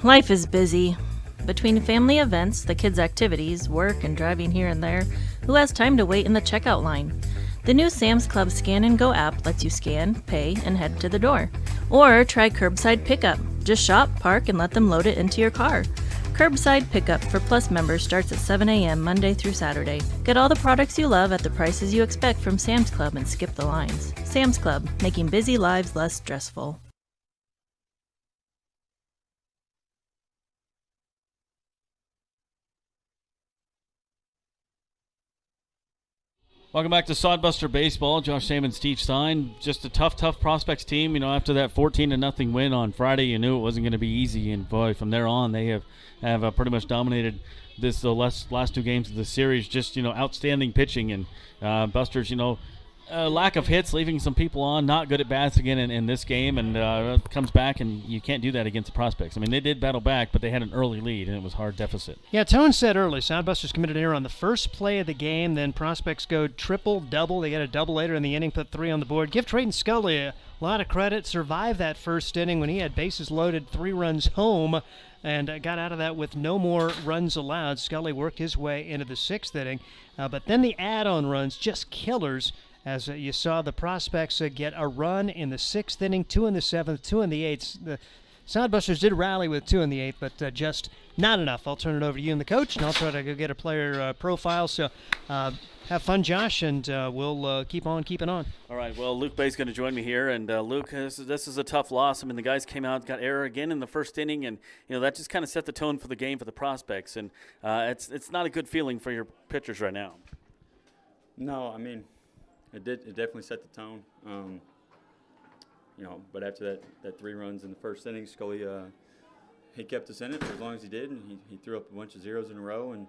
Life is busy. Between family events, the kids' activities, work, and driving here and there, who has time to wait in the checkout line? The new Sam's Club Scan and Go app lets you scan, pay, and head to the door. Or try curbside pickup. Just shop, park, and let them load it into your car. Curbside pickup for Plus members starts at 7 a.m. Monday through Saturday. Get all the products you love at the prices you expect from Sam's Club and skip the lines. Sam's Club, making busy lives less stressful. Welcome back to Sodbuster Baseball. Josh Salmon, Steve Stein. Just a tough Prospects team. You know, after that 14-0 win on Friday, you knew it wasn't going to be easy. And boy, from there on, they have pretty much dominated the last two games of the series. Just, you know, outstanding pitching. And Busters, you know, lack of hits, leaving some people on, not good at bats again in this game, and comes back, and you can't do that against the Prospects. I mean, they did battle back, but they had an early lead, and it was hard deficit. Yeah, Tone said early, Sodbusters committed an error on the first play of the game, then Prospects go triple-double. They got a double later in the inning, put 3 on the board. Give Trayton Scully a lot of credit, survived that first inning when he had bases loaded, 3 runs home, and got out of that with no more runs allowed. Scully worked his way into the 6th inning, but then the add-on runs, just killers. As you saw the Prospects get a run in the 6th inning, 2 in the 7th, 2 in the 8th. The Sodbusters did rally with 2 in the 8th, but just not enough. I'll turn it over to you and the coach, and I'll try to go get a player profile. So have fun, Josh, and we'll keep on keeping on. All right, well, Luke Bay's going to join me here. And, Luke, this is a tough loss. I mean, the guys came out, got error again in the first inning, and, you know, that just kind of set the tone for the game for the Prospects. And it's not a good feeling for your pitchers right now. No, I mean, it definitely set the tone. You know, but after that 3 runs in the first inning, Scully, he kept us in it for as long as he did, and he threw up a bunch of zeros in a row, and,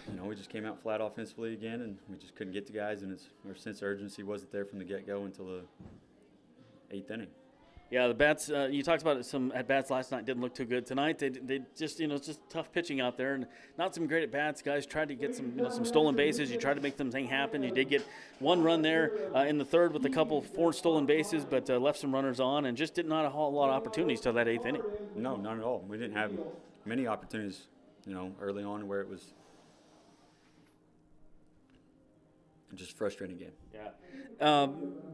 you know, we just came out flat offensively again, and we just couldn't get to guys, and our sense of urgency wasn't there from the get-go until the 8th inning. Yeah, the bats, you talked about some at-bats last night, didn't look too good. Tonight, they just, you know, it's just tough pitching out there, and not some great at-bats. Guys tried to get some, you know, some stolen bases. You tried to make thing happen. You did get 1 run there in the 3rd with a couple 4 stolen bases, but left some runners on and just not a whole lot of opportunities till that 8th inning. No, not at all. We didn't have many opportunities, you know, early on where it was just a frustrating game. Yeah.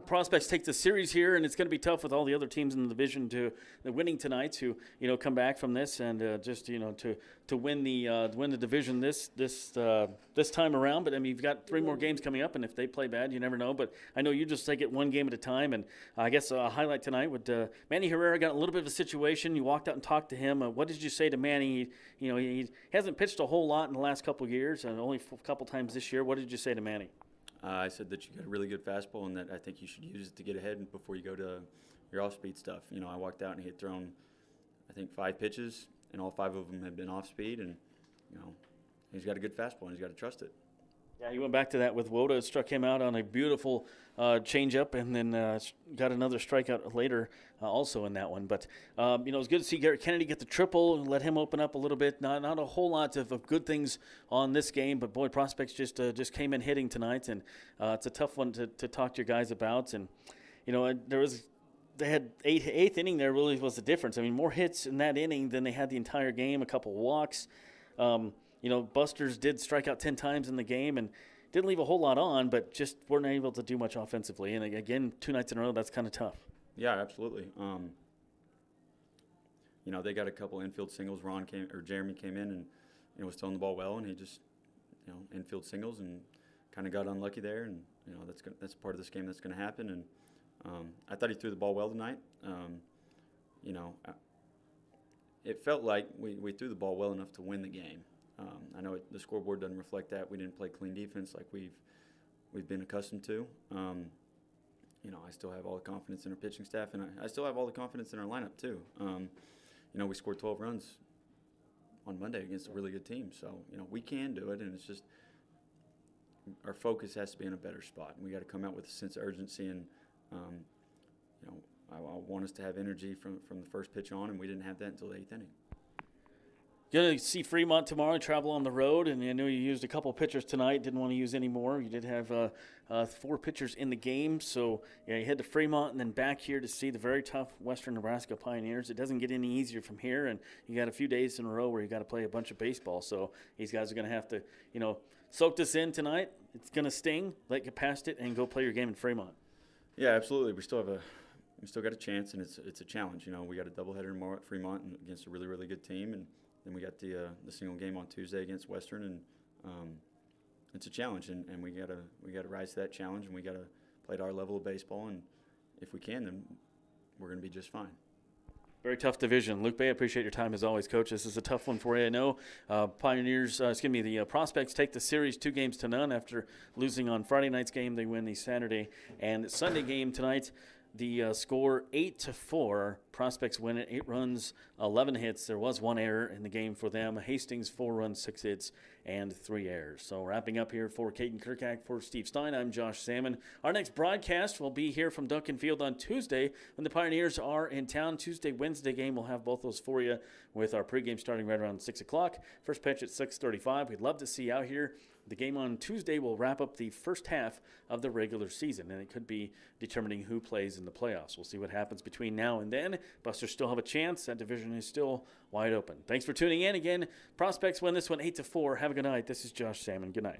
Prospects take the series here, and it's going to be tough with all the other teams in the division to winning tonight to, you know, come back from this and just, you know, to win the division this time around. But I mean, you've got 3 more games coming up, and if they play bad, you never know. But I know you just take it 1 game at a time. And I guess a highlight tonight with Manny Herrera got a little bit of a situation. You walked out and talked to him. What did you say to Manny? You know, he hasn't pitched a whole lot in the last couple of years, and only a couple times this year. What did you say to Manny? I said that you got a really good fastball and that I think you should use it to get ahead before you go to your off-speed stuff. You know, I walked out and he had thrown, I think, 5 pitches, and all 5 of them had been off-speed, and, you know, he's got a good fastball and he's got to trust it. Yeah, he went back to that with Woda. Struck him out on a beautiful changeup, and then got another strikeout later also in that one. But, you know, it was good to see Garrett Kennedy get the triple and let him open up a little bit. Not a whole lot of good things on this game, but, boy, Prospects just came in hitting tonight, and it's a tough one to talk to your guys about. And, you know, they had 8th inning there really was the difference. I mean, more hits in that inning than they had the entire game, a couple walks. You know, Busters did strike out 10 times in the game and didn't leave a whole lot on, but just weren't able to do much offensively. And again, 2 nights in a row, that's kind of tough. Yeah, absolutely. You know, they got a couple infield singles. Jeremy came in and, you know, was throwing the ball well, and he just, you know, infield singles and kind of got unlucky there. And, you know, that's part of this game that's going to happen. And I thought he threw the ball well tonight. You know, it felt like we threw the ball well enough to win the game. I know the scoreboard doesn't reflect that. We didn't play clean defense like we've been accustomed to. I still have all the confidence in our pitching staff, and I still have all the confidence in our lineup too. We scored 12 runs on Monday against a really good team, so we can do it, and it's just our focus has to be in a better spot. And we got to come out with a sense of urgency, and I want us to have energy from the first pitch on, and we didn't have that until the 8th inning. Going to see Fremont tomorrow, travel on the road, and I know you used a couple of pitchers tonight, didn't want to use any more. You did have 4 pitchers in the game, so you head to Fremont and then back here to see the very tough Western Nebraska Pioneers. It doesn't get any easier from here, and you got a few days in a row where you got to play a bunch of baseball, so these guys are going to have to, soak this in tonight. It's going to sting, let you past it, and go play your game in Fremont. Yeah, absolutely. We still got a chance, and it's a challenge. We got a doubleheader tomorrow at Fremont against a really, really good team, and then we got the single game on Tuesday against Western, and it's a challenge, and we gotta rise to that challenge, and we gotta play at our level of baseball, and if we can, then we're gonna be just fine. Very tough division. Luke Bay, I appreciate your time as always, Coach. This is a tough one for you. I know the Prospects take the series 2-0 after losing on Friday night's game. They win the Saturday and Sunday game tonight. The score 8-4. Prospects win it. 8 runs, 11 hits. There was 1 error in the game for them. Hastings 4 runs, 6 hits, and 3 errors. So wrapping up here for Caden Kirkak, for Steve Stein, I'm Josh Salmon. Our next broadcast will be here from Duncan Field on Tuesday when the Pioneers are in town. Tuesday, Wednesday game. We'll have both those for you with our pregame starting right around 6 o'clock. First pitch at 6:35. We'd love to see you out here. The game on Tuesday will wrap up the first half of the regular season, and it could be determining who plays in the playoffs. We'll see what happens between now and then. Busters still have a chance. That division is still wide open. Thanks for tuning in. Again, Prospects win this one 8-4. Have a good night. This is Josh Salmon. Good night.